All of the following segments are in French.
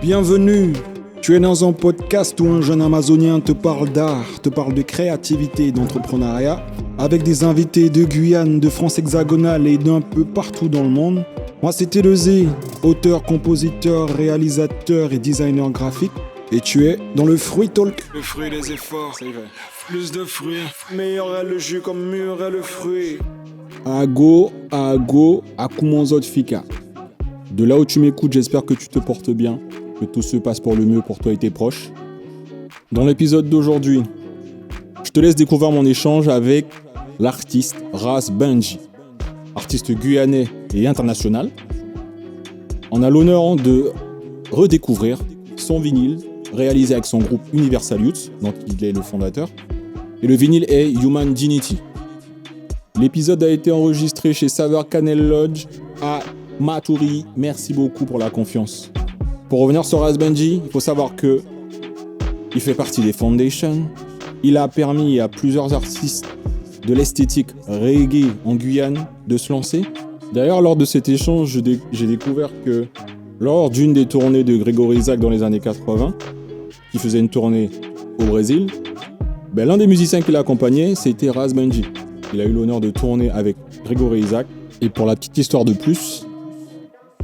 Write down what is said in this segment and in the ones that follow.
Bienvenue, tu es dans un podcast où un jeune amazonien te parle d'art, te parle de créativité et d'entrepreneuriat, avec des invités de Guyane, de France hexagonale et d'un peu partout dans le monde. Moi c'était Lezé, auteur, compositeur, réalisateur et designer graphique. Et tu es dans le Fruit Talk. Le fruit des efforts, c'est vrai. Plus de fruits, meilleur est le jus comme mûr est le fruit. Ago, akumonzot fika. De là où tu m'écoutes, j'espère que tu te portes bien, que tout se passe pour le mieux pour toi et tes proches. Dans l'épisode d'aujourd'hui, je te laisse découvrir mon échange avec l'artiste Ras Benji, artiste guyanais et international. On a l'honneur de redécouvrir son vinyle réalisé avec son groupe Universal Youth, dont il est le fondateur. Et le vinyle est Human Dignity. L'épisode a été enregistré chez Saveur Cannel Lodge à Maturi. Merci beaucoup pour la confiance. Pour revenir sur Ras Benji, il faut savoir que il fait partie des Foundations. Il a permis à plusieurs artistes de l'esthétique reggae en Guyane de se lancer. D'ailleurs, lors de cet échange, j'ai découvert que lors d'une des tournées de Grégory Isaac dans les années 80, qui faisait une tournée au Brésil, l'un des musiciens qui l'accompagnait, c'était Ras Benji. Il a eu l'honneur de tourner avec Grégory Isaac. Et pour la petite histoire de plus,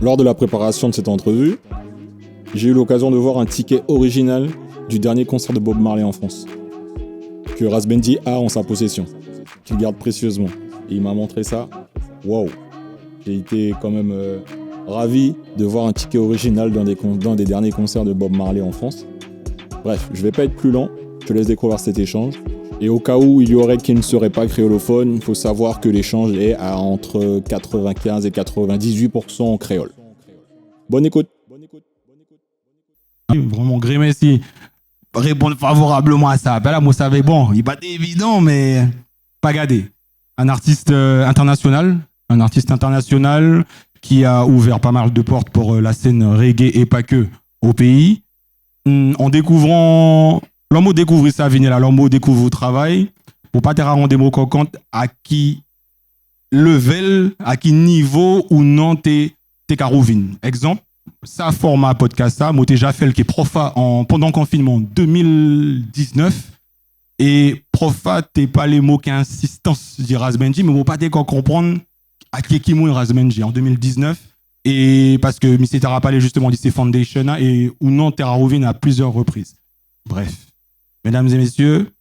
lors de la préparation de cette entrevue, j'ai eu l'occasion de voir un ticket original du dernier concert de Bob Marley en France, que Ras Benji a en sa possession, qu'il garde précieusement. Et il m'a montré ça. Waouh! J'ai été quand même ravi de voir un ticket original dans des derniers concerts de Bob Marley en France. Bref, je vais pas être plus lent, je te laisse découvrir cet échange. Et au cas où il y aurait qui ne serait pas créolophone, il faut savoir que l'échange est à entre 95 et 98% en créole. Bonne écoute. Vraiment, grand merci. Répondre favorablement à ça. Ben là, moi, ça va, bon, il n'est pas évident, mais pas gardé. Un artiste international qui a ouvert pas mal de portes pour la scène reggae et pas que au pays. En découvrant, l'homme découvre sa vie, l'homme découvre le travail. Pour pas te rendre des mots coquants, à qui level, à qui niveau ou non t'es carouvine. Exemple, ça format podcast ça, moi déjà fait le qui est profa pendant le confinement 2019 et profa t'es pas les mots qui insistance dit Ras Benji, mais moi pas t'es comprendre à qui mouille Ras Benji en 2019 et parce que Mr. Tara parlé justement de ces foundations et ou non Terra Rovine à plusieurs reprises. Bref, mesdames et messieurs,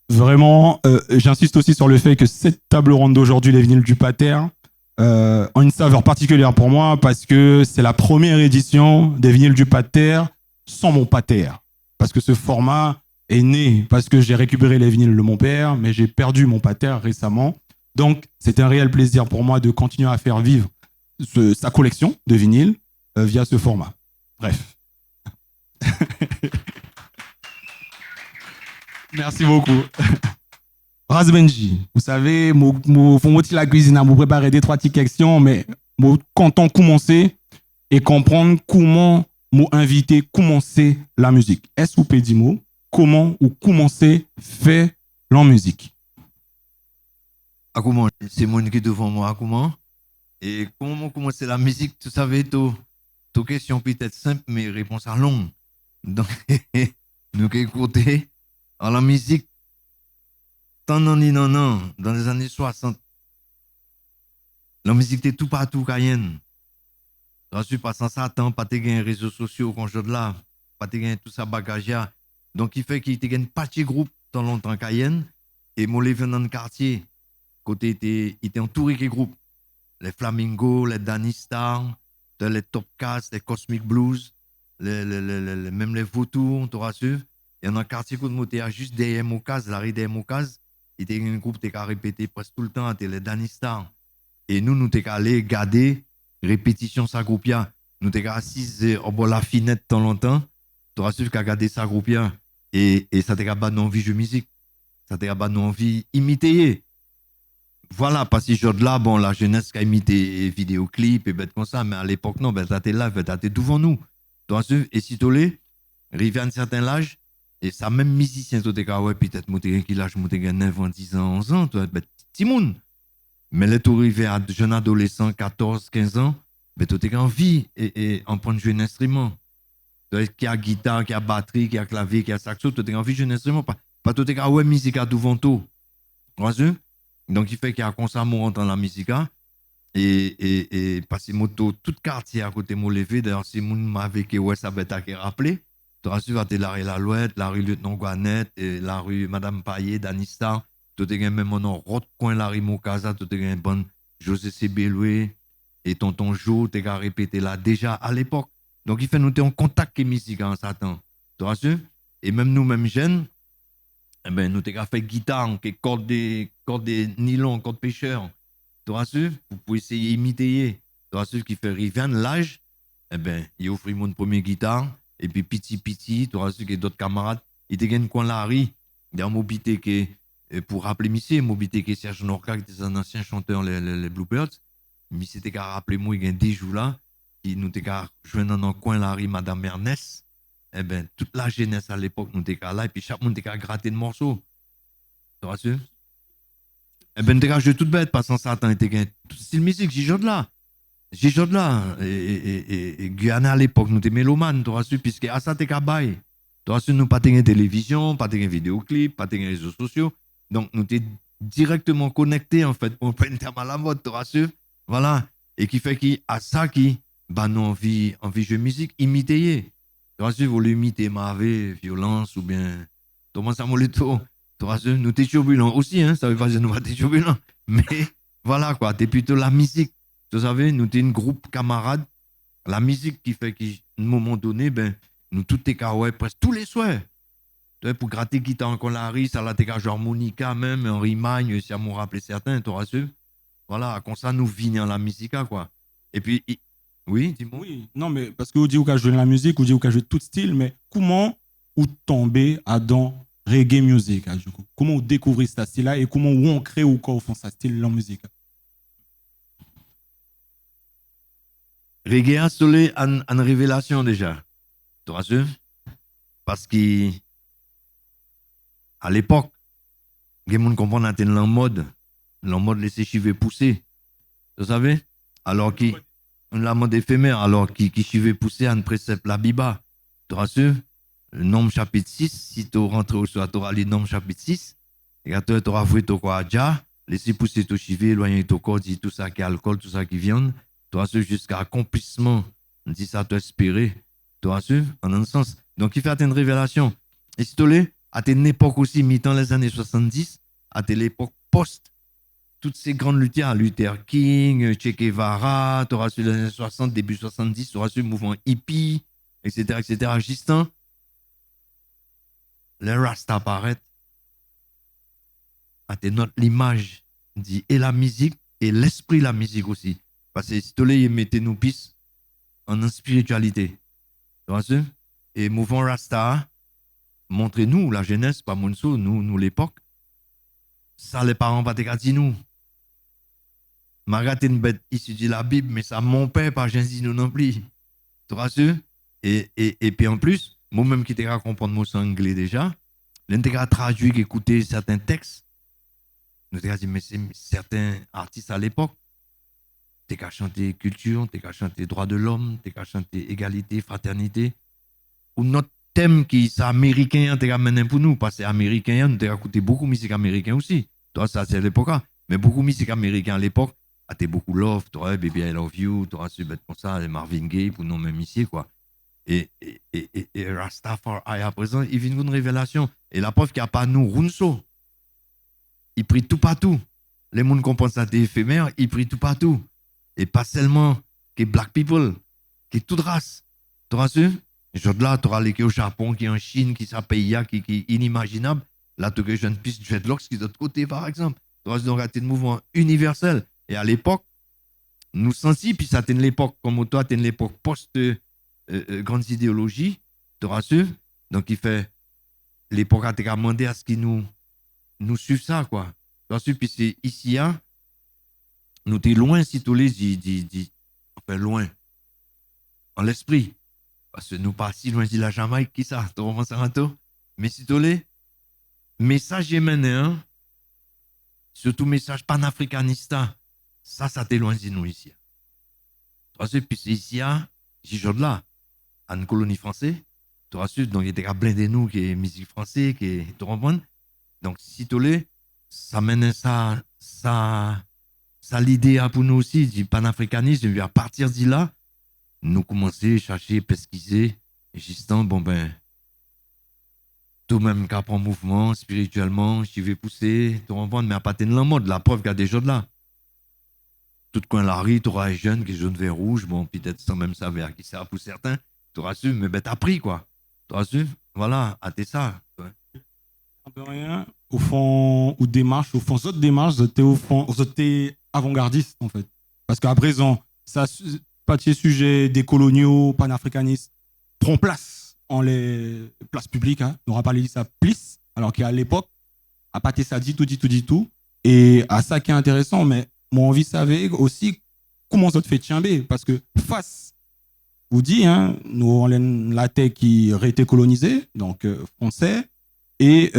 vraiment j'insiste aussi sur le fait que cette table ronde d'aujourd'hui, les vinyles du Pater, ont une saveur particulière pour moi parce que c'est la première édition des vinyles du Pater sans mon Pater. Parce que ce format est né parce que j'ai récupéré les vinyles de mon père, mais j'ai perdu mon Pater récemment. Donc, c'est un réel plaisir pour moi de continuer à faire vivre sa collection de vinyles via ce format. Bref. Merci beaucoup. Ras Benji, vous savez, faut la cuisine à vous préparer des trois petites questions, mais quand on commencer et comprendre comment inviter, commencer la musique. Est-ce que vous pouvez dire comment ou commencer faire la musique? À comment c'est mon qui devant moi, à comment et comment commencer la musique, tu savez, tout question peut-être simple, mais réponse à longue. Donc, nous qui écoutons, à la musique, dans les années 60, la musique était tout partout, Cayenne. Je suis pas sans ça, pas de gain réseaux sociaux quand je là, pas de gain tout ça bagage. Donc, il fait qu'il y ait un petit groupe dans longtemps Cayenne, et moi, les venant dans le quartier, côté il était entouré de groupes. Les Flamingos, les Danny Star, les Top Cats, les Cosmic Blues, même les Vautours, tu rassures. Et dans le quartier, quand on était juste derrière Mokaz, la rue derrière Mokaz, il y avait un groupe qui a répété presque tout le temps, c'était les Danny Star. Et nous sommes allés garder répétition de ce groupe. Nous sommes assis au bord de la finette tant longtemps. Tu as su qu'à garder ce groupe. Et ça t'a pas envie de jouer musique. Ça t'a pas envie d'imiter. Voilà, parce que ce là, bon, la jeunesse qui a imité vidéoclips et bêtes comme ça, mais à l'époque, non, t'étais là, t'étais devant nous. Tu as su, et si tu l'es, arrivé à un certain âge, et ça, même musicien, tu t'es ouais, peut-être, moi, t'es qui l'âge, moi, t'es 9 ans, 10 ans, 11 ans, tu es petit monde. Mais là, tu arrivé à jeune adolescent, 14, 15 ans, Mais tu as envie et en prendre jouer un instrument. Qui a guitare, qui a batterie, qui a clavier, qui a saxo, tu as envie de jouer un instrument. Pas tout est ouais musique à devant tout. Donc il fait qu'il y a comme ça moi entend la musique et passer moto tout quartier à côté de mon levé. D'ailleurs si mon m'avait que ouais ça va être rappelé. Tu as su la rue Lalouette, la rue Lieutenant Gouanette, la rue Madame Payet, Danista. Tu as même mon nom, Rote Coin, la rue Mokaza, tu as bon José Cébeloué et Tonton Jo, tu as répété là déjà à l'époque. Donc il fait nous être en contact avec la musique en Satan. Tu as su? Et même nous, même jeunes, eh ben, nous avons fait guitare, cordes de nylon, cordes pêcheurs. Tu as su? Pour essayer d'imiter. Tu as su qu'il fait Rivian l'âge, eh ben, il offre mon premier guitare. Et puis petit, tu as su que d'autres camarades, ils te gagnent coin la rue. Il y a un mobité qui pour rappeler Missy, mobité qui est Serge Norca, qui était un ancien chanteur, les Bluebirds. Missy t'es qu'à rappeler moi, il y a des jours là, qui nous t'es qu'à jouer dans un coin la rue Madame Ernest. Eh ben, toute la jeunesse à l'époque, nous t'es qu'à là, et puis chaque monde t'es qu'à gratter de morceaux. Tu as su? Eh ben, t'es qu'à jouer toute bête, parce que Satan était gain. Tout style musique, j'ai joué de là. Et Guyana à l'époque, nous étions mélomanes, tu as su, puisque à ça, tu es bail. Tu as su, nous pas de télévision, pas de vidéoclip, pas de réseaux sociaux. Donc, nous étions directement connectés, en fait, pour prendre un terme à la mode, tu as su. Voilà. Et qui fait qu'à ça, bah, nous envie de jouer musique, imiter. Tu as su, vous l'imiter, Mavé, violence, ou bien Thomas Samoleto. Tu as su, nous étions turbulents aussi, hein, ça veut pas dire que nous sommes turbulents. Mais voilà, quoi, tu es plutôt la musique. Vous savez, nous sommes un groupe camarades. La musique qui fait qu'à un moment donné, ben, nous tous les ouais, presque tous les soirs. Pour gratter guitare encore la riz, ça l'a été harmonica même, Henri Magne, si à me rappeler certains, tu su. Voilà, comme ça nous vînons la musique, quoi. Et puis, oui, dis-moi. Oui, non, mais parce que vous dites que vous jouez la musique, vous dites que vous jouez tout style, mais comment vous tombez dans reggae music, du coup? Comment vous découvrez ce style-là et comment on crée ou quoi vous font ce style en musique? Reggae a solé en révélation déjà. Tu vois sûr? Parce qu'à l'époque, les gens comprennent que la mode laisser cheveux pousser. Vous savez? Alors qui la mode éphémère, alors qui cheveux pousser en précepte la biba. Tu vois sûr? Le nombre chapitre 6, si tu rentres au soir, tu auras le nombre chapitre 6. Et tu auras vu ton quoi déjà, laisser pousser ton cheveux, éloigner ton corps, dit tout ça qui est alcool, tout ça qui vient. Tu as su jusqu'à accomplissement, on dit ça t'inspirer. Tu as su, en un sens. Donc, il fait une révélation. Et si tu l'es, à une époque aussi, mi-temps les années 70, à l'époque post, toutes ces grandes lutteurs, Luther King, Che Guevara, tu auras su les années 60, début 70, tu auras su le mouvement hippie, etc. Justin, les Rasta apparaissent. À notre l'image, dit, et la musique, et l'esprit de la musique aussi. Parce que si tu les mettez nous pis en spiritualité. Tu vois ça? Et mouvement Rasta, montrez-nous la jeunesse, pas Monso, nous l'époque. Ça, les parents pas te dire nous. Margaret une bête issue de la Bible, mais ça, mon père, pas dit nous non plus. Tu vois ça? Et puis en plus, moi-même qui t'ai comprendre mon anglais déjà, l'intégrat traduit, écouter certains textes. Nous t'ai dit, mais c'est certains artistes à l'époque. T'es qu'à chanter culture, t'es qu'à chanter droits de l'homme, t'es qu'à chanter égalité, fraternité. Ou notre thème qui est américain, t'es qu'à mener pour nous, parce que américain, nous t'es qu'à écouter beaucoup de musique américaine aussi. Toi, ça, c'est à l'époque. Mais beaucoup de musique américaine à l'époque, t'es beaucoup Love, toi, Baby I Love You, t'auras su mettre comme ça, les Marvin Gaye, pour nous même ici, quoi. Et Rastafari à présent, il vient une révélation. Et la preuve qu'il n'y a pas nous, Runso. Il prie tout partout. Les gens comprennent ça, c'est éphémère, il prie tout partout. Et pas seulement que black people, que toute race. Tu auras su? Là, tu auras les qui au Japon, qui en Chine, qui s'appelle qui est inimaginable. Là, tu as une piste de dreadlocks qui est de l'autre côté, par exemple. Tu auras donc un mouvement universel. Et à l'époque, nous sentis, puis ça une l'époque, comme toi, tu l'époque post-grandes idéologies. Tu auras su? Donc, il fait l'époque a demandé à ce qu'ils nous suivent ça, quoi. Tu auras su? Puis c'est ici, hein. Nous sommes loin, si tous les enfin loin, en l'esprit. Parce que nous pas si loin de la Jamaïque, qui ça, tu comprends ça, mais si tous les messages yéméniens, surtout message panafricanista, ça t'éloigne de nous ici. Parce que puis ici, j'ai joué de là, à une colonie française, tu rassures, donc il était à blindé nous, qui est musique française, qui est, tu comprends? Donc, si tu l'es, ça mène ça l'idée pour nous aussi, du panafricanisme, et puis à partir de là, nous commencer à chercher, pesquiser, et justement, bon ben, tout même qu'à prendre mouvement, spirituellement, je vais pousser, tu comprends? Mais à pas tenir la mode, la preuve qu'il y a des gens de là. Tout coin la rue, tu auras un jeune qui est jaune, vert, rouge, bon, peut-être sans même savoir qui sert pour certains, tu auras su, mais ben, t'as pris, quoi. Tu auras su, voilà, t'es ça. Ouais. Un peu rien, au fond, ou démarche, au fond, cette démarche, c'était au fond, c'était avant-gardiste, en fait. Parce qu'à présent, ça, pas de sujet des coloniaux, panafricanistes, prend place en les places publiques, hein. On n'aura pas dit ça plisse, alors qu'à l'époque, à pâté ça dit tout. Et à ça qui est intéressant, mais moi, envie de savoir aussi comment ça te fait tiember, parce que face, vous dit, hein, nous, on a la terre qui aurait été colonisée, donc français, et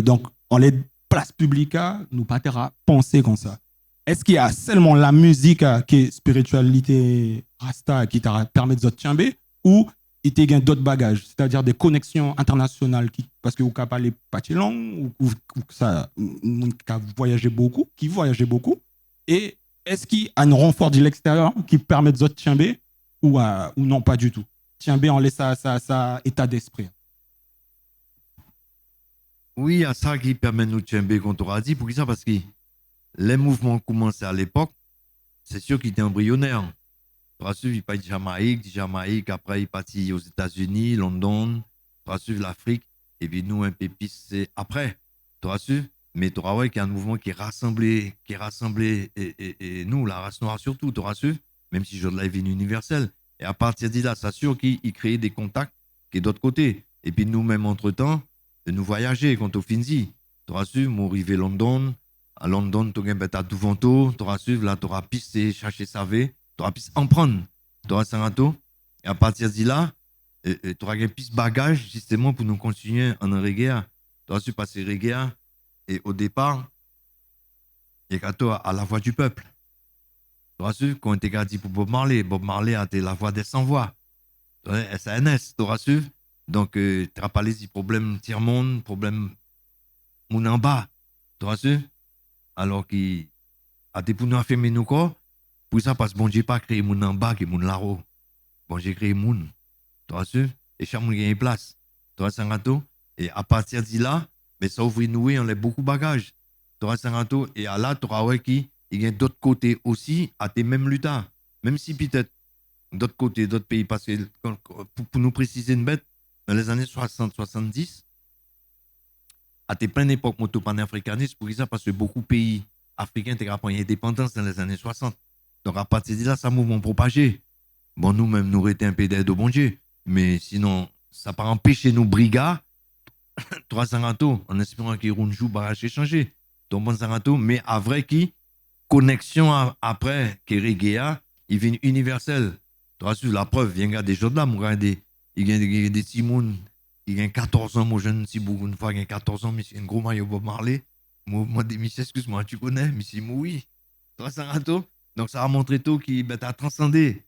donc en les places publiques, nous pas à penser comme ça. Est-ce qu'il y a seulement la musique qui est spiritualité rasta qui t'a permis de tiember, ou il y a d'autres bagages, c'est-à-dire des connexions internationales parce que vous avez parlé pas de langue, ou ça, qui voyageait beaucoup, et est-ce qu'il y a un renfort de l'extérieur qui permet de tiember, ou non, pas du tout? Tiember en laisse ça état d'esprit. Oui, il y a ça qui permet de nous tiember, qu'on t'aura dit, pour qui ça? Parce que les mouvements commençaient à l'époque, c'est sûr qu'ils étaient embryonnaires. Tu vas suivre, il part de Jamaïque, après il partit aux États-Unis, London, tu vas suivre l'Afrique, et puis nous, un peu plus, c'est après. Tu vas suivre, mais tu vas voir qu'il y a un mouvement qui est rassemblé, et nous, la race noire surtout, tu vas suivre, même si je de la vie universelle. Et à partir de là, c'est sûr qu'il crée des contacts qui est d'autre côté. Et puis nous-mêmes, entre-temps, nous voyager quand on finit. Tu vas suivre, moi, arrivé à London. À London, tu as tout vento, tu vas suivre, là, tu auras pisté, chercher savé. Tu auras pu en prendre, tu auras un et à partir de là, tu auras un plus bagage justement pour nous continuer en reggae. Tu auras su passer reggae et au départ, il y a à la voix du peuple. Tu auras su qu'on était dit pour Bob Marley a été la voix des sans-voix. SNS, tu auras su. Donc, tu n'auras pas les problèmes tiers-monde, problèmes moun en bas. Tu auras su. Alors qu'il a été pour nous affirmer nous quoi. Pour ça, parce que bon Dieu pas créé moun en bas qui moun là-haut. Bon Dieu créé moun. Tu vois sûr? Et chaque moun a une place. Tu vois ça gâteau? Et à partir de là, mais ça ouvre nous, on a beaucoup de bagages. Tu vois ça gâteau? Et à là, tu auras qui? Il y a d'autres côtés aussi, à tes mêmes luttes. Même si peut-être d'autres côtés, d'autres pays, parce que pour nous préciser une bête, dans les années 60-70, à tes plein époque moto panafricaniste, pour ça, parce que beaucoup de pays africains ont pris l'indépendance dans les années 60. Donc, à partir de là, ça mouvement propagé. Bon, nous-mêmes, nous étions un peu d'aide au bon Dieu. Mais sinon, ça n'a pas empêché nos brigades, 300 gâteaux, en espérant qu'ils auront un jour barrage échangé. Donc, bon gâteau, mais à vrai qui, connexion après, qui reggae, il vient universel. Tu vois, la preuve, il y a des gens là, il y a des petits mouns, il y a 14 ans, moi, je ne sais pas, une fois, il y a 14 ans, mais c'est un gros maillot Bob Marley. Moi, des Michel, excuse-moi, tu connais, mais c'est moi, oui. 300 gâteaux. Donc, ça a montré tout qui a transcendé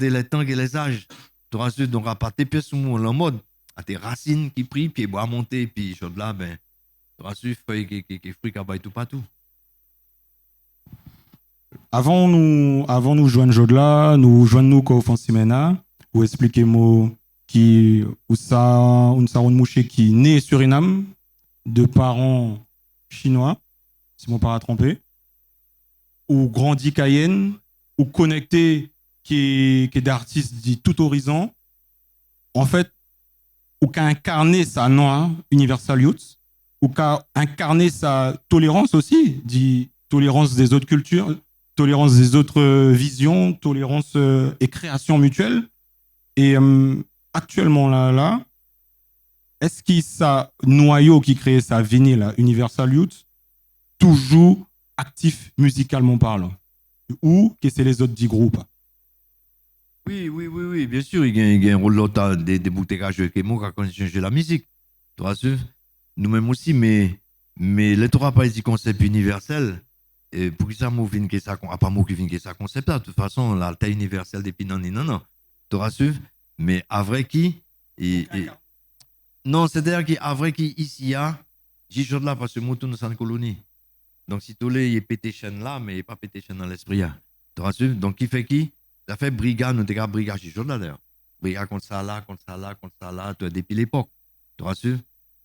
les temps et les âges. Tu auras su, donc, à part tes pièces en mode, à tes racines qui prient, puis bois monter, puis chose là, ben, tu auras su, feuilles qui fruits qui baillent tout partout. Avant nous joindre là, nous joignons nous qu'au Fonsimena, ou expliquez-moi qui, ou ça, une mouché qui naît sur Suriname, de parents chinois, si mon pas trompé, ou grandi Cayenne, ou connecté qui est d'artistes de tout horizon, en fait, ou qu'a incarné sa noix Universal Youth, ou qu'a incarné sa tolérance aussi, dit tolérance des autres cultures, tolérance des autres visions, tolérance et création mutuelle. Et actuellement là, est-ce que ça noyau qui crée sa vinyle, Universal Youth, toujours actif musicalement parlant, ou que c'est les autres 10 groupes? Oui, bien sûr, il y a un rôle là, des boutiques qui est moi quand je joue la musique. Tu vois, nous-mêmes aussi, mais les trois pas du concept universel, Et pour qui ça m'a vu que ça, pas moi qui viens que ça concept là. De toute façon, la taille universelle des pinans, non. Tu rassures? Mais à vrai qui, non, c'est-à-dire qu'à vrai qui, ici, il y a, j'ai chose là parce que moi, nous sommes une colonie. Donc, si tu l'es, il est pété chaîne là, mais il n'est pas pété chaîne dans l'esprit. Tu rassures? Donc, qui fait qui? Ça fait brigade, nous t'es brigade, j'ai chose là d'ailleurs. Brigade contre ça là, contre ça là, contre ça là, depuis l'époque. Tu rassures?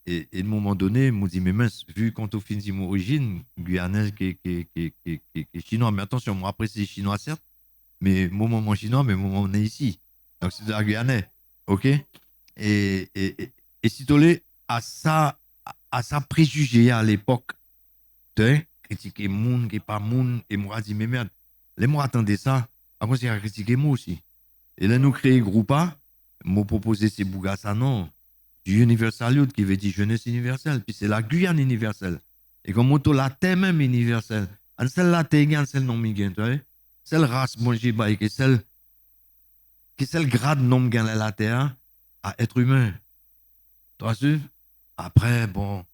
Et à un moment donné, je me dis, mais mince, vu quand on finit mon origine, guyanaise qui est chinois, mais attention, moi après c'est chinois certes, mais mon moment chinois, mais mon moment on est ici. Donc c'est de la guyanais, ok? Et si tu l'es à ça préjugé à l'époque, tu sais, critiquer monde, qui n'est pas monde, et moi dit, mais merde, les moi attendez ça, après c'est à critiquer moi aussi. Et là nous créer groupe A, moi proposer ces bougas non. Du Universal Youth qui veut dire jeunesse universelle, puis c'est la Guyane universelle. Et comme on la terre même universelle, celle la terre, celle non migain, tu vois? Celle race, bon, j'ai baillé, que celle grade non gagne la terre à être humain. Tu vois, après, bon,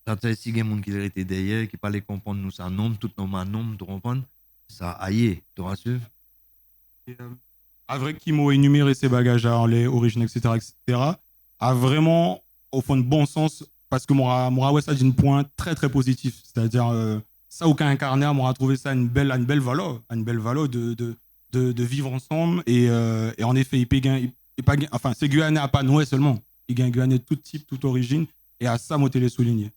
ça tu si il y a des gens qui étaient derrière, qui parlaient comprendre nous, ça nomme, tout nomme à nomme, tu comprends? Ça aïe, tu vois, Avec qui m'a énuméré ses bagages, les origines, etc., a vraiment, au fond, de bon sens, parce que moi, ouais, ça dit un point très, très positif. C'est-à-dire, ça, aucun incarné, moi, a trouvé ça une belle valeur de vivre ensemble. Et en effet, enfin, c'est Guyanais à pas Noé seulement. Il gagne Guyanais de tout type, toute origine. Et à ça, moi, je l'ai souligné.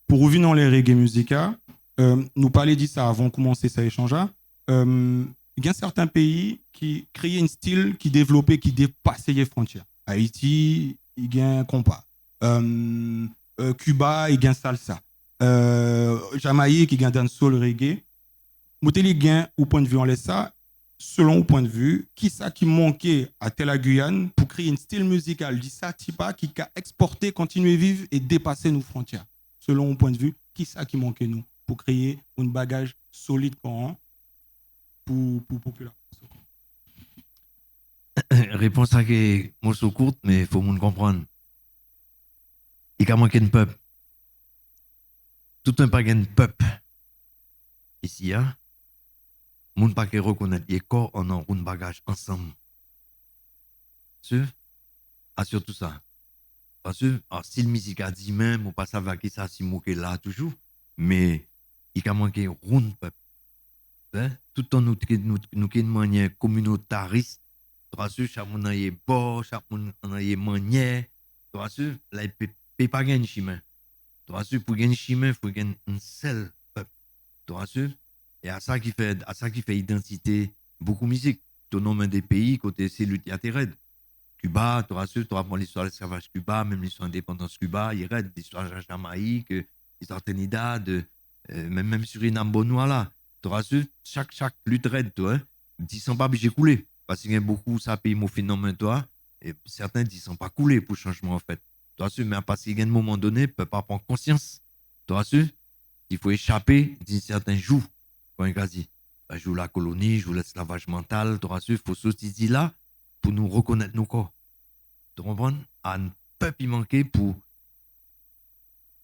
Pour revenir dans les reggae musica, nous parler de ça avant de commencer ça échange. Il y a certains pays qui créaient un style qui développait, qui dépassait les frontières. Haïti, il y a un compas. Cuba, il y a un salsa. Jamaïque, il y a un dancehall reggae. Mouteli gain au point de vue en laisse ça, selon au point de vue, qui ça qui manquait à Tel Guyane pour créer un style musical, dit ça tipa qui a exporté, continuer à vivre et dépasser nos frontières. Selon au point de vue, qui ça qui manquait nous pour créer un bagage solide pour population. Réponse à que moi c'est courte, mais il faut comprendre. Il y a manqué de peuple. Tout un paquet de peuple. Ici, hein? Moun pas que reconnaître les corps en un bagage ensemble. Sûr? Assure tout ça. Parce que si le musique a dit même, ou pas savoir qui ça si moqué là toujours, mais il y a manqué round peuple. Hein? Tout le temps nous une manière communautariste. Tu chaque monde a est beau, chaque monde a est manière. Tu là il peut pas gagner chemin. Tu pour gagner chemin, il faut gagner un seul peuple. Tu et à ça qui fait identité beaucoup de musique. Ton nom des pays côté c'est l'Utiatéred. Cuba, tu rassures, tu apprends l'histoire de l'esclavage Cuba, même l'histoire de l'indépendance Cuba, il y a l'histoire de la Jamaïque, l'histoire de Trinidad, même Suriname, Bonois là. Tu rassures, chaque lutte raide, toi, ils sont pas obligés de couler. Parce qu'il y a beaucoup, ça paye mon phénomène, toi, et certains ils sont pas coulés pour le changement, en fait. Tu rassures, mais parce qu'il y a un moment donné, ils ne peuvent pas prendre conscience. Tu rassures, il faut échapper d'un certain joug, quand il a dit. Joue la colonie, joue l'esclavage mental, tu rassures, il faut sortir là pour nous reconnaître nos corps. Tu comprends? Un peuple manqué pour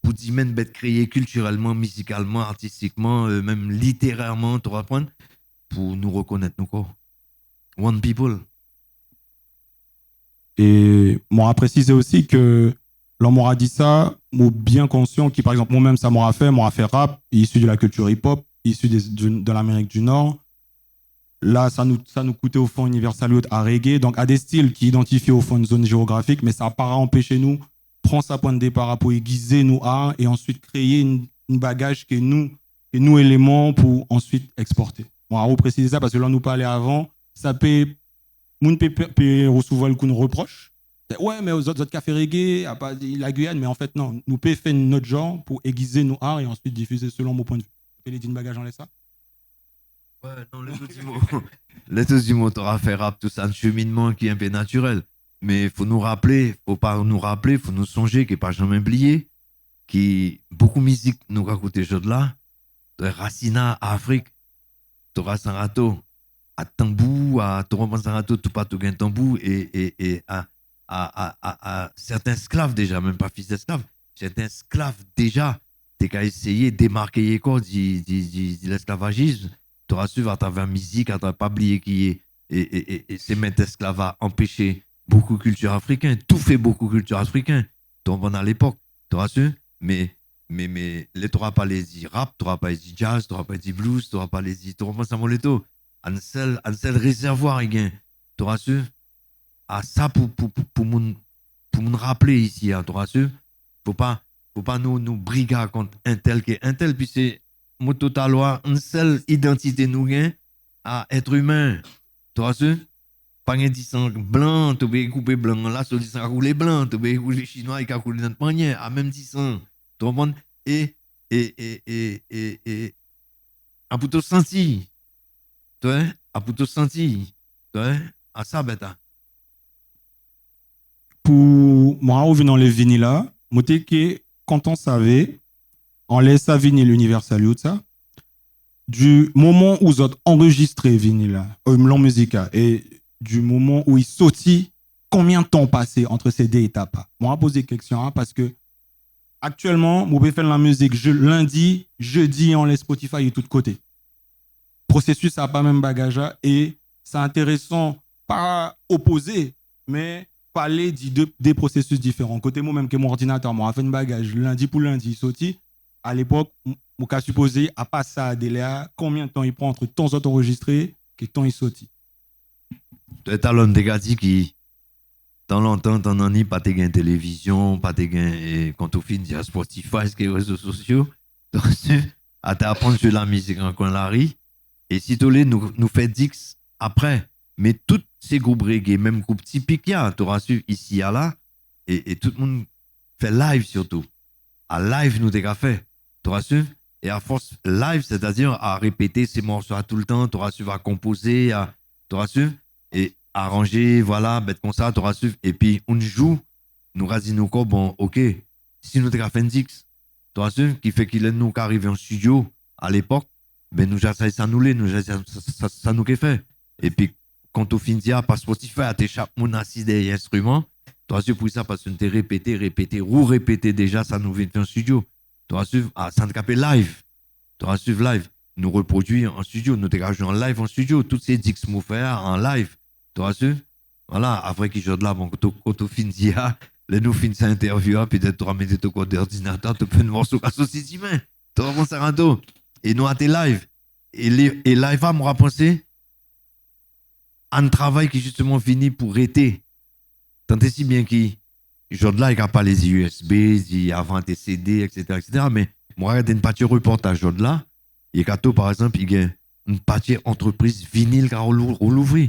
dire même d'être créé culturellement, musicalement, artistiquement, même littérairement, tu comprends? Pour nous reconnaître nos corps. One people. Et moi, précisé aussi que l'on m'aura dit ça, moi bien conscient qui, par exemple, moi-même, ça m'aura fait rap, issu de la culture hip-hop, issu de l'Amérique du Nord. Là, ça nous coûtait au fond Universal Youth à reggae, donc à des styles qui identifient au fond une zone géographique, mais ça n'a pas empêché nous, prendre sa point de départ pour aiguiser nos arts et ensuite créer une bagage qui est nous éléments pour ensuite exporter. Bon, on va préciser ça parce que là, on nous parlait avant, ça peut recevoir le coup de reproche. Ouais, mais aux autres cafés reggae, la Guyane, mais en fait, non, nous pouvons faire notre genre pour aiguiser nos arts et ensuite diffuser selon mon point de vue. Tu peux dire une bagage en laisse ça? Ouais, non, les deux mots, t'auras fait rap, tout ça, un cheminement qui est un peu naturel. Mais il faut nous rappeler, faut nous songer, qu'il n'y a pas jamais oublié, qui beaucoup de musique nous raconte ces choses-là. Racina à Afrique, t'auras Sarato, à Tambou, à Toron Sarato, tout pas tout gain Tambou, et à certains esclaves déjà, même pas fils d'esclaves, certains esclaves déjà, t'es qu'à essayer de démarquer quoi de l'esclavagisme. Tu auras su à travers la musique, à travers pas oublier qui est. Et c'est mettre esclavage empêcher beaucoup de culture africaine. Tout fait beaucoup de culture africaine. Donc, on à l'époque, tu auras su, mais tu n'auras pas les rap, tu n'auras pas les jazz, tu n'auras pas les blues, tu n'auras pas les. Tu n'auras pas ça, mon leto. Un seul réservoir, tu auras su. À ça pour nous rappeler ici, tu auras su. Faut pas nous briguer contre un tel qui est un tel, puis c'est mon total loi, une seule identité nous gagne à être humain. Tu vois ce? Pas un 10 blanc, tu peux couper blanc, là, sur 10 couler blanc, tu peux couper chinois, il a coulé dans le panier, à même 10 ans. Tu comprends? Et, à plutôt senti. Tu vois? À plutôt senti. Tu vois? À ça, bêta. Pour moi, revenant dans les vinyles là, moi, que quand on savait, on laisse à vinyle universel, ça, du moment où ils ont enregistré vinyle, la musique, et du moment où ils sortit, combien de temps passé entre ces deux étapes? Moi, je poser une question, parce que actuellement, je peux faire la musique lundi, jeudi, on laisse Spotify de tous côtés. Processus, ça n'a pas même bagage, et c'est intéressant, pas opposé, mais parler des processus différents. Côté moi-même, que mon ordinateur, moi, fait un bagage lundi pour lundi, sorti. À l'époque, mon cas supposé, à pas ça, Déléa, combien de temps il prend entre temps enregistré et temps il sorti? Tu es talon de gars qui, dans longtemps, t'en as pas de gain télévision, pas de gain, quand tu finis à Spotify, ce qui est réseaux sociaux, donc, à t'apprendre sur la musique en coin la rue. Et si tu nous fait Dix après, mais tous ces groupes reggae, même groupes typiques, tu auras su ici, à là, et tout le monde fait live surtout. À live, nous t'es fait. Tu auras su? Et à force live, c'est-à-dire à répéter ces morceaux à tout le temps, tu auras su à composer, tu auras su? Et arranger, voilà, bête comme ça, tu auras su. Et puis, on joue, nous rasine quoi, bon, ok, si nous t'es fait Dix, tu auras su, qui fait qu'il est nous qu'arrivé en studio à l'époque, ben nous ça nous l'est, ça nous qu'est fait. Et puis, quand on finit par Spotify, à t'échappes mon assis des instruments, tu as su pour ça parce que tu répété déjà, ça nous vient en studio. Tu as su, ça nous capé live. Tu as su live. Nous reproduire en studio, nous dégageons en live en studio. Toutes ces dix mots faire en live. Tu as su, voilà, après qu'ils jouent de là, bon, quand on finit, les nous finissent à interview, peut-être tu vas mettre ton code d'ordinateur, tu peux nous voir sur la société humaine. Tu vas voir ça et nous, à tes live. Et live, à me penser un travail qui justement fini pour arrêter. Tant et si bien qu'il, genre là, il n'y a pas les USB, il y a avant tes CD, etc. Mais moi, regarde une partie reportage, genre là, il y a par exemple, il y a une partie entreprise vinyle qui a l'ouvert.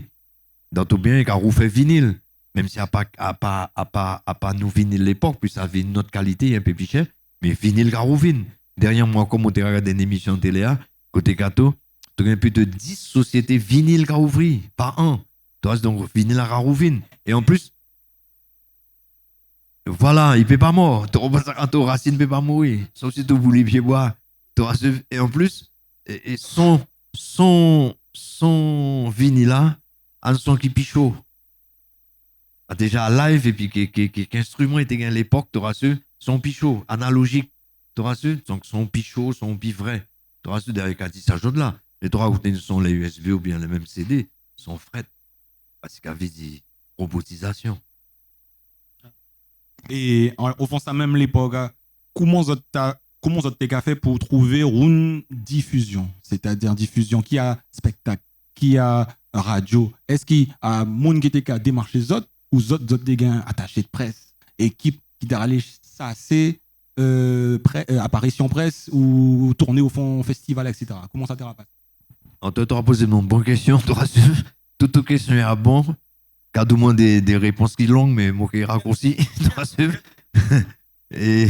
Dans tout bien, il a fait vinyle. Même si il n'y a pas nous vinyle l'époque, puis ça avait une autre qualité, un peu plus cher, mais vinyle qui a ouvert. Derrière moi, comme on regarde une émission télé, côté gâteau, tu as plus de 10 sociétés vinyle qui a ouvert par an. Donc, vinyle a ouvert. Et en plus, voilà, il ne peut pas mort. Tu reprends ça quand Racine ne peut pas mourir. Sauf si tu voulais pied bois. Et en plus, son vinyle là, un son qui pichot. Déjà live et puis qu'instrument était à l'époque, tu auras su, son pichot, analogique. Tu auras su, donc son pichot, son pi vrai. Tu auras su derrière quand il s'agit de là. Et tu auras où sont les USB ou bien les mêmes CD, son fret. Parce qu'il y avait dit robotisation. Et au fond, ça même l'époque, comment vous avez fait pour trouver une diffusion? C'est-à-dire diffusion qui a spectacle, qui a radio. Est-ce qu'il y a monde qui était démarcher les autres ou les autres des gars attachés de presse, équipe qui allait ça c'est apparition presse ou tourner au fond festival, etc. Comment ça t'a passé? On t'a posé une bonne question. Toute question est à bon. Car tout le monde des réponses qui sont longues, mais moi qui raccourci. Et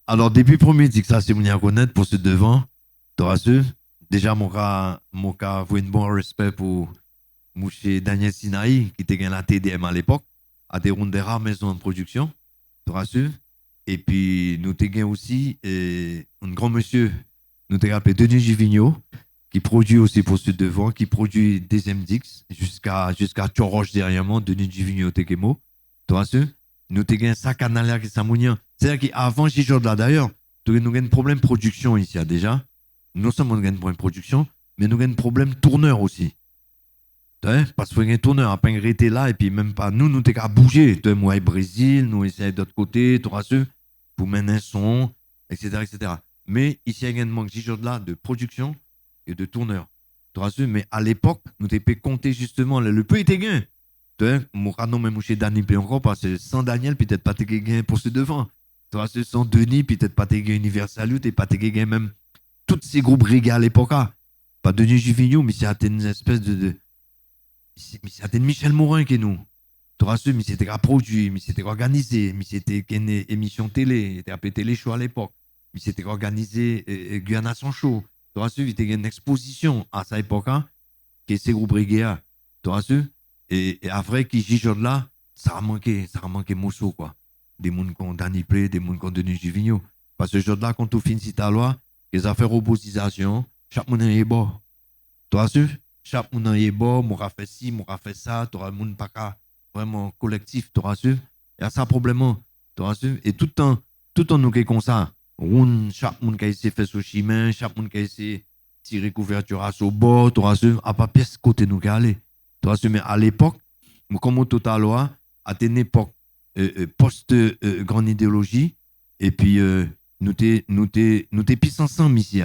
alors, depuis le premier dit que ça, c'est mon à connaître pour ce devant. Tu rassures. Déjà, mon cas, vous un bon respect pour Mouché Daniel Sinaï, qui était gagné la TDM à l'époque, à des rondes des rares maisons de production. Tu rassures. Et puis, nous t'ai gagné aussi un grand monsieur, nous t'ai appelé Denis Givigno, qui produit aussi pour ce devant, qui produit des MDX jusqu'à Choroche derrière moi, Denis Givigno Tekemo. Tu vois ce? Nous t'ai gagné ça canal qui s'amounien. C'est-à-dire qu'avant J-Jord là d'ailleurs, nous avons un problème de production ici, déjà. Non seulement nous avons un problème de production, mais nous avons un problème de tourneur aussi. Parce qu'il y a un tourneur, après arrêter là, et puis même pas, nous t'es qu'à bouger. Moi, au Brésil, nous essayons d'autre côté, tu rassures, pour mener un son, etc., etc. Mais ici, il y a un manque là de production et de tourneur. Tu rassures, mais à l'époque, nous t'es compter justement le peu était gain. Mon nom même chez Dani Play encore, parce que sans Daniel, peut-être pas t'es gain pour ce devant. Tu rassures, sans Denis, peut-être pas t'es gain Universal, t'es pas t'es gain même tous ces groupes reggae à l'époque. Pas Denis Juvigno, mais c'est une espèce de c'était Michel Morin qui est nous. Tu rassures, mais c'était produit, mais c'était organisé, mais c'était une émission télé, c'était appelé Télé Show à l'époque, mais c'était organisé Guyana son show. Tu rassures, il y a une exposition à cette époque, qui est ces groupes reggae. Tu rassures, et après, qui jigeot là, ça a manqué Mosso, quoi. Des gens qui ont Danny Play, des gens qui ont Denis Juvigno. Parce que ce jour-là, quand tu finis ta loi, les affaires opposition, chaque monde est bon. Tu rassures? Chaque monde est bon, m'aura fait ci, m'aura fait ça, tu auras le monde pas vraiment collectif, tu rassures. Il y a ça problème, tu rassures. Et tout le temps nous qui comme ça, chaque monde qui a essayé de faire son chemin, chaque monde qui a essayé de tirer couverture à son bord, tu rassures, à pas pièce côté nous qui allait. Tu rassures, mais à l'époque, comme au total, à une époque post-grande idéologie, et puis nous t'es pis ensemble ici.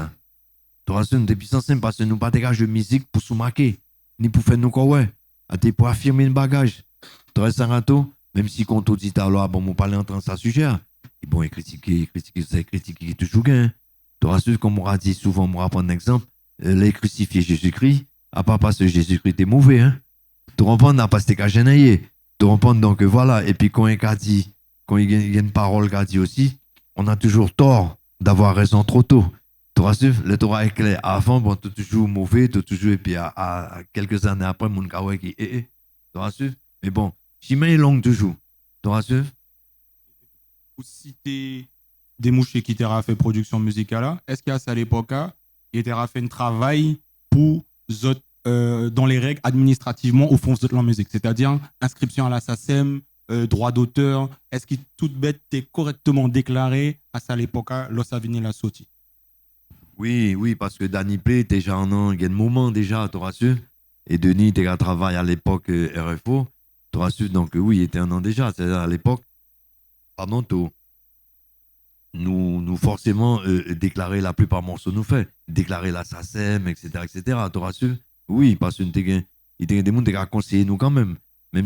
Tu rassures, nous t'es pis ensemble parce que nous pas dégage de musique pour se marquer, ni pour faire nous quoi, ouais. Pour affirmer le bagage. Tu restes un râteau, même si quand on dit alors, bon, on parle en train de ça sujet. Et bon, critiquer toujours gain. Tu rassures, comme on a dit souvent, on va prendre un exemple, les crucifiés Jésus-Christ, à part parce que Jésus-Christ est mauvais, hein. Tu comprends, n'a pas c'était qu'à gêner. Tu comprends, donc voilà. Et puis quand il y a une parole qu'a dit aussi, on a toujours tort d'avoir raison trop tôt. Tu rassures, le Torah est clair. Avant, bon, tu es toujours mauvais, tu es toujours, et puis à quelques années après, mon kawaii qui est. Tu rassures? Mais bon, chemin est long toujours. Tu rassures? Pour citer des mouches qui t'ont fait production musicale, est-ce qu'il y a ça à l'époque, il t'ont fait un travail pour dans les règles administrativement au fond de la musique, c'est-à-dire inscription à la SACEM, droit d'auteur, est-ce que toute bête t'est correctement déclaré à ça à l'époque, lorsque ça la sortie? Oui, parce que Danny Play était déjà il y a un moment déjà, tu rassures. Et Denis était à travail à l'époque RFO, tu rassures. Donc oui, il était un an déjà. C'est-à-dire à l'époque, pardon, nous forcément déclarer la plupart des morceaux nous fait. Déclarer la SACEM, etc., tu rassures. Oui, parce qu'il y a des gens qui ont conseillé nous quand même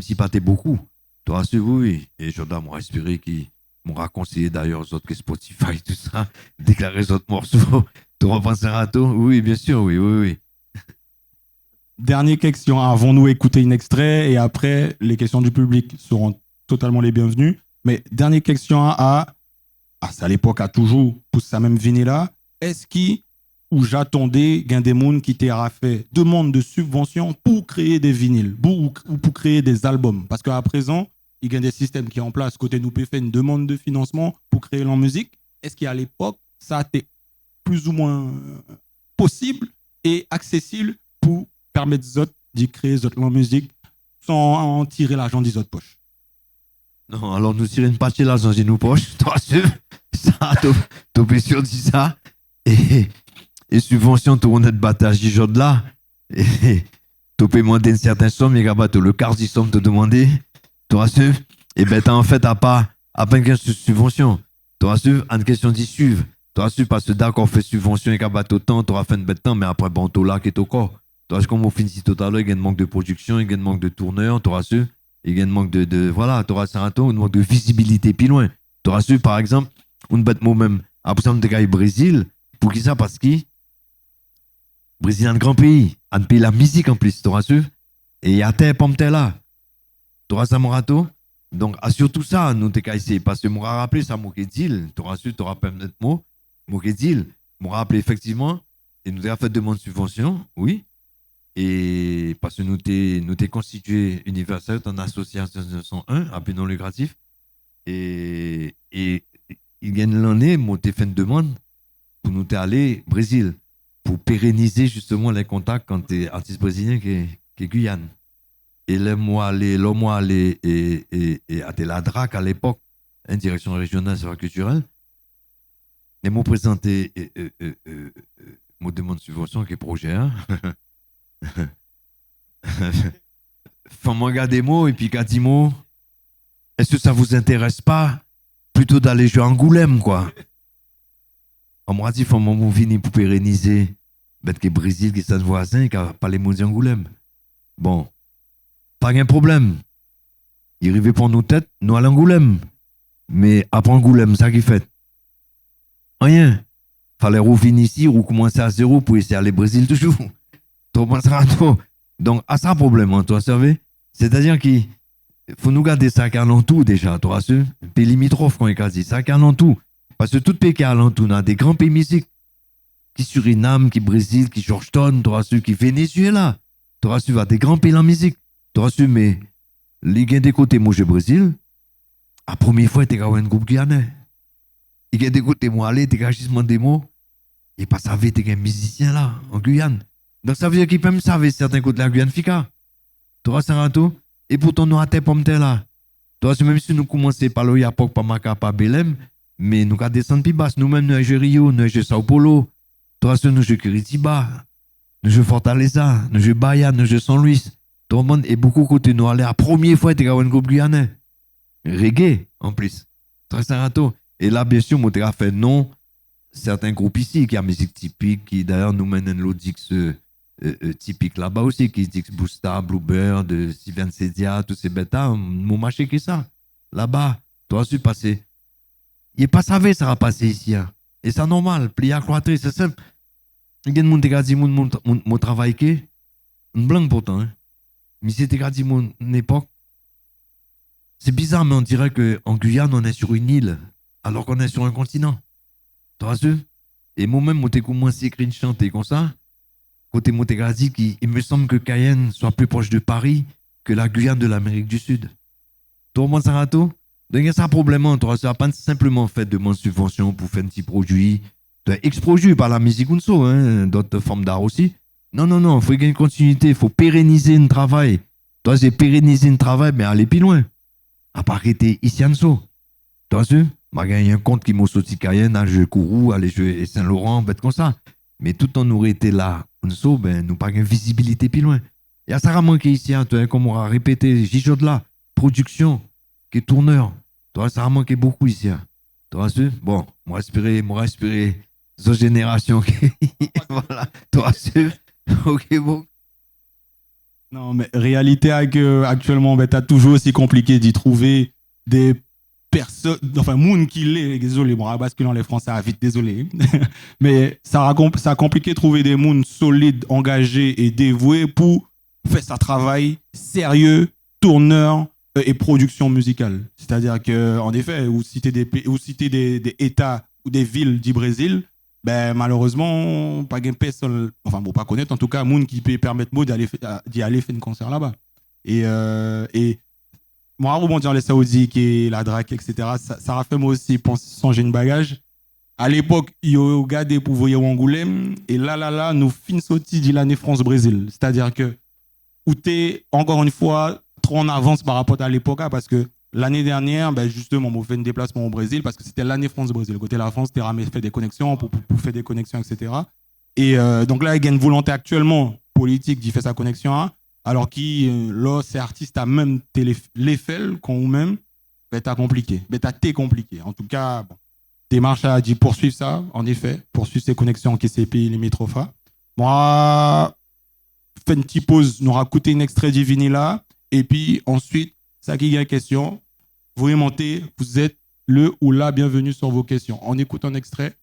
si pas t'es beaucoup. Tu rassures, oui. Et Jordan m'a respiré qui m'aura conseillé d'ailleurs aux autres que Spotify, tout ça, déclarer les autres morceaux. Tu repenses à Rato? Oui, bien sûr, oui. Dernière question, avons-nous écouté un extrait et après, les questions du public seront totalement les bienvenues. Mais dernière question à ça à l'époque, à toujours, pour ça même vinyle-là, est-ce où j'attendais gain des gens qui t'aient fait demande de subvention pour créer des vinyles ou pour créer des albums? Parce qu'à présent, il y a des systèmes qui sont en place. Côté nous, peut faire une demande de financement pour créer la musique. Est-ce qu'à l'époque, ça a été plus ou moins possible et accessible pour permettre aux autres de créer la musique sans en tirer l'argent des autres poches? Non, alors nous tirons une partie de l'argent de nos poches, toi sûr, ça, tu peux sûr dire ça, et subvention, tu as battage du genre de là, et tu peux demander une certaine somme, et le quart de somme te demander, tu rassures, et ben en fait, à pas une question de subvention, tu rassures, une question d'y suivre. Tu as su parce que d'accord, fait subvention et qu'à battre autant, tu auras fait une bête temps, mais après, bon, tu là qui est au corps. Tu as comme on finit tout à l'heure, il y a un manque de production, il y a un manque de tourneur, tu as su, il y a un manque voilà, tu auras un manque de visibilité plus loin. Tu as su, par exemple, une bête moi-même, après ça, on est au Brésil, pour qui ça? Parce que Brésil est un grand pays, un pays la musique en plus, tu as su, et il y a terre, pomme terre là. Tu as ça, mon râteau? Donc, assure tout ça, nous t'es ici, parce que moi, rappelé ça, mon dit, tu as su, tu auras pas un mot. Moukedil m'a rappelé effectivement, et nous avons fait demande de subvention, oui, et parce que nous t'es constitué Universal en association 101, à but non lucratif, et il y a une année, moi t'ai fait une demande pour nous aller au Brésil, pour pérenniser justement les contacts quand t'es artiste brésilien qui est Guyane. Et là, moi allé et à la DRAC à l'époque, une direction régionale sur culturelle. et m'ont présenté, me demande subvention qui est projet. Hein? Faut-moi regarder mots et puis qu'a dit mots. Est-ce que ça vous intéresse pas plutôt d'aller jouer à Angoulême, quoi? On m'a dit, faut m'en venir pour pérenniser. Bête que Brésil, qui est un voisin, qui a pas les mots d'Angoulême. Bon, pas de problème. Il arrivait pour nos têtes, nous à l'Angoulême. Mais après Angoulême, ça qui fait. Rien. Fallait revenir ici ou commencer à zéro pour essayer d'aller au Brésil toujours. Donc, à ça problème, hein, toi, savez? C'est-à-dire qu'il faut nous garder ça en tout déjà, toi, ce pays limitrophe, quand il a dit ça en tout. Parce que tout pays qui est alentour, a des grands pays musiques. Qui Suriname, qui Brésil, qui Georgetown, toi, ceux qui Venezuela. Toi, ceux va des grands pays en musique. Toi, ceux, mais, les gains des côtés, moi, je Brésil. La première fois, il était un groupe guyanais. Il y a des côtés, moi, aller, il y a juste des mots. Et pas savoir, il y a un musicien là, en Guyane. Donc ça veut dire qu'il peut même savoir certains côtés de la Guyane Fika. Tu vois, ça tout. Et pourtant, nous avons pomme là. Tu vois, même si nous commençons par le Yapok, par Maca, par Belém, mais nous allons descendre plus bas. Nous-mêmes, nous jouons Rio, nous jouons Sao Paulo. Tu vois, nous jouons Curitiba, nous jouons Fortaleza, nous jouons Bahia, nous jouons San Luis. Tout le monde, et beaucoup de côtés, nous allons la première fois, il y a un groupe guyanais. Reggae, en plus. Très sarato. Et là, bien sûr, moi, fait non. Certains groupes ici, qui ont musique typique, qui d'ailleurs nous mènent l'Odix typique là-bas aussi, qui dit Busta, Bluebird, Steven Sedia, tous ces bêtas, m'ont marché que ça. Là-bas, toi, tu passé. Il n'est pas savé, ça va passer ici. Hein. Et c'est normal, plier à croître, c'est simple. Il y a des gens qui ont dit mon travail qui est blanc pourtant. Hein. Mais c'était dit mon époque. C'est bizarre, mais on dirait qu'en Guyane, on est sur une île, alors qu'on est sur un continent. Tu vois ça? Et moi-même, j'ai commencé à écrire une chanter comme ça. Côté Montégrazi, il me semble que Cayenne soit plus proche de Paris que la Guyane de l'Amérique du Sud. Tout le monde s'en rate. Donc, il y a ça un problème. Tu vois, ça n'a pas simplement fait de mon subvention pour faire un petit produit. Ex-produit par la musique ou hein, d'autres formes d'art aussi. Non, il faut gagner une continuité, il faut pérenniser un travail. Toi, c'est pérenniser un travail, mais aller plus loin. À pas arrêter ici en dessous. Tu vois, je gagné un compte qui m'a sorti Cayenne, à jouer Kourou, aller jouer Saint-Laurent, bête comme ça. Mais tout en nous été là, on sait, ben, nous pas une visibilité plus loin. Il y a ça a manqué ici, hein, comme on a répété, Gijo de là, production, qui est tourneur. Toi, ça a manqué beaucoup ici. Hein. Toi, bon, moi respirer, cette génération qui, voilà, toi, ok, bon. Non, mais réalité, actuellement, ben, t'as toujours aussi compliqué d'y trouver des personne, enfin, moun qui l'est, désolé, bon, à basculer dans les Français, vite, désolé. Mais ça a compliqué de trouver des moun solides, engagés et dévoués pour faire ça travail sérieux, tourneur et production musicale. C'est-à-dire qu'en effet, ou citer des États ou des villes du Brésil, ben, malheureusement, pas de personne, enfin, bon, pas connaître, en tout cas, moun qui peut permettre d'y aller faire un concert là-bas. Et moi, rebondir les Saoudis, qui est la drague, etc., ça a fait moi aussi changer une bagage. À l'époque, il y a regardé pour voyer Angoulême, et là, nous fin sorti de l'année France-Brésil. C'est-à-dire que, où t'es, encore une fois, trop en avance par rapport à l'époque, parce que l'année dernière, ben justement, on fait un déplacement au Brésil, parce que c'était l'année France-Brésil. Côté de la France, t'as fait des connexions, pour faire des connexions, etc. Et donc là, il y a une volonté actuellement politique d'y faire sa connexion, hein. Alors que là, ces artistes, même l'Eiffel, quand ou même, ben, t'as compliqué. Ben, t'es compliqué. En tout cas, bon, démarche à dire poursuivre ça, en effet, poursuivre ces connexions qui ces pays limitrophes. Moi, fait une petite pause, nous raconter un extrait du vinyle là, et puis ensuite, ça qui est une question, vous remontez, vous êtes le ou la bienvenue sur vos questions. On écoute un extrait.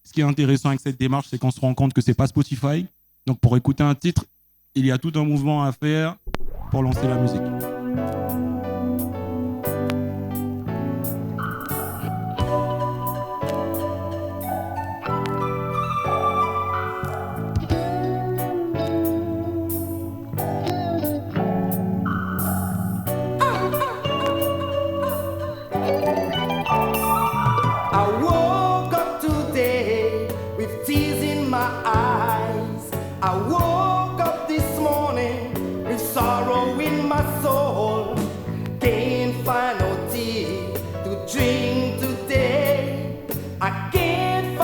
Ce qui est intéressant avec cette démarche, c'est qu'on se rend compte que c'est pas Spotify. Donc, pour écouter un titre, il y a tout un mouvement à faire pour lancer la musique. I can't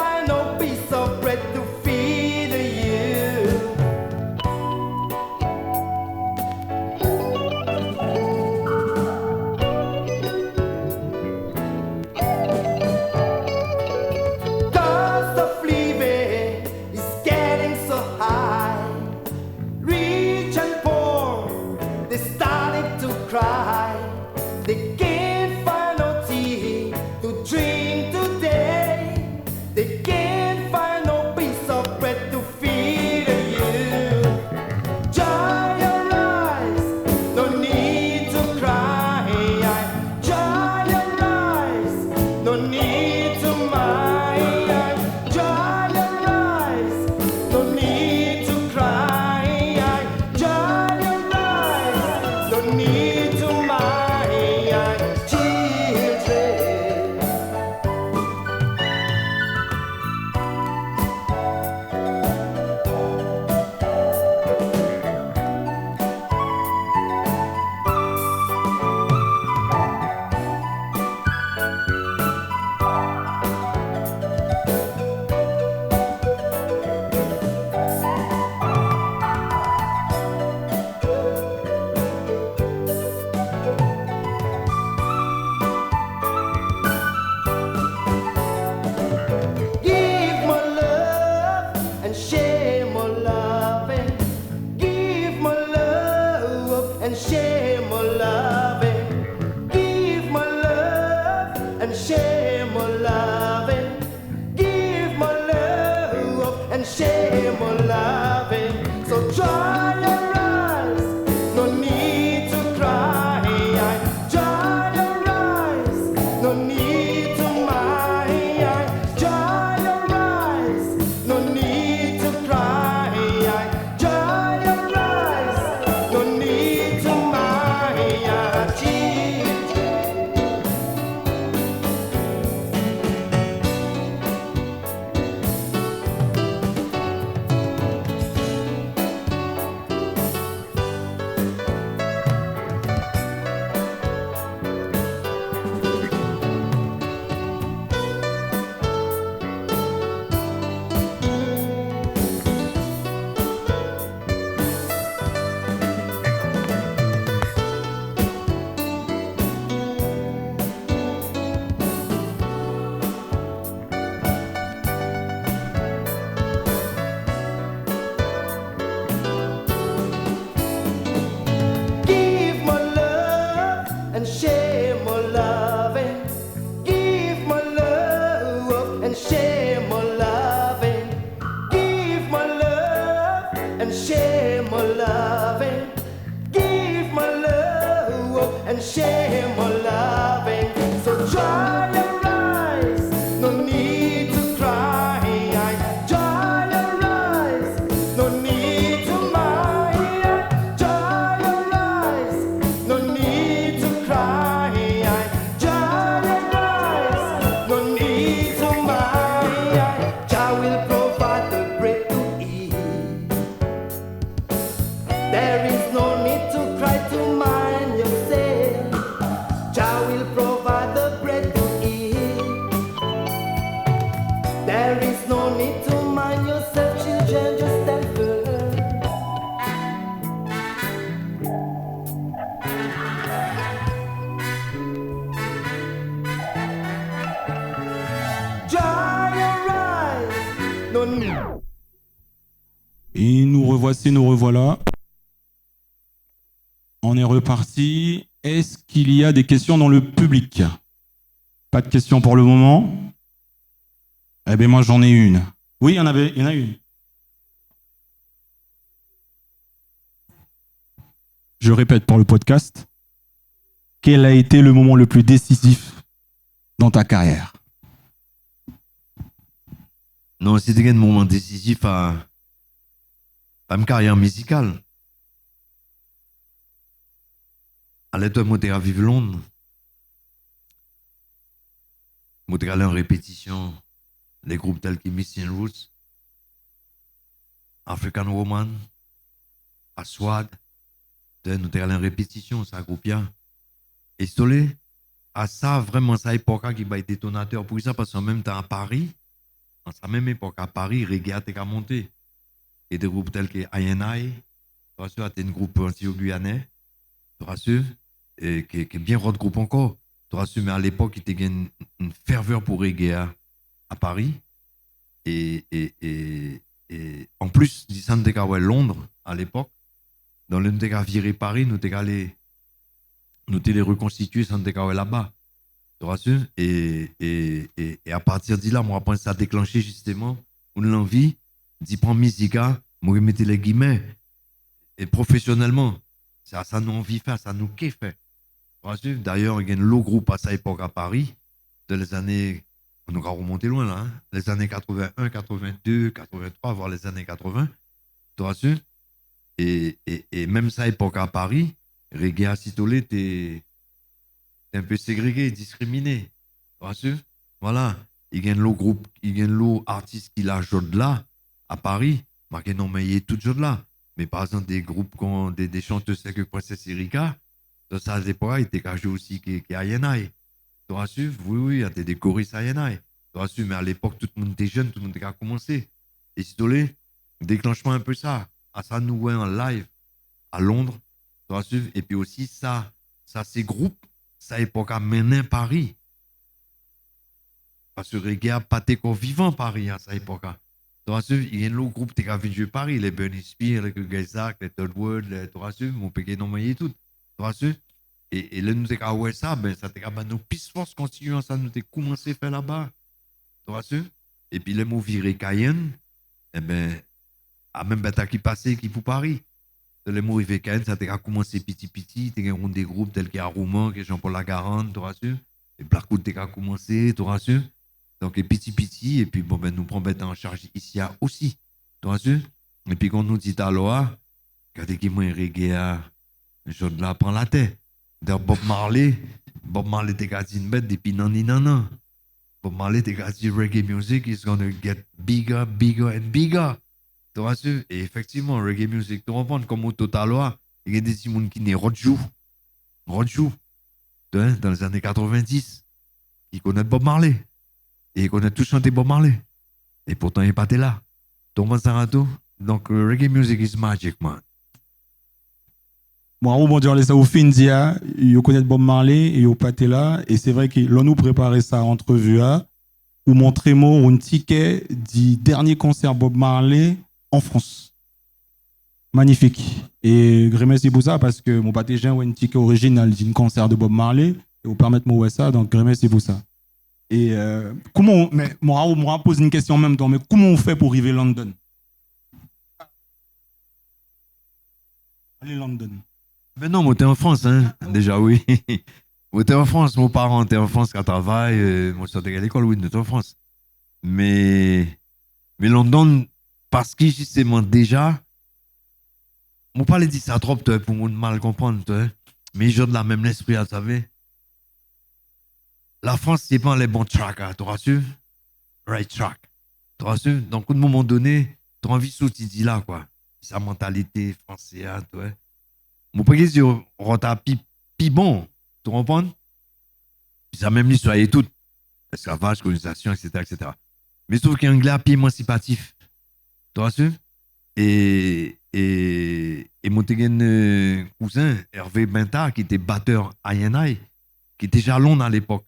share my loving. Give my love and share my loving. Give my love and share my loving. Give my love and share my loving. So dry your eyes, no need to cry. Dry your eyes, no need to mind. Dry your eyes, no need to cry. Dry your eyes, no need to mind. Jah will provide the bread to eat. There is no need to cry to mind yourself. Jah will provide the bread to eat. There is no need to mind yourself, children, just stand firm. Dry your eyes, no need. Et nous revoici, nous revoilà. On est reparti. Est-ce qu'il y a des questions dans le public? Pas de questions pour le moment. Eh bien, moi, j'en ai une. Oui, il y en a une. Je répète pour le podcast. Quel a été le moment le plus décisif dans ta carrière? Non, c'était un moment décisif à ma carrière musicale. À l'époque, moi, j'étais à vivre Londres. Moi, j'étais allé en répétition. Les groupes tels que Missing Roots, African Woman, Aswad. Nous étions allés en répétition, ça groupe bien. Et stolé, à ça, vraiment, ça époque qui va être détonateur pour ça, parce qu'en même temps à Paris, en sa même époque à Paris, Reggae a monté. Et des groupes tels que INI, tu vois, c'était un groupe anti-guyanais, tu vois, et qui est bien rodé groupe encore. Tu vois, mais à l'époque, il y avait une ferveur pour Reggae à Paris. Et en plus, du centre de Londres, à l'époque, dans le nous avons viré Paris, nous avons allé les reconstituer centre de là-bas. Tu vois, et à partir de là, moi, ça a déclenché justement l'envie d'y prendre musique, moi, mettre les guillemets, et professionnellement. Ça nous envie faire, ça nous kiffe. D'ailleurs, il y a un lot groupe à cette époque à Paris, de les années, on nous a remonté loin là, les années 81, 82, 83, voire les années 80. Tu vois, et même cette époque à Paris, Reggae à Citolé était un peu ségrégé, discriminé. Tu vois, voilà. Il y a un lot groupe, il y a un lot artiste qui l'a joué là, à Paris, mais non, mais il est tout joué là. Mais par exemple, des groupes, des chanteuses telles que Princesse Erika, dans ça, c'est pareil, il était aussi qui INI. Tu vois, oui, il y a des choristes INI. Tu vois, mais à l'époque, tout le monde était jeune, tout le monde était à commencer. Et si tu veux, déclenchement un peu ça. À ça, nous, en live, à Londres. Tu vois, et puis aussi, ça, ces groupes, ça, époque à Menin, Paris. Parce que Reggae a pas été vivant Paris à cette époque. Tu vois, il y a un autre groupe qui a vu jouer Paris, les Bernie Spears, les Gaysac, les Todd Wood, tu vois, mon péqué nommé et tout. Et là, nous avons fait ça, ben, ça a nos pistes forces continuant, ça nous a commencé à faire là-bas. Tu vois, et puis, les mots virés Cayenne, eh ben, à même bête qui passait, qui pour Paris. Les mots virés Cayenne, ça a commencé petit, tu as des groupes tels qu'Arouman, que Jean-Paul Lagarande, tu vois, et Blackwood a commencé, tu vois, donc, et petit, et puis, bon, ben, nous prenons en charge ici aussi, tu vois, et puis, quand nous dit alors, quand il y a un reggae, je la prends la tête. Bob Marley t'es dit une bête depuis nanana. Bob Marley t'es dit reggae music is gonna get bigger and bigger. Tu vois, et effectivement, reggae music, tu comprends comme au total, il y a des gens qui naissent Rodjou, dans les années 90, qui connaissent Bob Marley. Et ils connaissent tous chanter Bob Marley. Et pourtant, il n'est pas là. Thomas Sarato. Donc, reggae music is magic, man. Moi, on va ça au fin dia, ils connaissent Bob Marley et ils pas là. Et c'est vrai que l'on nous préparait ça entrevue ou montrer moi un ticket du dernier concert Bob Marley en France. Magnifique. Et merci pour ça parce que mon pâté j'ai un ticket original d'un concert de Bob Marley Et vous permettre de me ça, donc merci pour ça. Et mais moi pose une question en même temps, mais comment on fait pour arriver à London? Allez, London. Mais non, moi, t'es en France, hein, déjà, oui. Moi, t'es en France, mon parent, t'es en France, qui travaille, moi, je suis à l'école, oui, t'es en France. Mais London, parce que justement, déjà, moi, pas les dit ça trop, toi, pour moi, mal comprendre, toi. Mais j'ai de la même esprit, vous savez. La France, c'est pas les bons tracks, hein, tu rassures? Right track. Tu rassures? Donc, à un moment donné, tu as envie de sortir là, quoi. Sa mentalité française, tu vois. Mon pas dire, on t'a pi bon, tu comprends? Ça même l'histoire et tout. Esclavage, colonisation, etc., etc. Mais sauf qu'il y a un anglais pi émancipatif. Tu rassures? Et mon cousin, Hervé Bintard, qui était batteur à INI, qui était jalon à l'époque.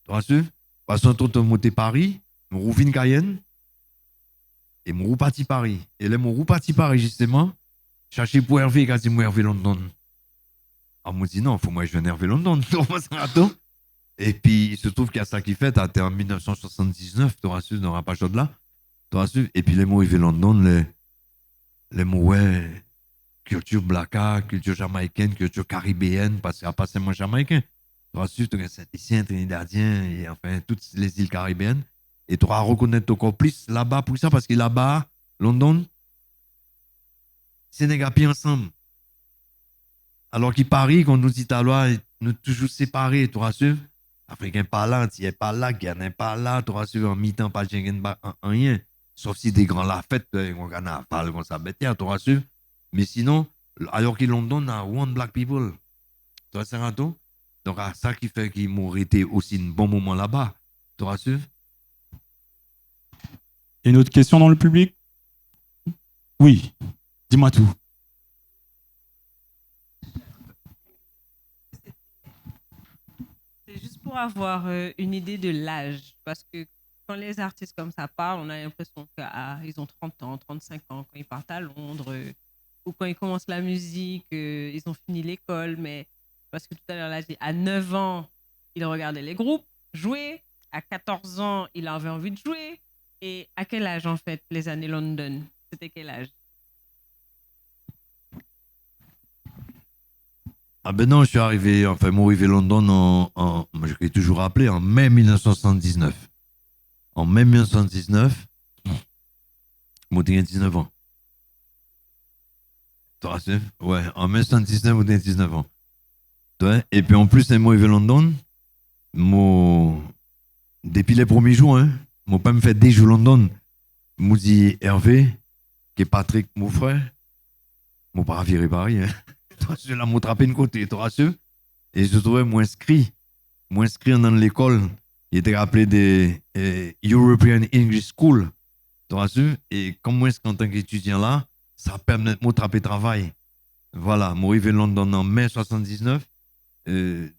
Tu rassures? Parce que je monté Paris, je suis Cayenne, et je suis parti Paris. Et là, je suis parti Paris, justement, chercher pour Hervé, quand il Hervé London. Alors, je me dit non, il faut que je vienne Hervé London. Et puis, il se trouve qu'il y a ça qui fait, c'était en 1979, tu rassures, dans la page de là. Tu rassures? Et puis, les mots Hervé London, les mots, ouais, culture blacka, culture jamaïcaine, culture caribéenne, parce qu'il n'y a pas seulement jamaïcain. Tu rassures, tu as Saint-Titien, Trinidadien, et enfin, toutes les îles caribéennes. Et tu vas reconnaître encore plus là-bas pour ça, parce que là-bas, London, Sénégal, puis ensemble. Alors qu'à Paris, quand nous dit à loi, nous toujours séparés, tu rassures? Africain pas là, Antillais pas là, Ghanéen pas là, tu rassures, en mi-temps, pas de rien. Sauf si des grands la fête, on carnaval, on s'abête, tu rassures? Mais sinon, alors que London a one black people. Tu rassures un tout? Donc, c'est ça qui fait qu'ils m'ont été aussi un bon moment là-bas. Tu rassures? Une autre question dans le public? Oui, dis-moi tout. C'est juste pour avoir une idée de l'âge. Parce que quand les artistes comme ça parlent, on a l'impression qu'ils ont 30 ans, 35 ans quand ils partent à Londres, ou quand ils commencent la musique, ils ont fini l'école. Mais parce que tout à l'heure, là, j'ai dit, à 9 ans, il regardait les groupes jouer. À 14 ans, il avait envie de jouer. Et à quel âge, en fait, les années London? C'était quel âge? Ah ben non, je suis arrivé, enfin, moi, arrivé à London moi, je l'ai toujours rappelé, en mai 1979. En mai 1979, moi, j'ai 19 ans. Tu rassures? Ouais, en mai 1979, moi, j'ai 19 ans. Et puis en plus, moi, arrivé à London, depuis les premiers jours, hein, mon père me fait des jours à London. Moi, dit Hervé, qui est Patrick, mon frère, mon père a viré Paris, hein. Je l'ai attrapé une côté, tu rassures? Et je trouvais moins inscrit dans l'école. Il était appelé des European English School, tu rassures? Et comme moi, en tant qu'étudiant là, ça permet de m'attraper travail. Voilà, moi, arrivé à London en mai 79.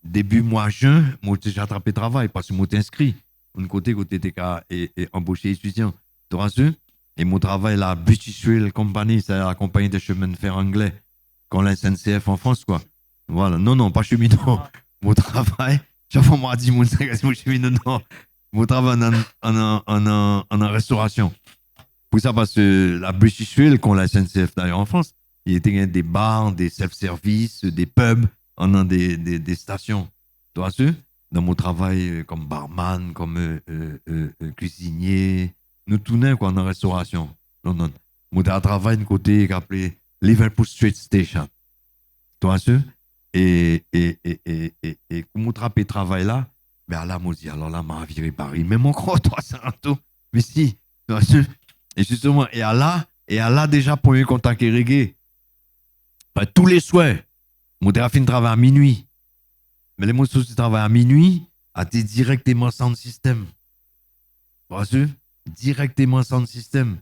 Début mois juin, moi, j'ai attrapé travail parce que moi, j'étais inscrit. D'un côté, j'étais embauché étudiant, tu rassures? Et mon travail, la British Rail Company, c'est la compagnie de chemin de fer anglais. Quand la SNCF en France, quoi. Voilà. Non, pas cheminot. Mon travail, chaque fois, moi, dit, mon cheminot, non. Mon travail en restauration. Pour ça, parce que la British Rail, quand la SNCF d'ailleurs en France, il y a des bars, des self-service, des pubs, des stations. Tu vois sûr? Dans mon travail comme barman, comme cuisinier, nous tournons quoi, en restauration. Non. Moi, j'ai travaillé d'un côté appelé Liverpool Street Station. Tu vois sûr? Et comme on trappe travail là, ben là, moi, je dis, alors là, m'a viré Paris. Même encore, toi, c'est un tout. Mais si, tu vois sûr? Et justement, et à là, déjà, premier contact est reggae. Ben, tous les soirs, moi, j'ai fini de travailler à minuit. Mais les mots qui travaillent à minuit, été directement sound system. Tu vois sûr? Directement sound system.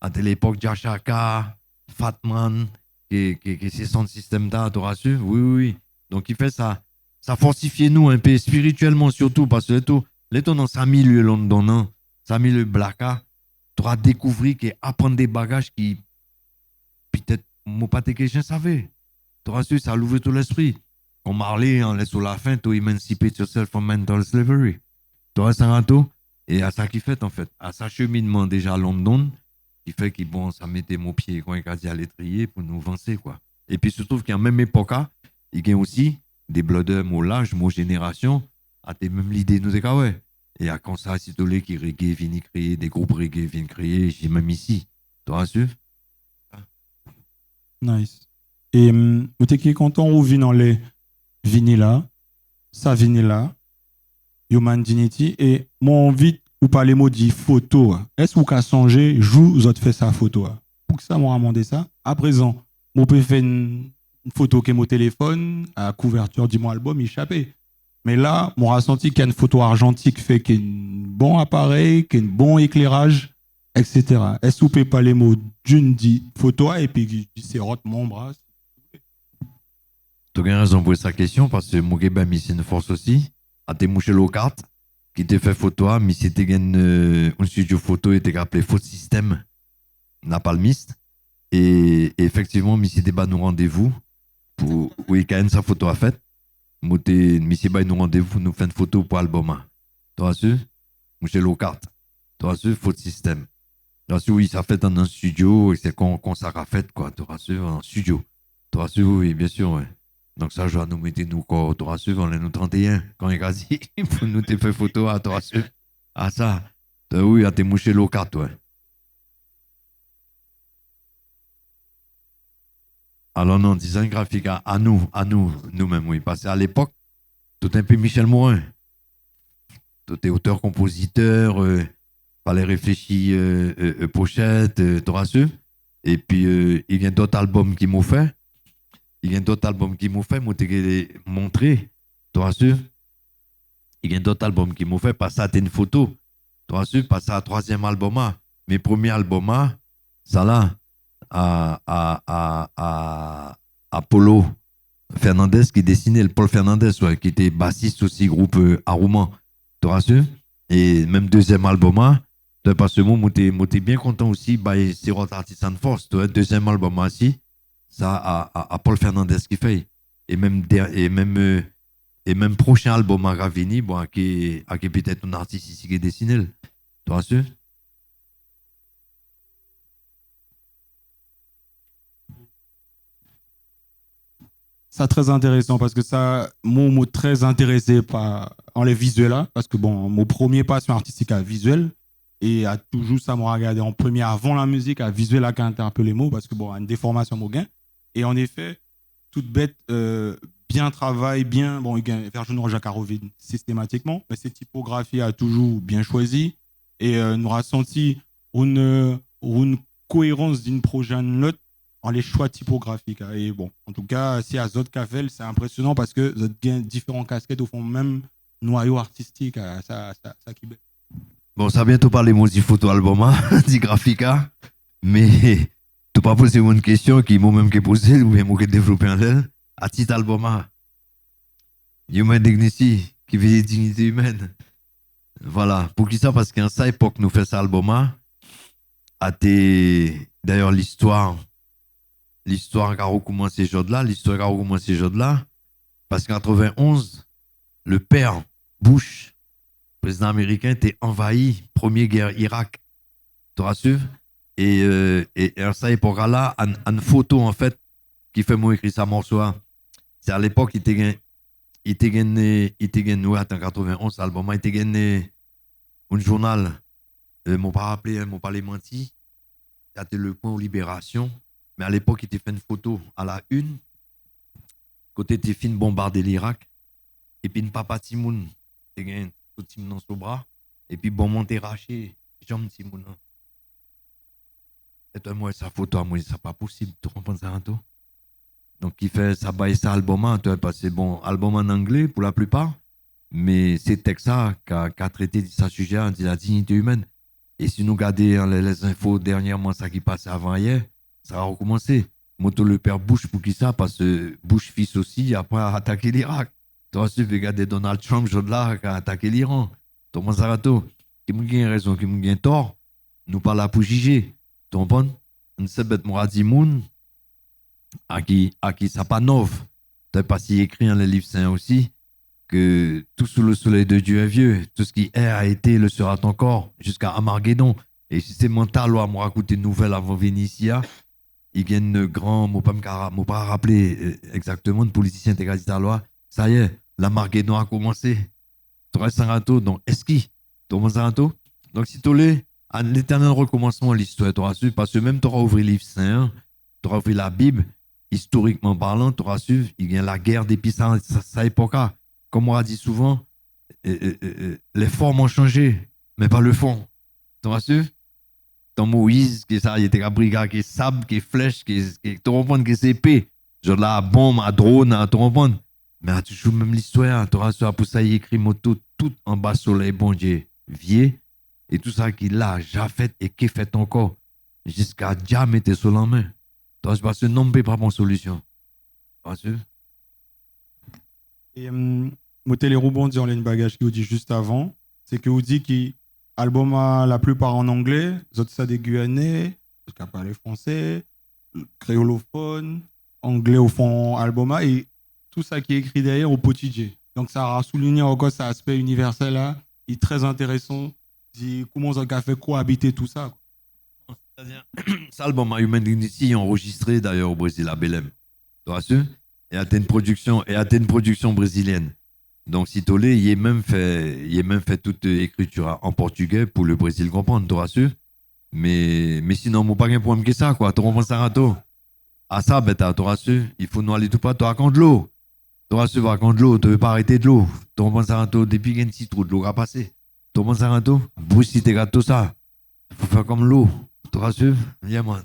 À l'époque, Jashaka, Fatman, qui c'est son système là, tu rassures? Oui. Donc, il fait ça. Ça fortifie nous un peu spirituellement surtout, parce que les tons dans 5 000 London, 5 000 Blacka, tu vas découvrir et apprendre des bagages qui, peut-être, moi pas tes questions savaient. Tu rassures, ça l'ouvre tout l'esprit. comme Marley, on laisse sur la fin, to emancipate yourself from mental slavery. Tu vois, Sarato? Et à ça qui fait, en fait, à sa cheminement déjà à London, qui fait que bon, ça mettait mon pied quand il a dit à l'étrier pour nous avancer, quoi. Et puis, il se trouve qu'à la même époque, il y a aussi des blooders, mon âge, mon génération, à tes mêmes l'idée, nous, ouais. Et à quand ça, si tous les qui reggae viennent créer, des groupes reggae viennent créer, j'ai même ici. Tu vois, sûr? Nice. Et vous êtes content ou vient dans les vinyles là, ça vinyle là, Human Dignity, et mon envie ou parler mot dit photo. Est-ce que vous avez changé, vous autres fait sa photo? Pour que ça m'a demandé ça. À présent, on peut faire une photo qui est mon téléphone, à couverture de mon album, échappé. Mais là, mon ressenti qu'il y a une photo argentique fait qu'il y a un bon appareil, qu'il y a un bon éclairage, etc. Est-ce que vous pouvez parler mot d'une dit photo et puis c'est rot mon bras? Tu as bien raison pour cette question parce que moi, j'ai une force aussi. À tes mouches low-cart, qui t'a fait photo, mais c'était un studio photo, il était appelé Photo System, Napalmiste. Et effectivement, mais c'était pas nos rendez-vous pour week-end, sa photo a fait. Mais c'est pas nos rendez-vous, nous faisons une photo pour l'album. Tu vois, mouche low-cart. Tu vois, Photo System. Tu vois, oui, ça fait dans un studio, et c'est qu'on ça a fait, quoi. Tu vois, en studio. Tu vois, oui, bien sûr, ouais. Donc ça, je vais nous mettre nous quoi, tu rassures, on est nous 31, quand il a dit, pour nous te faire photo, tu rassures. Ah ça, oui, à tes mouches low-cart, ouais. Alors non, design graphique à nous-mêmes, oui. Parce qu'à l'époque, tout un peu Michel Morin. Tout est auteur-compositeur, fallait réfléchir, pochette, tu rassures. Et puis, il y a d'autres albums qui m'ont fait. Il y a d'autres albums qui m'ont fait, moi, t'ai montré, tu rassures. Il y a d'autres albums qui m'ont fait, passer à une photo, tu rassures, passer à troisième album. Mes premiers albums, ça là, à Paulo Fernandez qui dessinait, le Paul Fernandez, ouais, qui était bassiste aussi, groupe Arouman, tu rassures. Et même deuxième album, parce que moi, j'étais bien content aussi, bah, c'est Roth Artisan Force, tu vois, deuxième album aussi. Ça à Paul Fernandez qui fait et même prochain album à Ravini bon qui peut-être un artiste ici qui dessine tu vois sûr. Ça très intéressant parce que ça moi très intéressé par en les visuels là parce que bon mon premier passion artistique à visuel et à toujours ça m'a regardé en premier avant la musique à visuel là qui a interpellé les mots parce que bon une déformation mon gain. Et en effet, toute bête, bien travail, bien, bon, il gagne Vergeon Jacques Arovine systématiquement, mais cette typographie a toujours bien choisi et nous a senti une cohérence d'une projet note en les choix typographiques. Et bon, en tout cas, si à Zod Cafel, c'est impressionnant parce que Zod gagne différents casquettes au fond même noyau artistique, ça qui bête. Bon, ça va bientôt parler mon photo album, dit graphica, mais tu pas posé une question qui moi-même qui posé ou bien moi qui développé en elle à titre album Human Dignity qui veut dire dignité humaine. Voilà, pour qui ça parce qu'en ça époque nous fait ça album à tes d'ailleurs l'histoire qui a recommencé ce jour-là parce qu'en 91 le père Bush président américain était envahi première guerre Irak. Tu rassures? Et à cette époque-là, une photo, en fait, qui fait moi écrire ça morceau, c'est à l'époque, il était gagné, en 91, album, il était gagné un journal, mon pas rappelé, mon pas les menti, c'était le point aux Libération, mais à l'époque, il était fait une photo à la une, côté des films bombardé l'Irak, et puis une papa Timoun, il était gagné tout Timoun dans son bras, et puis bon, monté raché, jambe Timoun. Et moi, sa photo, moi, c'est pas possible, tu comprends ça, tout? Donc, il fait ça, ça album, tu vois, parce que c'est bon, album en anglais pour la plupart, mais c'est Texas qui a traité de ce sujet, de la dignité humaine. Et si nous regardons les infos dernièrement, ça qui passait avant hier, ça a recommencé. Moto le père Bush pour qui ça? Parce que Bush fils aussi, après, a attaqué l'Irak. Tu vois, tu regarder Donald Trump, là, qui a attaqué l'Iran. Tu comprends ça, tout? Qui m'a bien raison, qui m'a bien tort, nous pas là pour juger. Tu comprends? On sait bête Mouradi Moun, à qui ça pas neuf. Tu as pas si écrit dans les livres saints aussi que tout sous le soleil de Dieu est vieux. Tout ce qui est a été le sera encore jusqu'à Amarguédon. Et si c'est mental, on m'a raconté une nouvelle avant Vénitia. Il y a un grand, je ne pas rappeler exactement, un politicien intégraliste à loi. Ça y est, l'Amarguédon a commencé. Tu restes un râteau, donc esqui. Tu restes un râteau. Donc si tu l'es, à l'éternel recommencement de l'histoire, tu auras su, parce que même tu auras ouvert le livre saint, tu auras ouvert la Bible, historiquement parlant, tu auras su, il y a la guerre des puissances, ça époque. Comme on a dit souvent, les formes ont changé, mais pas le fond. Tu auras su? Dans Moïse, qui ça, il était un brigade, qui est sable, qui est flèche, qui tu comprends, qui est épée. Genre la bombe, à drone, tu comprends? Mais tu joues même l'histoire, tu auras su, pour ça, il écrit moto, tout en bas soleil, bon Dieu, vieux. Et tout ça qu'il a déjà fait et qui fait encore, jusqu'à déjà mettre sur la main. Tu vois, parce que non, pas bonne solution. Parce que. Et moi, les rebondir en ligne bagage qui vous dit juste avant, c'est que vous dit que l'album a la plupart en anglais, les autres ça des Guyanais, qui parlent français, créolophone, anglais au fond album et tout ça qui est écrit derrière au quotidien. Donc ça a souligné encore cet aspect universel là, il est très intéressant. Comment ça a fait cohabiter tout ça. C'est-à-dire, cet album a Human Dignity enregistré d'ailleurs au Brésil à Belém. Tu vois ça? Et a une production brésilienne. Donc si tu l'es, il a même fait toute écriture en portugais pour le Brésil comprendre, tu vois ça? Mais sinon, moi pas un problème que ça quoi. Tu comprends ça rato? À ça bêta, tu vois ça? Il faut nous aller tout pas tu racontes l'eau. Tu vois ça, raconte l'eau, tu veux pas arrêter de l'eau. Tu comprends ça rato depuis qu'il y a un petit trou de l'eau à passer. Tu comprends ça rato? Bruce si tu tout ça. Il faut faire comme l'eau. Tu rassures? Yeah, man.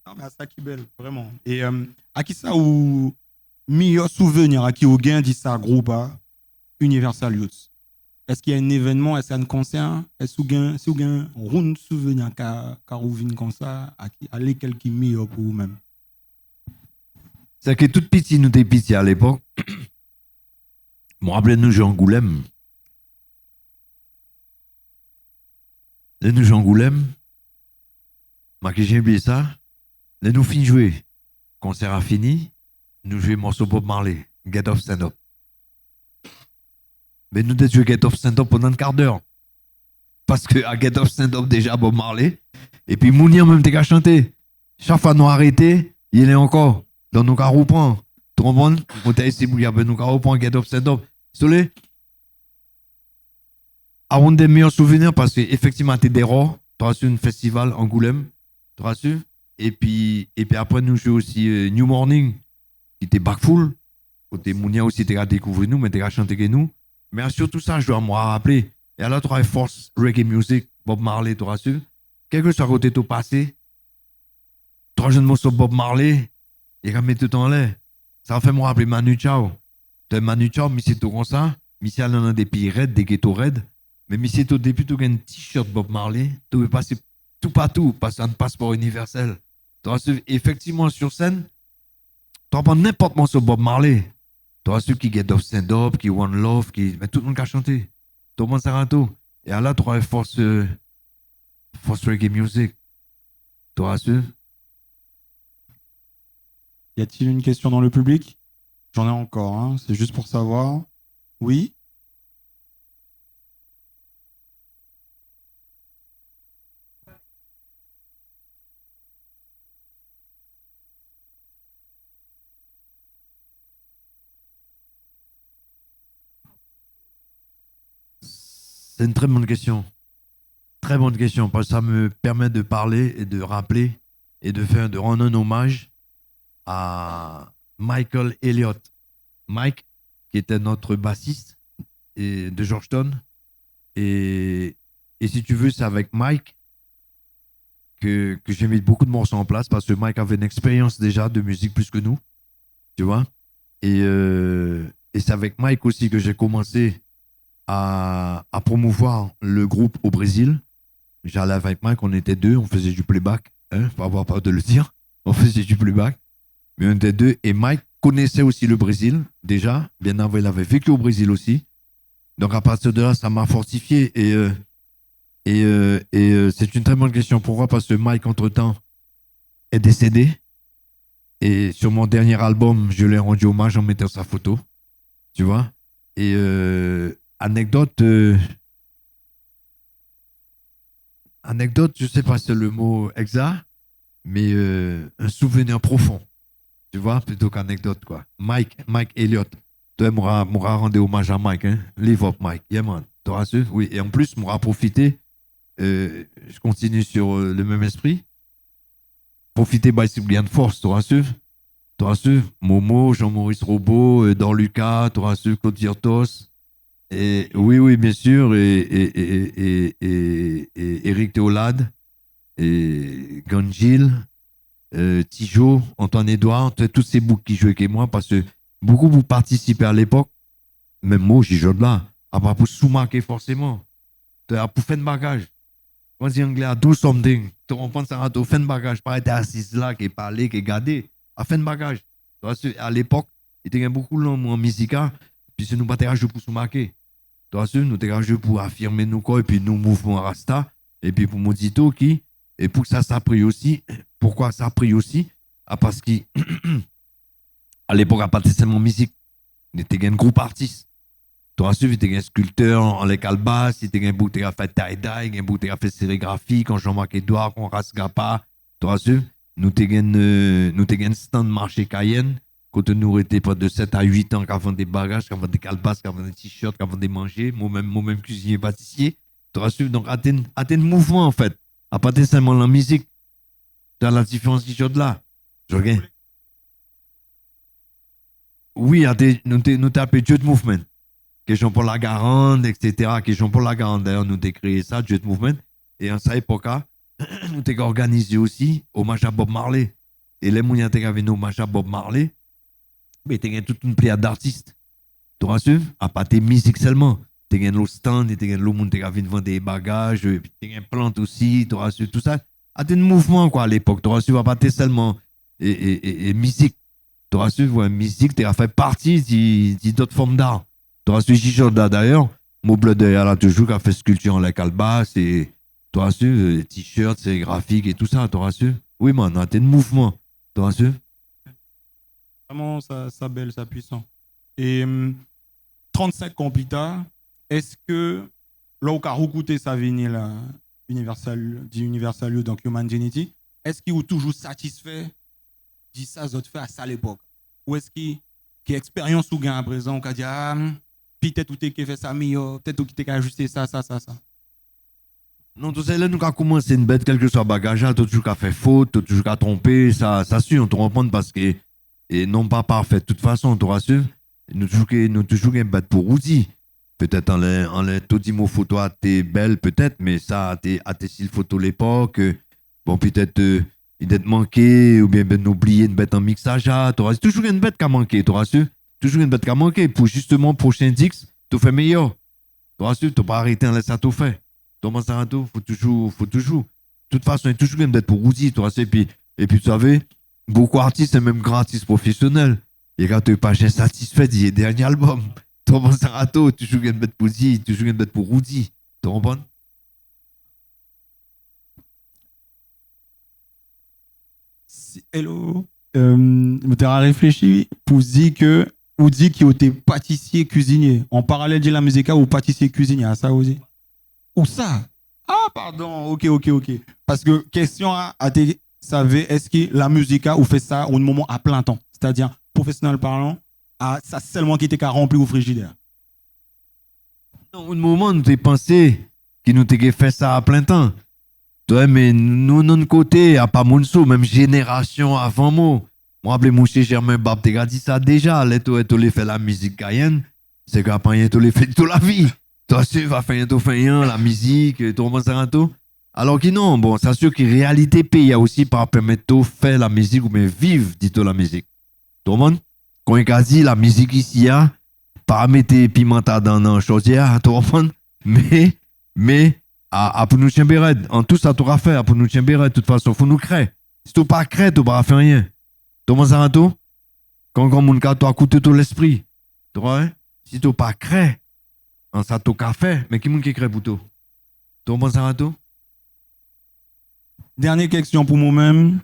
Non, mais ça qui est belle, vraiment. Et à qui ça ou meilleur souvenir à qui au gain dit ça groupe Universal Youth? Est-ce qu'il y a un événement, est-ce qu'il y a un concert? Est-ce qu'il y a un round souvenir car vous venez comme ça à lesquels qui est meilleur pour vous-même? C'est que tout petit, nous étions petits à l'époque. Je me rappelle, nous jouons Angoulême. Nous jouons Angoulême. J'ai oublié ça. Là, nous finissons de jouer. Concert a fini. Nous jouons morceau Bob Marley. Get Off Stand Up. Mais nous devons jouer Get Off Stand Up pendant un quart d'heure. Parce que à Get Off Stand Up, déjà Bob Marley. Et puis Mounir même t'es qu'à chanter. Chaque fois nous arrêté, il est encore. Dans nos cas reprend. Tu comprends? On t'a essayé de nous reprend Get Off Stand Up. Désolé. Avant des meilleurs souvenirs, parce qu'effectivement, tu es des rois. Tu as reçu un festival Angoulême. Tu as reçu. Et puis après, nous jouons aussi New Morning, qui était backfull. Côté Mounia aussi, tu as découvert nous, mais tu as chanté que nous. Mais surtout ça, je dois me rappeler. Et alors, tu as Force Reggae Music, Bob Marley, tu as reçu. Quel que soit côté tout passé, 3 jeunes morceaux Bob Marley, et quand mettre tout en l'air. Ça fait me rappeler Manu Chao. Tu as Manu Chao, mais c'est tout comme ça. Mais c'est dans des pays raides, des ghettos raides. Mais si c'est depuis tout un t-shirt Bob Marley, tu peux passer tout partout, passer un passeport universel. Tu vois, effectivement, sur scène, tu prends n'importe quoi sur Bob Marley. Tu vois, ceux qui Get Off Stand Up, qui One Love, mais tout le monde a chanté. Tout le monde s'est raté. Et là, tu as Force Reggae Music. Tu vois, ceux. Y a-t-il une question dans le public? J'en ai encore, hein. C'est juste pour savoir. Oui? C'est une très bonne question. Très bonne question, parce que ça me permet de parler et de rappeler et de rendre un hommage à Michael Elliott. Mike, qui était notre bassiste de Georgetown. Et si tu veux, c'est avec Mike que j'ai mis beaucoup de morceaux en place, parce que Mike avait une expérience déjà de musique plus que nous. Tu vois? Et c'est avec Mike aussi que j'ai commencé à promouvoir le groupe au Brésil. J'allais avec Mike, on était 2, on faisait du playback, hein, faut avoir peur de le dire. On faisait du playback, mais on était 2. Et Mike connaissait aussi le Brésil, déjà. Bien avant, il avait vécu au Brésil aussi. Donc à partir de là, ça m'a fortifié. Et c'est une très bonne question. Pourquoi? Parce que Mike, entre-temps, est décédé. Et sur mon dernier album, je l'ai rendu hommage en mettant sa photo. Tu vois? Et anecdote, je sais pas si c'est le mot exact, mais un souvenir profond. Tu vois? Plutôt qu'anecdote, quoi. Mike Elliott. Toi, m'aura rendu hommage à Mike, hein? Live up, Mike. Yeah, man. T'auras su? Oui. Et en plus, m'aura profité. Je continue sur le même esprit. Profiter by Cyprian Force, t'auras su? T'auras su? Momo, Jean-Maurice Robot, Dan Lucas, t'auras su? Claude Virtos. Et oui, bien sûr. Et Eric Théolade. Et Gangil. Tijo, Antoine Edouard, tous ces boucs qui jouaient avec moi, parce que beaucoup vous participez à l'époque, même moi, j'y joue là, à pas pour sous-marquer forcément, pour faire un bagage. Quand c'est anglais, do something, tu comprends ça, tu fais un bagage, pas être assis là, qui parler, qui garder, à faire un bagage. À l'époque, il y avait beaucoup de langues en musique, puis c'est nous pas jouer pour sous-marquer. Nous avons joué pour affirmer nos corps, et puis nous mouvements Rasta, et puis pour Modito qui. Et pour que ça s'apprie aussi, pourquoi ça prie aussi? Parce qu'à l'époque, à partir de mon musique, il était un groupe artiste. Tu as su, il était un sculpteur en les calbas, il était un bout qui a fait tie-dye, un bout qui a fait sérigraphie, quand Jean-Marc Edouard, quand Rasgapa. Tu as su, nous avons un stand marché Cayenne, quand nous étions pas de 7 à 8 ans, qu'avant des bagages, qu'avant des calbas, qu'avant des t-shirts, qu'avant des manger, moi-même cuisinier pâtissier. Tu as su, donc, atteindre mouvement en fait. À pas seulement la musique, dans la différence qui est là. Oui, nous tapons Youth Movement, que Jean-Paul Lagarande, etc. Que Jean-Paul Lagarande, d'ailleurs, nous avons créé ça, Youth Movement. Et en cette époque, nous avons organisé aussi hommage à Bob Marley. Et les moyens qui avaient hommage à Bob Marley, mais il y a toute une pléiade d'artistes. Tu vois, à pas tes musiques seulement. Tu as le stand, tu as le monde qui a vendre des bagages, tu as une plante aussi, tu as tout ça. Tu as un mouvement quoi, à l'époque. Tu as pas seulement et musique. Tu as su, musique, tu as fait partie d'autres formes d'art. Tu as su, Gijorda d'ailleurs, mon bled elle a toujours fait sculpture en la calbasse, et tu as su, t-shirts, c'est graphique et tout ça, tu as su. Oui, man, tu as un mouvement. Tu as su. Vraiment, ça belle, ça puissant. Et 35 ans plus tard, est-ce que là où on a écouté sa vinyle Universal donc Human Genity, est-ce qu'il est toujours satisfait de ça que fait à ça à l'époque? Ou est-ce qu'il y a expérience ou gain à présent, on a dit peut-être tu as fait ça meilleur, peut-être tu as ajusté ça. Non, tout ça, là, nous avons commencé une bête, quel que soit le bagage, tu as toujours fait faute, tu as toujours trompé, ça suit, on te répond parce que, et non pas parfait, de toute façon, tu rassures, nous toujours une bête pour outils. Peut-être en les tout dit mon photo à tes belle, peut-être, mais ça, à tes styles photo l'époque, bon, peut-être, il est manqué, ou bien ben, oublier une bête en mixage, tu auras toujours une bête qui a manqué, tu rassures, toujours une bête qui a manqué, pour justement, prochain Dix, tu fais meilleur. Tu rassures, tu pas arrêter en laissant ça tout fait. Thomas Sarato, faut toujours. De toute façon, il y a toujours une bête pour outils, tu rassures, et puis, tu savais, beaucoup d'artistes, et même grands artistes professionnels, et quand tu n'es pas satisfait du dernier album, Thomas Sarato, toujours une bête pour outils, toujours une bête pour outils. Tu comprends? Hello. Tu as réfléchi pour dire que ou dit qu'il était pâtissier cuisinier en parallèle de la musique ou pâtissier cuisinier à ça aussi. Ou ça? Ah pardon, ok. Parce que question à te savez est-ce que la musique ou fait ça au moment à plein temps, c'est-à-dire professionnel parlant, ça seulement qui était qu'à remplir au frigidaire. Non, au moment nous t'ai pensé qu'il nous t'ai fait ça à plein temps. Toi, mais nous, de notre côté, à pas mon sou, même génération avant moi. Moi, appelé mon cher Germain Bab, t'as dit ça déjà. Là, tu as fait la musique cayenne. C'est qu'après, tu as fait toute la vie. Toi, tu vas faire la musique, tu vas tout. Alors que non, bon, c'est sûr que réalité pays a aussi par permettre de faire la musique ou bien vivre, dit-on la musique. Tout le monde? Quand il a dit la musique ici, pas mettre pimenta dans la chaudière, tout le monde? Mais, pour nous tiens en tout ça, tu vas faire, pour nous tiens de toute façon, faut nous créer. Si tu pas créé, tu vas faire rien. Tu vas tout? Quand mon cas, tu as coûté tout l'esprit. Tu vois? Si tu pas créé, en ça, tu as fait, mais qui est crée pour toi? Tu vas tout? Dernière question pour moi-même.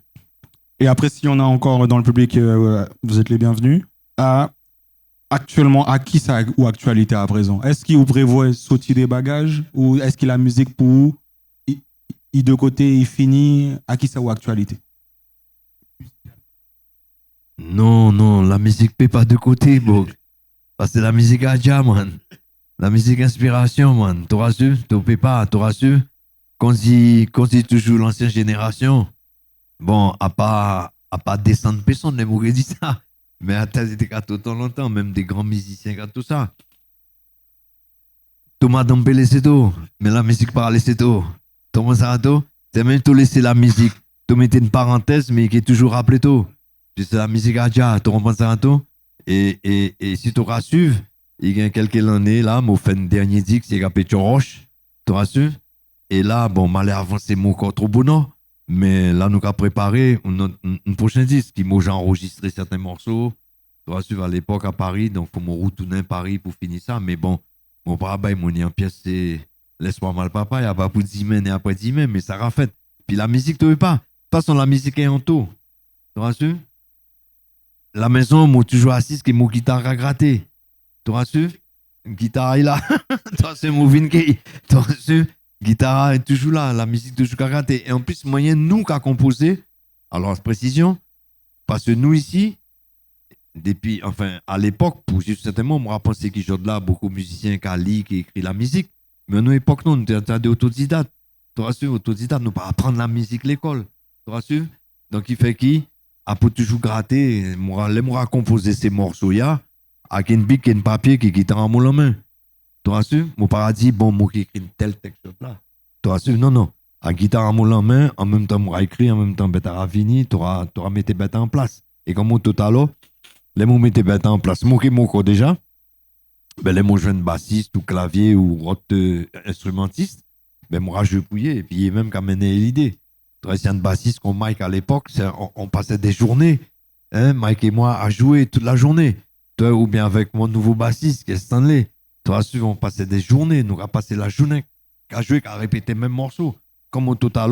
Et après, s'il y en a encore dans le public, vous êtes les bienvenus. Actuellement, à qui ça ou actualité à présent? Est-ce qu'il vous prévoit sauter des bagages ou est-ce qu'il a la musique pour vous? Il de côté, il finit. À qui ça ou actualité? Non, la musique paie pas de côté, bro. Parce que la musique à déjà, man. La musique inspiration, man. T'auras su, t'auras pas, t'auras su. Quand dit toujours l'ancienne génération, bon, à pas descendre personne, ne m'aurait dit ça. Mais à tel était tout longtemps, même des grands musiciens, tout ça. Thomas Dambélé, c'est tout. Mais la musique parle, c'est tout. Thomas Sarato, c'est même tout laisser la musique. Tu mettais une parenthèse, mais qui est toujours rappelé tout. C'est la musique à déjà, tu comprends ça tout? Et si tu auras su, il y a quelques années, là, mon fait un dernier disque, c'est Pétion Roche, tu auras su? Et là, bon, m'allais avancer mon corps trop bon, mais là, nous avons préparé un prochain disque qui m'a déjà enregistré certains morceaux. Tu auras su à l'époque à Paris, donc il faut me retourner à Paris pour finir ça. Mais bon, mon papa, il m'a dit en pièce, c'est laisse-moi mal papa, il n'y a pas pour 10 semaines et après 10 semaines, mais ça a fait. Puis la musique, tu veux pas. De toute façon, la musique est en tout. Tu auras su? La maison, moi, toujours assis, qui mon guitare à gratter. Tu auras su? Guitare est là. Tu auras su, mon Vinky. Tu auras su? Guitare est toujours là, la musique toujours à gratter. Et en plus, moyen, nous, qu'à composer. Alors, précision, parce que nous, ici, depuis, enfin, à l'époque, pour certainement, moi, je pensais qu'il y a là beaucoup de musiciens qui écrit la musique. Mais à notre époque, non, nous étions des autodidactes. Tu auras su, autodidactes, nous pas apprendre la musique à l'école. Tu auras su? Donc, il fait qui? Après toujours gratter, moi composer ces morceaux là avec une bic et un papier qui guitare en la main. Tu as su? Mon paradis, bon, moi qui écris tel texte là. Tu as su? Non. À guitare en la main, en même temps, moi écrit, en même temps, tu as fini, tu auras mis tes bêtes en place. Et comme au total, les mots mettent tes bêtes en place. Moi qui mon corps déjà, ben les mots jeune bassiste ou clavier ou autre instrumentiste, ben moi je pouillais et puis il est même qu'à mener l'idée. Ancien bassiste comme Mike à l'époque, on passait des journées, hein, Mike et moi, à jouer toute la journée. Toi, ou bien avec mon nouveau bassiste, qui est Stanley. Toi, on passait des journées, nous avons passé la journée à jouer, à répéter le même morceau. Comme au Total,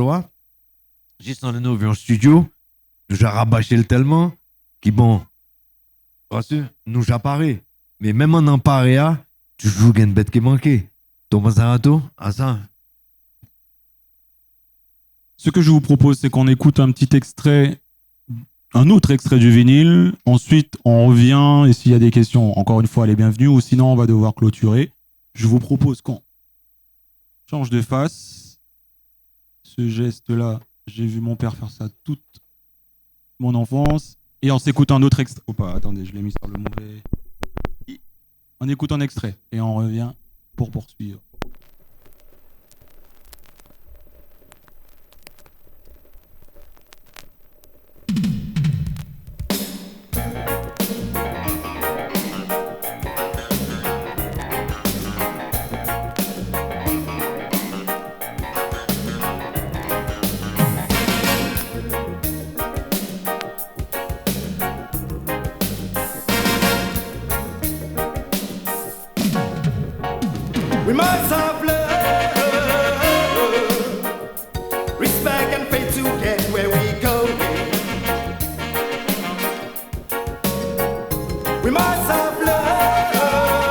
juste en nous en studio, nous avons rabâché le tellement, qui bon, nous apparaît. Mais même en pareil, tu joues une bête qui manquait. Thomas Zarato, à ça. Ce que je vous propose, c'est qu'on écoute un petit extrait, un autre extrait du vinyle. Ensuite, on revient et s'il y a des questions, encore une fois, les bienvenues. Ou sinon, on va devoir clôturer. Je vous propose qu'on change de face. Ce geste-là, j'ai vu mon père faire ça toute mon enfance. Et on s'écoute un autre extrait. Oh, pas, attendez, je l'ai mis sur le mauvais. On écoute un extrait et on revient pour poursuivre. We must have love, respect and faith to get where we go. We must have love,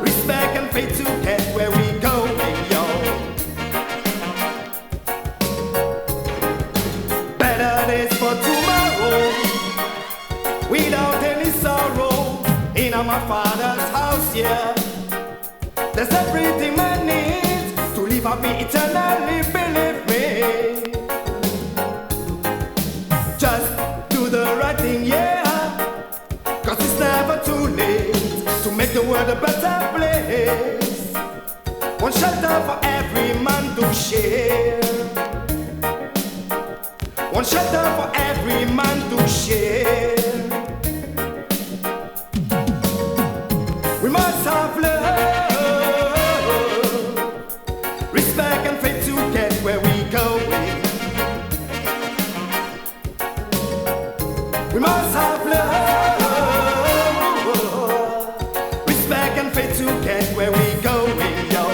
respect and faith to get where we go, yo. Better days for tomorrow, without any sorrow, in my Father's house, yeah. There's everything man needs to live happy eternally, believe me. Just do the right thing, yeah. Cause it's never too late to make the world a better place. One shelter for every man to share. One shelter for every man to share. We must have love, where we go. We must have love, respect and faith to get where we go, yo.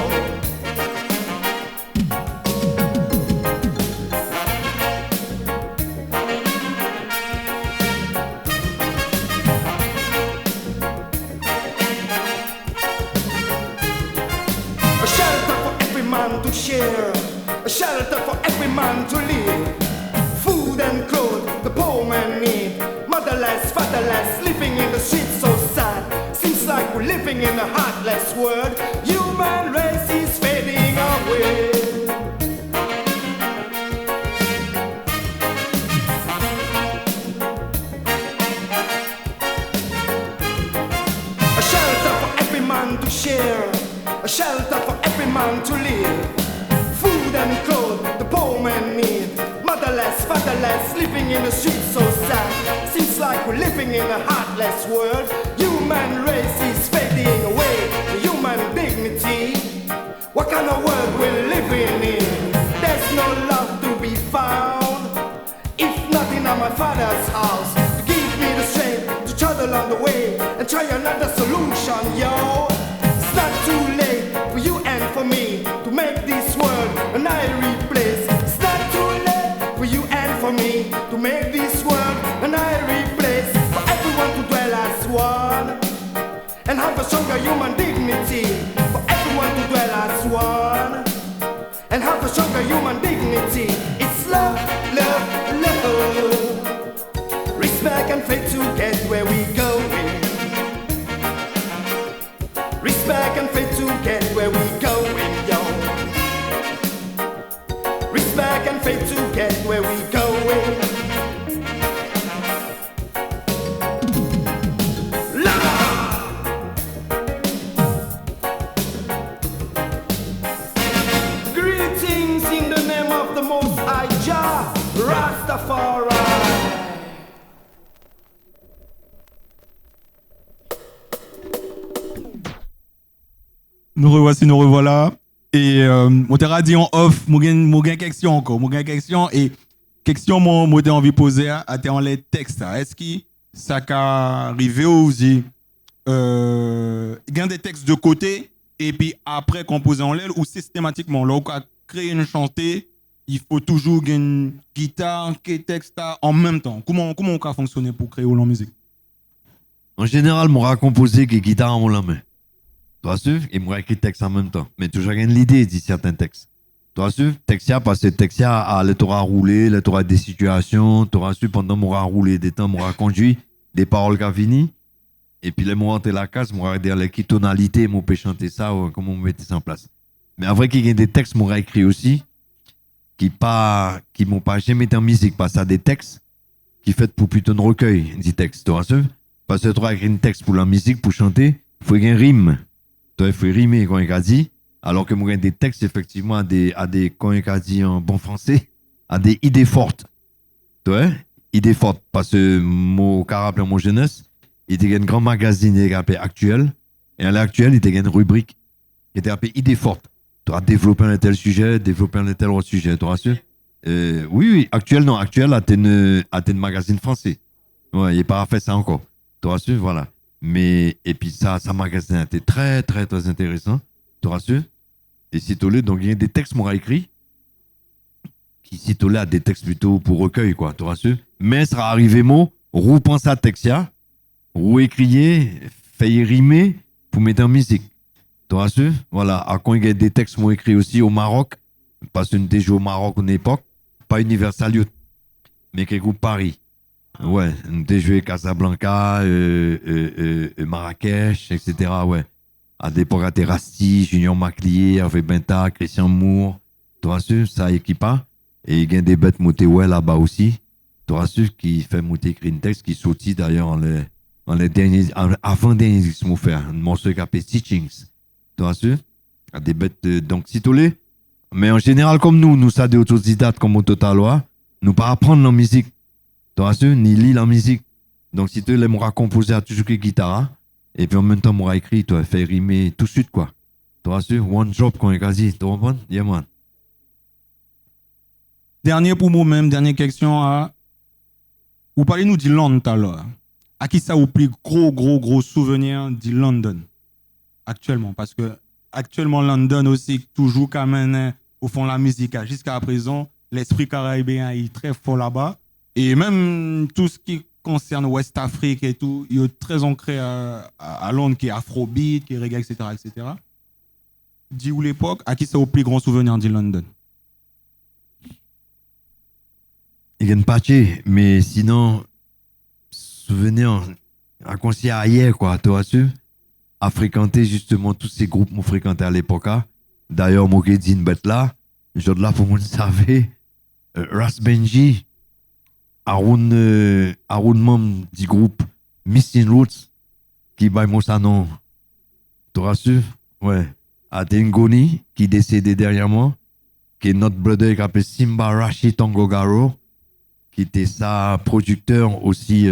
share, a shelter for every man to live. Food and clothes the poor man need. Motherless, fatherless, living in the streets so sad. Seems like we're living in a heartless world. Human race is fading away. A shelter for every man to share, a shelter for every man to live. Food and clothes the poor man need. Motherless, fatherless, living in the streets so sad. Seems like we're living in a heartless world. Human race is fading away. The human dignity. What kind of world we're living in? There's no love to be found. If not in my father's house, to give me the strength to travel on the way and try another solution, yo. It's not too late for you and for me to make this world an airy place. It's not too late for you and for me to make this world an airy place. For everyone to dwell as one and have a stronger human dignity. For everyone to dwell as one and have a stronger human dignity. It's love, love, love. Respect and faith to get where we going. Respect and faith to get where we going, yo. Respect and faith to get where we going. Love. Greetings in the name of the Most High Jah, Rastafari. Nous revoici, nous revoilà. Et on t'a dit en off, moi j'ai question encore, moi j'ai question et question moi j'ai envie de poser à en les textes. Est-ce que ça a arrivé aussi il y a des textes de côté et puis après composer en l'aile ou systématiquement là on a créé une chanté, il faut toujours une guitare, un texte en même temps. Comment on a fonctionné pour créer la musique? En général, moi, composé que guitare en la main. Toi, suivre, et moi, écrit texte en même temps. Mais toujours une l'idée de certains textes. Toi, suivre, texte, parce que texte, le t'aura roulé, le t'aura des situations, t'aura su pendant m'aura roulé des temps, m'aura conduit, des paroles qu'a fini. Et puis, les mots la case, m'aura dire les qui tonalités, m'ont peut chanter ça, ou comment on mettait ça en place. Mais en vrai, qu'il y a des textes, m'aura écrit aussi, qui m'ont pas jamais été en musique, parce que ça des textes, qui fait pour plutôt un recueil, des textes, toi, suivre. Parce que tu as écrit un texte pour la musique, pour chanter, il faut qu'il y ait une rime. Il faut rimer quand il a dit, alors que moi, des textes, effectivement, à des quand il a dit en bon français, à des idées fortes. Tu vois? Idées fortes. Parce que mon caractère, mon jeunesse, il était un grand magazine, il était appelé Actuel. Et à l'Actuel, il était une rubrique, il était appelé Idées fortes. Tu as développé un tel sujet, développé un tel autre sujet, tu rassures? Oui, Actuel, non, Actuel, a un magazine français. Ouais, il n'est pas fait ça encore. Tu rassures? Voilà. Mais, et puis ça magasin était très, très, très intéressant. Tu rassures? Et si tu donc il y a des textes qu'on a écrits, qui si tu à des textes plutôt pour recueil, quoi, tu rassures? Mais ça sera arrivé, mot, roux pense à textia, roux écrier, fait rimer, pour mettre en musique. Tu rassures? Voilà. À quand il y a des textes qu'on a écrits aussi au Maroc, parce que nous étions au Maroc à une époque, pas Universal Youth, mais qui groupe Paris. Ouais, nous avons joué Casablanca, Marrakech, etc. Ouais. À l'époque, à Terrasti, Junior Maclier, Hervé Benta, Christian Moore, tu rassures, ça équipa. Et il y a des bêtes montées ouais là-bas aussi. Tu rassures, qui fait monter écrire une texte qui sortit d'ailleurs en les derniers, avant-derniers qu'ils m'ont fait, un morceau qui s'appelle Teachings. Tu rassures? À des bêtes, donc, si tu l'es. Mais en général, comme nous sommes des autodidactes comme au Totalois, nous pas apprendre la musique. Tu rassures, ni lire la musique. Donc, si tu l'aimeras composer à toujours que guitare, et puis en même temps, m'aura écrit, tu as fait rimer tout de suite, quoi. Tu rassures, one job, quand il a dit, tu comprends? Yeah, man. Dernier pour moi-même, dernière question à. Vous parlez-nous d'Irlande tout à l'heure. À qui ça vous plus gros souvenir d'Irlande actuellement? Parce que actuellement, London aussi, toujours quand même, au fond, la musique, jusqu'à présent, l'esprit caribéen est très fort là-bas. Et même tout ce qui concerne West Afrique et tout, il est très ancré à Londres, qui est afrobeat, qui est reggae, etc., etc. dit ou l'époque, à qui c'est au plus grand souvenir de London? Il y a une partie, mais sinon, souvenir, à conseiller hier, quoi, tu vois, à fréquenter justement tous ces groupes que fréquentais à l'époque. D'ailleurs, moi qui dis une bête là, je là pour vous le savez, Ras Benji, Arun membre du groupe Missing Roots, qui va mon nom, tu rassures? Ouais. À Tengoni, qui est décédé dernièrement, qui est notre brother qui s'appelle Simba Rashid Tongogaro, qui était sa producteur aussi,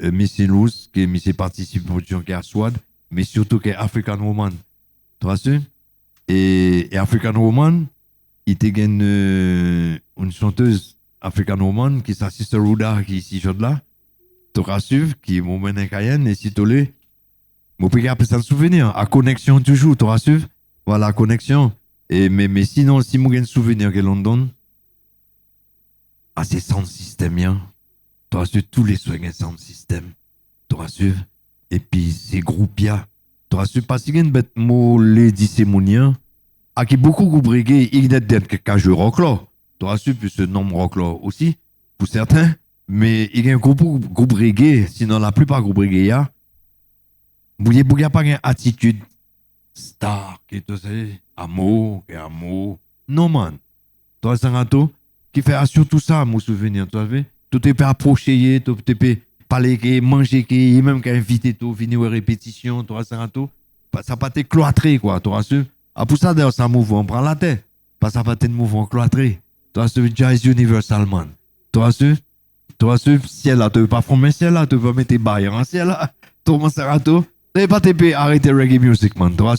Missing Roots, qui est participé à la production qui est à Swad, mais surtout qui est African Woman. Tu rassures? Et African Woman, il était une chanteuse African Woman qui est Sister Ruda qui est ici là, tu rassures, qui est mon mené Cayenne et si tu l'es, mon pays a ça le souvenir, à connexion toujours, tu rassures, voilà, connexion. Et mais sinon, si moi j'ai un souvenir que London, à ces sound system, tu rassures, tous les soins un sound system, tu rassures, et puis ces groupes, tu rassures, parce qu'il y a une bête mot, les dissémoniens, à qui beaucoup groupes reggae, il y a des cas de rock là. Tu rassures, puis ce nom rock là aussi, pour certains, mais il y a un groupe reggae, sinon la plupart des groupes reggae, il n'y a pas une attitude star, qui est amour. Non, man. Tu vois, c'est un tout qui fait surtout ça, mon souvenir. Tu vois, tout est approché, tout est parler, manger, même qu'à inviter, tout, venir aux répétitions, tu vois, c'est un tout. Ça pas été cloîtré, quoi, tu vois. Ah, pour ça, d'ailleurs, ça mouvement, on prend la tête. Pas ça pas été mouvement cloîtré. Tu vois, c'est Jazz Universal, man. Tu vois, ciel là, tu veux pas former ciel là, tu veux pas mettre tes bails en ciel là. Tu vois, c'est un tout. Tu n'avez pas arrêter reggae music, man, tu vois,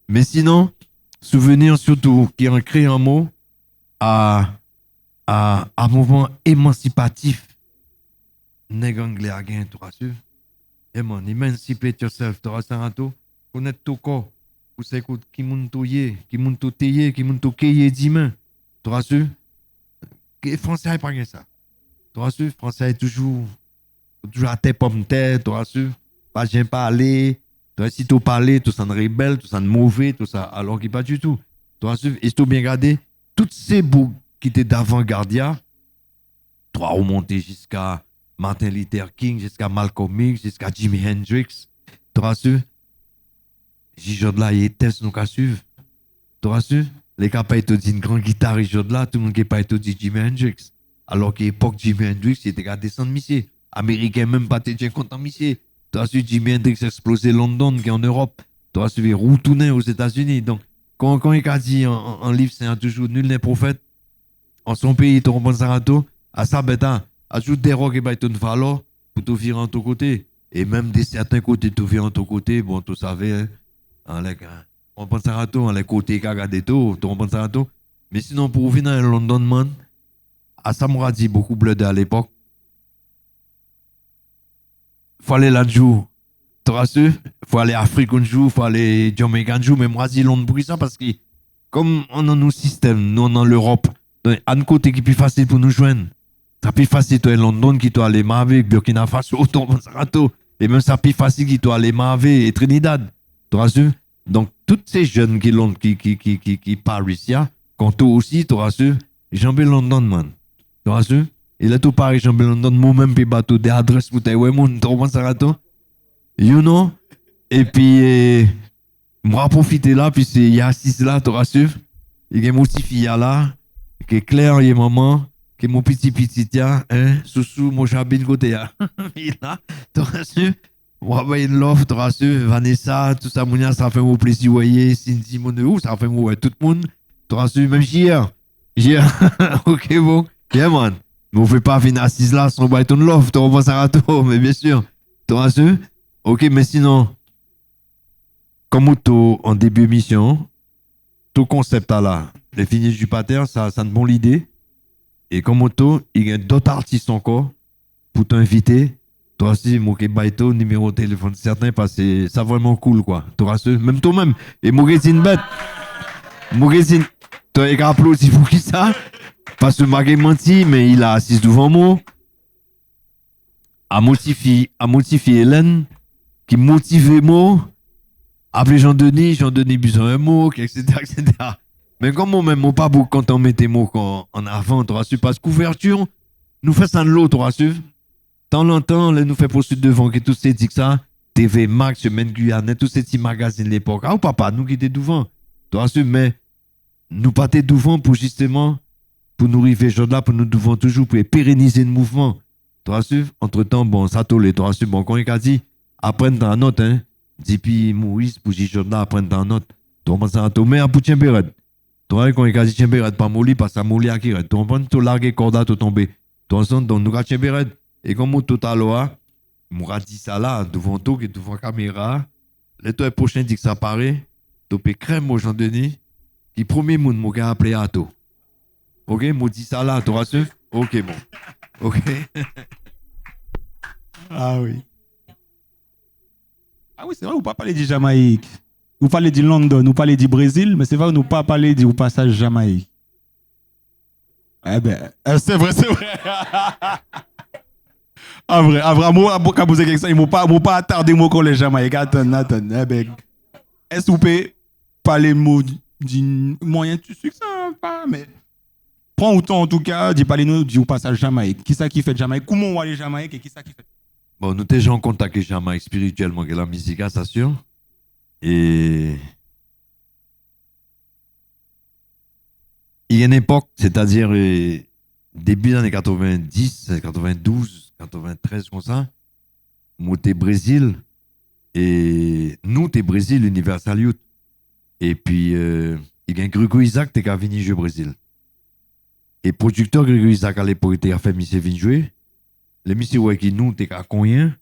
mais sinon, souvenir surtout qui a créé un mot à mouvement émancipatif. Nèg anglais à gain, tu vois, et man, emancipate yourself, tu vois, c'est un tout. Connaître ton corps, pour s'écouter qui moun touye, qui moun touye, qui moun touye dimain, tu vois, les Français n'ont pas gagné ça. Tu vois, Français est toujours à tête pomme tête, tu vois, pas j'aime pas aller, si tu parles, tout ça de rebelle, tout ça de mauvais, tout ça, alors qu'il pas du tout. Tu vois, et si tu bien regardé, toutes ces boucles qui étaient d'avant-gardia, tu as remonté jusqu'à Martin Luther King, jusqu'à Malcolm X, jusqu'à Jimi Hendrix, tu vois, j'ai là, il est test nous qu'à suivre. Tu vois, les gars pas été dit une grande guitare, là, tout le monde qui pas été dit Jimi Hendrix. Alors qu'à l'époque, Jimi Hendrix, il était à descendre, monsieur. Américain même pas été content, monsieur. Tu as su Jimi Hendrix explosé London, qui est en Europe. Tu as suivi retourner aux États-Unis. Donc, quand il a dit en livre, c'est toujours nul n'est prophète. En son pays, tu comprends ça à ça, bêta, ajoute des rocs et bah, tu valeur pour te virer en ton côté. Et même de certains côtés, tu virer en ton côté, bon, tu savais, on pense à tout, les côtés qui regardent tout, tu comprends ça tout. Mais sinon, pour venir à London, man, à ça, m'a dit beaucoup bleu à l'époque. Faut aller là jour. Tu rassures? Faut aller Afrique un jour, faut aller Jamaïque un jour, mais moi, je dis Londres pour ça parce que, comme on a nos systèmes, nous, on a l'Europe, un côté qui est plus facile pour nous joindre. C'est plus facile, toi, London, qui doit aller Mavé, Burkina Faso, et même ça plus facile, qui doit aller Mavé et Trinidad. Tu rassures? Donc, tous ces jeunes qui parlent ici, quand toi aussi, tu rassures, j'aime London, man. Tu rassures? Et là, tout pareil, j'aime London, moi-même, puis bateau des adresses pour tes moun, tu comprends ça, you know? Et puis, moi, profiter là, puis il y a 6 là, tu rassures? Il y a mon petit fille là, qui est clair, il y a maman, qui est mon petit tiens, hein, sous mon chabine côté là. Là, tu rassures? Moi, ben, une love, tu rassures? Vanessa, tout ça, Mounia, ça fait mon plaisir, voyez, Cindy, mon ça fait mon, tout le monde, tu rassures? Même hier, ok, bon, yeah, man. Mais on ne fait pas venir assise là sans bailler ton love, tu comprends ça à toi, mais bien sûr, tu rassures? Ok, mais sinon, comme tout en début d'émission, tout concept là, les finishes du pater, ça une bonne idée. Et comme tout, il y a d'autres artistes encore pour t'inviter. Toi aussi, moi qui baito numéro de téléphone certain parce que c'est vraiment cool quoi. Tu rassures? Même toi-même. Et moi qui une bête. Moi qui tu as applaudi pour qui ça? Parce que m'a menti, mais il a assis devant moi. À motiver Hélène, qui motive moi Appelez Jean-Denis besoin un mot, etc., etc. Mais comme moi-même, moi pas beaucoup quand on met tes mots en avant, tu as su, parce que couverture, nous fait ça de l'autre, tu as su. Tant longtemps, là, nous fait poursuite devant, que tous ces dit que ça, TV Max, Semaine Guyane, tous ces petits magazines de l'époque. Ah, ou papa, nous qui étions devant. Tu as su, mais nous pas étions devant pour justement, pour nous arriver là, pour nous devant toujours, pour pérenniser le mouvement. Tu as su, entre-temps, bon, ça tolé, tu as su, bon, quand il a dit, apprendre dans la note, hein, depuis Maurice, pour Gijorda, apprendre dans la note. Tu comprends, tu mets un pour Timberet. Tu vois, quand il a dit Timberet, pas Moli, parce que Moli a qui, tu comprends, tu largues corda, tu tombes. Tu comprends, donc nous avons Timberet. Et comme tout à l'heure, moi dit ça là, devant toi, devant la caméra, le toi prochain dit que ça paraît, tu peux crème au Jean-Denis, qui premier monde m'a appelé à toi. Ok, moi dit ça là, tu rassures? Ok, bon. Ok. Ah oui. Ah oui, c'est vrai, vous pas parler du Jamaïque. Vous parlez du London, vous parlez du Brésil, mais c'est vrai, nous pas parler du passage Jamaïque. Eh ben, c'est vrai, c'est vrai. Ah vrai, moi, quand vous avez ça, ils m'ont pas attardé moi quand les Jamaïcains. Attends. Eh ben, est-ce que vous pouvez parler mot d'un moyen de succès, pas, mais prends autant en tout cas, d'y parler nous du passage Jamaïque. Qui ça qui fait Jamaïque? Comment on va aller Jamaïque et qui ça qui fait? Bon, nous déjà en contact avec Jamaïque spirituellement, avec la musique, ça sûr. Et il y a une époque, c'est-à-dire début des années 90, 92, 93, comme ça, moi, t'es Brésil, et nous, t'es Brésil, Universal Youth. Et puis, il y a un Grégory Isaac qui est venu jouer au Brésil. Et producteur Grégory Isaac, à l'époque, il a fait monsieur venu jouer. Le monsieur, ouais, qui nous, t'es à combien?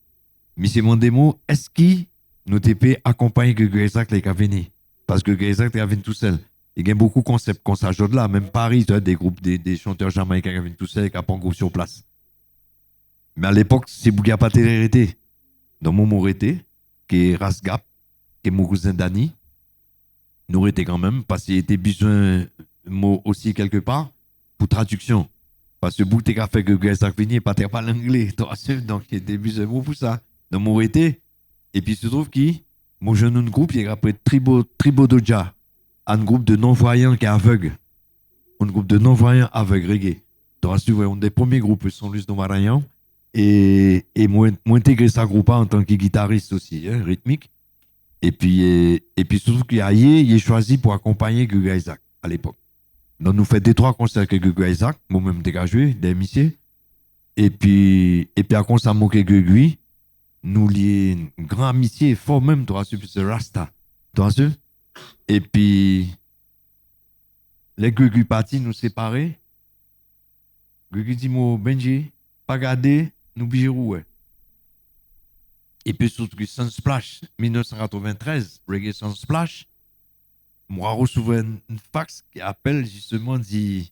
Monsieur Mondemo, est-ce qu'il nous t'es accompagné Grégory Isaac, qui est venu? Parce que Grégory Isaac, est venu tout seul. Il y a beaucoup de concepts qu'on s'ajoute là, même Paris, tu vois, des groupes, des chanteurs jamaïcains qui viennent tout seuls, qui n'ont pas un groupe sur place. Mais à l'époque, c'est Bouga Paté été. Dans mon Morété, qui est Rasgap, qui est mon cousin Dani, nous était quand même, parce qu'il était besoin mot aussi quelque part, pour traduction. Parce que Bouté a fait que Grégory venu, pas pas l'anglais, donc il était besoin mot pour ça. Dans mon Morété, et puis il se trouve qu'il, mon jeune groupe, il est après Tribo Doja. Un groupe de non-voyants qui est aveugle. Un groupe de non-voyants aveugles reggae. Tu as su, un des premiers groupes, Son Luce de Marayan. Et moi, intégré ce groupe en tant que guitariste aussi, hein, rythmique. Et puis surtout qu'il il est choisi pour accompagner Grégory Isaac à l'époque. Donc, nous faisons 2-3 concerts avec Grégory Isaac, moi-même, j'ai joué, des messieurs. Et puis à concert avec Grégory, nous lions une grande amitié, fort même, tu as su, c'est Rasta. Tu as su? Et puis, les Gugu partis nous séparer. Gugu dit, moi, Benji, pas garder, nous bijou. Et puis, surtout que Sunsplash, 1993, Reggae Sunsplash, moi, reçu une fax qui appelle justement, dit,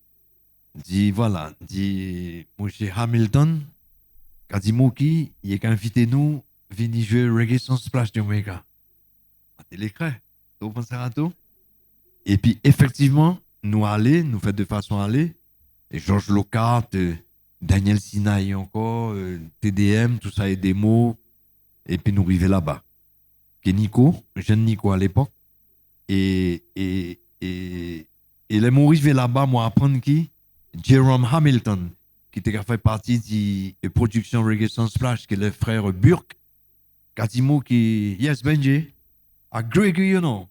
voilà, dit, monsieur Hamilton, qui a dit, Moki, il est invité nous, venir jouer Reggae Sunsplash de Omega. C'est l'écran. Vous pensez à tout? Et puis, effectivement, nous fait de façon à aller. Et Georges Lockhart, Daniel Sinaï encore, TDM, tout ça, et des mots. Et puis, nous arrivons là-bas. Et Nico, jeune Nico à l'époque. Et les mots arrivés là-bas, moi, apprendre qui? Jerome Hamilton, qui était fait partie de la production Reggae Sunsplash, qui est le frère Burke. Katimo qui, yes, Benji. À Grégory, you know.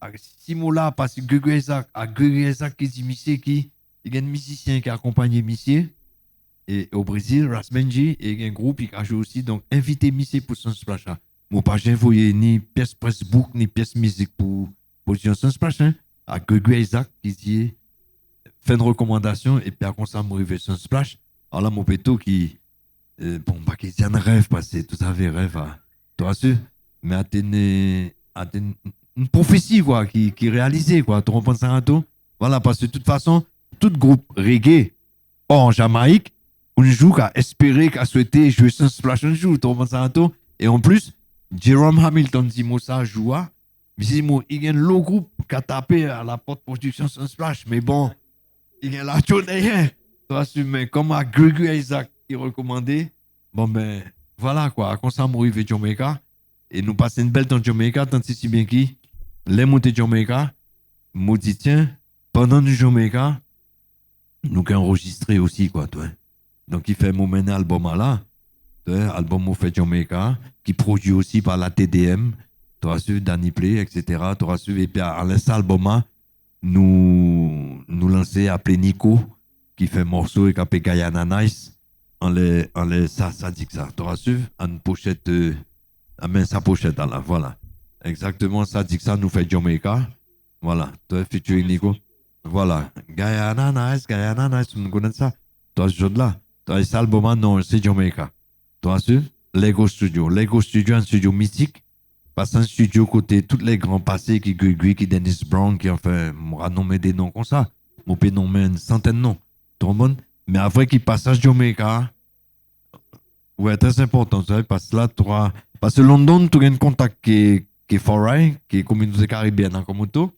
À Simola, parce que Grégory Isaac, qui dit monsieur qui, il y a un musicien qui a accompagné monsieur, et au Brésil, Rasbenji, et il y a un groupe qui a joué aussi, donc invité monsieur pour Sunsplash. Moi, pas j'ai envoyé ni pièce Facebook, ni pièce musique pour Sunsplash, hein. À Grégory Isaac, qui dit, fait une recommandation, et puis à quoi ça m'arrive Sunsplash. Alors là, mon péto qui, bon, pas qu'il y a un rêve, parce que tout ça avait rêve, hein. Tu vois, mais à une prophétie quoi qui réalisée quoi, tu comprends ça tout? Voilà, parce que de toute façon tout groupe reggae en Jamaïque on joue qu'à espérer qu'à souhaiter jouer Sunsplash un jour, tu comprends ça tout? Et en plus Jerome Hamilton dit moi ça joua mais si moi il y a un low groupe qui a tapé à la porte production Sunsplash mais bon il y a la journée mais comme à Grégory Isaac qui recommandait bon ben voilà quoi, quand ça m'arrive Jamaica. Et nous passons une belle temps de Jamaica, tant si bien qui, les montées de Jamaica, nous dit, tiens, pendant du Jamaica, nous avons enregistré aussi, quoi, toi. Donc, il fait mon album là, album au fait Jamaica, qui produit aussi par la TDM, tu as su Danny Play, etc. Tu as su, et puis à l'instant album, nous lancer appelé Nico, qui fait morceau et qui appelle Guyana Nice, ça dit que ça, tu as su, une pochette, sa pochette là, voilà. Exactement, ça dit que ça nous fait Jamaica, voilà, tu as featuring Nico, voilà, Guyana Nice, tu connais ça, tu as ce jeu là, tu as cet album, non, c'est Jamaica. Tu as su, Lego Studio, un studio mythique, parce un studio côté tous les grands passés qui Dennis Brown, qui enfin, m'aura nommé des noms comme ça. Mon peut nommer une centaine de noms. Tout le monde. Mais après qu'il passage Jamaica, ouais, très important, ça, parce que là, parce que London, tu as un contact qui est foray, qui est communauté caribéenne en Komoto,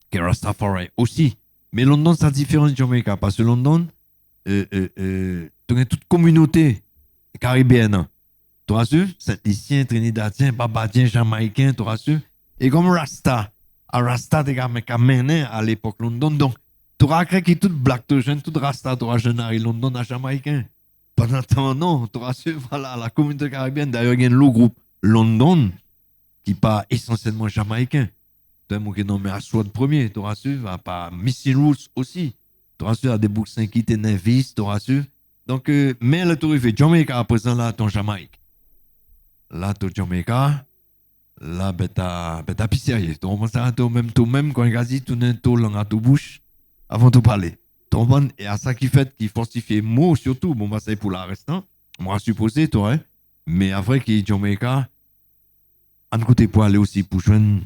qui est Rastafari aussi. Mais London, ça différence de Jamaica, parce que London, tu as toute communauté caribéenne. Tu as su? Saint-Lucien, Trinidadien, Barbadien, Jamaïcain, tu as su? Et comme Rasta, tu as mené à l'époque London. Donc, tu as créé qui tout black, tout jeune, tout Rasta, tu as jeune à London, à Jamaïcain. Pendant temps, non, tu as su, voilà, la communauté caribéenne. D'ailleurs, il y a le groupe London, qui pas essentiellement jamaïcain. Tu as nommé Aswad premier, tu as su, pas Missy Roots aussi. Tu as su, à des boucs qui étaient Nevis, tu as su. Donc, mais le tour, il fait Jamaica à présent, là, ton Jamaïque. Là, tu Jamaica, là, bêta pisserier. Tu commences à même, quand il a dit, tu n'es tout langue à tout bouche, avant de parler. Et à ça qui fait, qui fortifie mot surtout, bon, bah, c'est pour l'arrestant, moi, supposé, toi, hein. Mais après, qui est Jamaica, on côté pour aller aussi pour joindre le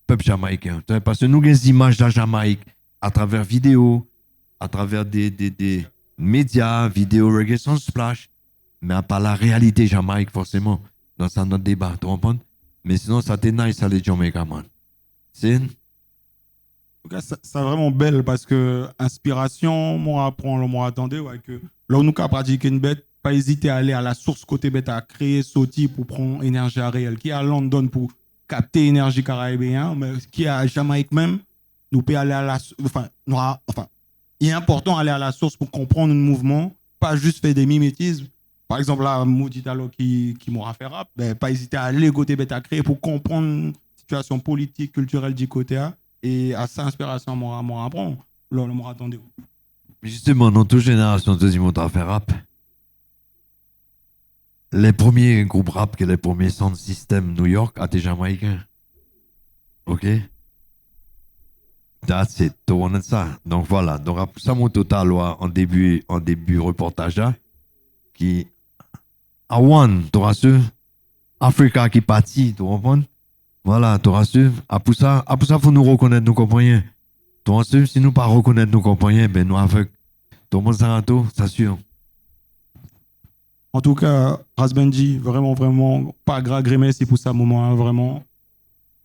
peuple jamaïcain. Parce que nous avons des images de la Jamaïque à travers vidéos, à travers des médias, vidéos, reggae sans splash, mais pas la réalité Jamaïque, forcément. Dans ça, notre débat, tu comprends? Mais sinon, ça t'est nice, ça, les Jamaica, man. C'est... En tout cas, c'est vraiment belle parce que inspiration, moi, apprendre, moi, attendez, ouais, que là où nous avons pratiqué une bête, pas hésiter à aller à la source côté bête, à créer Soti pour prendre énergie réelle, qui est à London pour capter énergie caribéenne, mais qui est à Jamaïque même, nous pouvons aller à la il est important d'aller à la source pour comprendre un mouvement, pas juste faire des mimétismes. Par exemple, là, Mouditalo qui m'aura fait rap, ben, pas hésiter à aller côté bête à créer pour comprendre la situation politique, culturelle du côté A. Et à sa inspiration, moi, apprendre. Là, moi, attendez. Justement, dans toute génération de Zimot à faire rap, les premiers groupes rap, que les premiers sound system New York, étaient jamaïcains. OK? That's it. Tu vois ça. Donc voilà. Donc, ça, mon total, en début reportage, là, qui, à one, tu auras su, Africa qui partit, tu comprends? Voilà, tu auras su, après ça, faut nous reconnaître, nous comprenons. Tu auras su, si nous pas reconnaître, nous comprenons, ben, nous avec, tout le monde s'en ça sûr. En tout cas, Rasbenji, vraiment, vraiment, pas grave, merci pour ça, moment, hein, vraiment.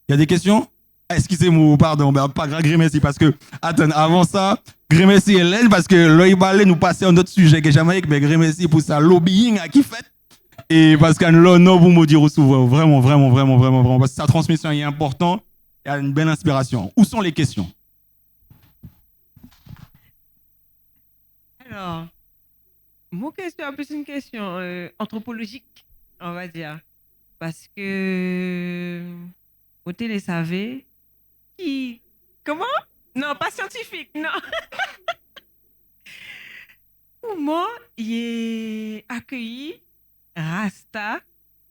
Il y a des questions? Excusez-moi, pardon, ben, pas grave, merci parce que, attends, avant ça, merci Hélène parce que l'œil balai nous passer à un autre sujet que Jamaïque, mais merci pour ça, lobbying à qui fait. Et parce qu'on l'a non vous me dire souvent, vraiment, parce que sa transmission est importante et a une belle inspiration. Où sont les questions? Alors, mon question est plus une question anthropologique, on va dire. Parce que, vous les savez, qui... Comment? Non, pas scientifique, non. Comment il est accueilli Rasta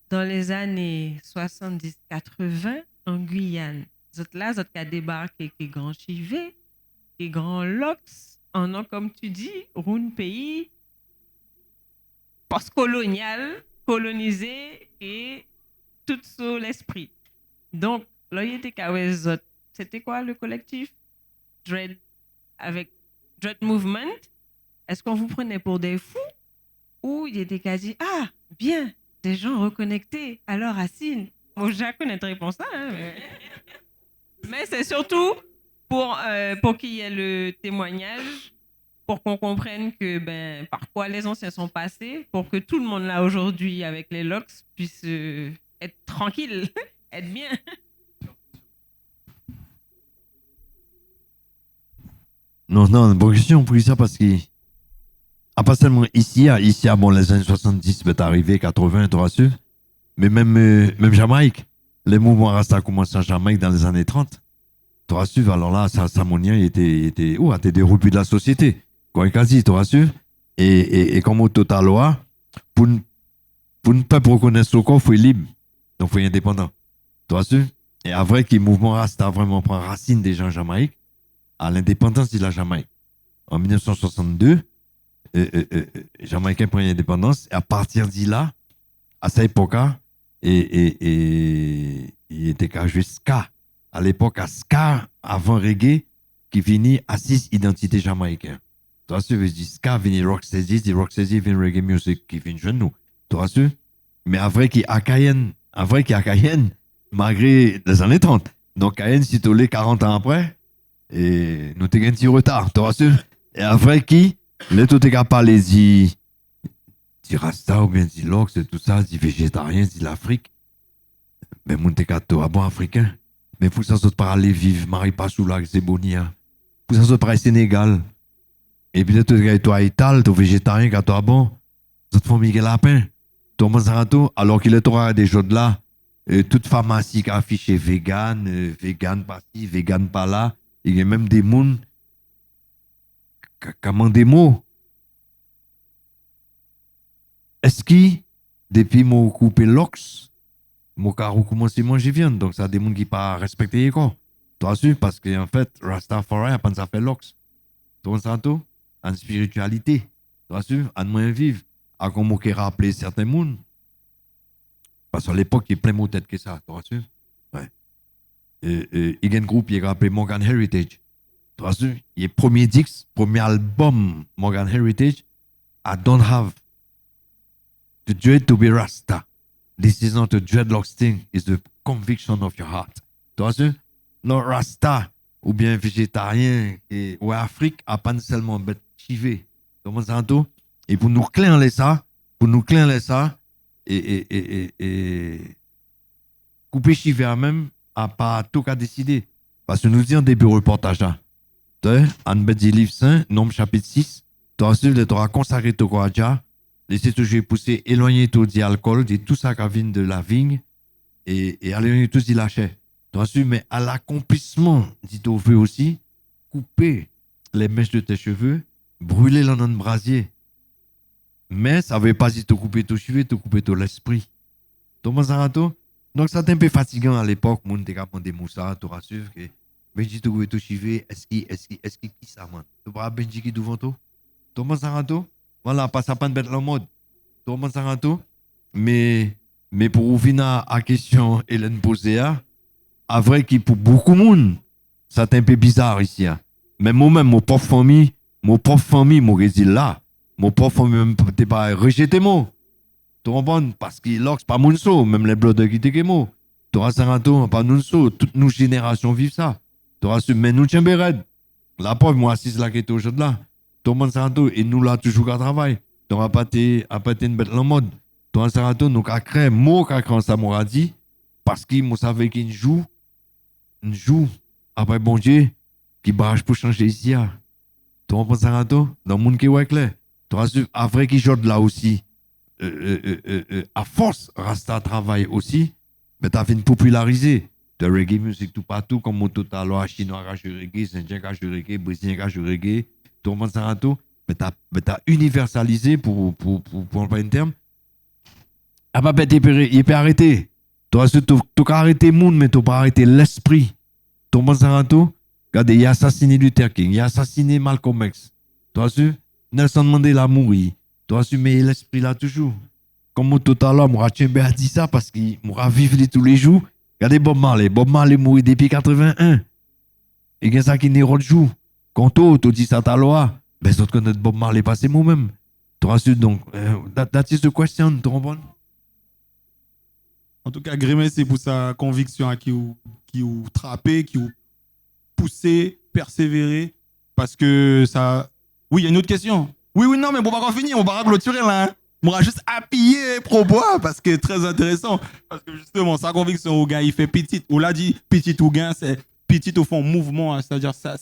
dans les années 70-80 en Guyane? Zot là, zot qui a débarqué, qui est grand chivé, qui est grand lox, en an, comme tu dis, roun pays post-colonial, colonisé et tout sous l'esprit. Donc, là, il était qu'avec zot. C'était quoi le collectif? Dread, avec Dread Movement. Est-ce qu'on vous prenait pour des fous? Ou il était qu'à dire, ah, bien, des gens reconnectés à leurs racines. Moi, je connais la réponse, hein, mais c'est surtout pour qu'il y ait le témoignage, pour qu'on comprenne que, par quoi les anciens sont passés, pour que tout le monde là aujourd'hui avec les locks puisse être tranquille, être bien. Non, bonne question pour ça parce que, pas seulement ici, bon, les années 70, ben, t'es arrivé, 80, tu su, mais même Jamaïque, les mouvements Rasta commencé en Jamaïque dans les années 30. Tu as su, alors là, Samonien était dérobé de la société. Quoi quasi, tu as su. Et comme au total loi, pour ne pas reconnaître son corps, il faut être libre. Donc, il faut être indépendant. Tu as su. Et après que le mouvement Rasta vraiment prend racine des gens en Jamaïque, à l'indépendance de la Jamaïque. En 1962, Jamaïcain prend l'indépendance. Et à partir de là, à cette époque, il était qu'à jouer ska. À l'époque, à ska, avant reggae, qui finit à 6 identités jamaïcaines. Tu vois, je dis ska, vient rocksteady vient reggae music, qui vient jeune nous. Tu vois, mais après qui a Cayenne, malgré les années 30. Donc, Cayenne, si tu l'es 40 ans après, et nous t'es un petit retard, tu vois, et après qui, là, tu t'es qu'à parler dit Rasta ou bien dit Lox, tout ça, dit végétarien, dit l'Afrique. Mais mon t'es qu'à toi, bon africain. Mais pour ça, ça te parle vivre, Marie Passoula, c'est Bonia. Pour ça, ça te parle Sénégal. Et puis, toi, Ital, toi, végétarien, quand toi, bon, ça te fait Miguel Lapin. Toi, Monsanto, alors qu'il est au des choses là, toute pharmacie qui a affiché vegan, vegan par-ci, vegan par-là. Il y a même des mouns qui ont des mots. Est-ce que, depuis mon coupé l'ox, mon carreau commence à manger viande, donc ça a des gens qui pas respecté quoi. Toi su parce qu'en fait Rastafari a pas ça fait l'ox. Toi ça tout en spiritualité. Toi su en moins vivre à comme qui rappeler certains mondes. Parce qu'à l'époque il y a plein de tête que ça, toi su. Ouais. Il y a un groupe qui est rappelé Morgan Heritage. Toi su, il y a premier disque, premier album Morgan Heritage I don't have the dread to be Rasta. This is not a dreadlocks thing, it's the conviction of your heart. Tu vois, non, Rasta, ou bien végétarien, ou Afrique, a pas seulement bête chivé. Comment ça tout? Et pour nous clairer ça, et couper chivé même, a pas tout qu'à décider. Parce que nous disons début reportage là. Tu vois, en bête du livre saint, nombre chapitre 6, tu as su, tu as consacré ton corps déjà. Laissez toujours pousser, éloigner tout de l'alcool, de tout ça qui vient de la vigne, et éloigner tout de la chair. Mais à l'accomplissement, dit au feu aussi, couper les mèches de tes cheveux, brûler dans un brasier. Mais ça ne veut pas dire te couper tes cheveux, te couper ton l'esprit. Donc ça c'est un peu fatigant à l'époque, mon t'es capable de moussa, tu rassures que Benji te couper tes cheveux, est-ce qui ça man? Tu vois Benji qui devant toi? Donc ça voilà, pas ça pas de bête la mode. Tout le monde s'en tout. Mais pour revenir à la question Hélène posée, à vrai que pour beaucoup de monde, c'est un peu bizarre ici. Mais moi-même, mon pauvre famille, mon résil là, mon pauvre famille, même pas rejeté moi. Tu comprends? Parce que là, c'est pas mon saut, même les blocs qui étaient moi. Tu vois, ça pas nous saut. Toutes nos générations vivent ça. Tu vois, mais nous tiens béred. La pauvre, moi, assise là qui est aujourd'hui là. Tout le monde s'en tout. Et nous là, toujours à travail. Donc, à pas une bête en mode. Tout le monde s'en tout. Nous, à créer, moi, à créer ça, m'a dit. Parce qu'il m'a savait qu'il joue. Après, bon Dieu, qui barrage pour changer ici. Tout le monde s'en tout. Dans le monde qui est clair. Tu vois, après qu'il joue là aussi. À force, Rasta travail aussi. Mais tu as fait une populariser. De reggae music tout partout, comme mon total, chinois qui joue reggae, indien qui joue reggae, brésilien qui joue reggae. Tout le monde s'en tout. Mais tu as universalisé pour pas un terme. Ah bah, il peut arrêter. Tu as arrêté le monde, mais tu pas arrêté l'esprit. Tout le monde s'en tout. Regardez, il a assassiné Luther King, il a assassiné Malcolm X. Tu as su? Nelson Mandela a mouru. Tu as su, mais l'esprit là toujours. Comme tout à l'heure, moi, Tchembe a dit ça parce qu'il m'a vivre tous les jours. Regardez Bob Marley mouru depuis 81. Et il y a ça qui n'est pas de jour. Quand tu dis ça ta loi, ben, les autres connaissent Bob Marley passé moi-même. Tu as su, donc, that is the question, tu comprends? En tout cas, Grimé, c'est pour sa conviction qui ou trappé, qui ou poussé, persévérer. Parce que ça. Oui, il y a une autre question. Oui, non, mais bon, on va en finir, on va clôturer là. Hein. Moi, juste appuyer propos parce que très intéressant. Parce que justement, sa conviction au gars, il fait petit. On l'a dit, petit ou gain, c'est petit au fond mouvement, hein, c'est-à-dire ça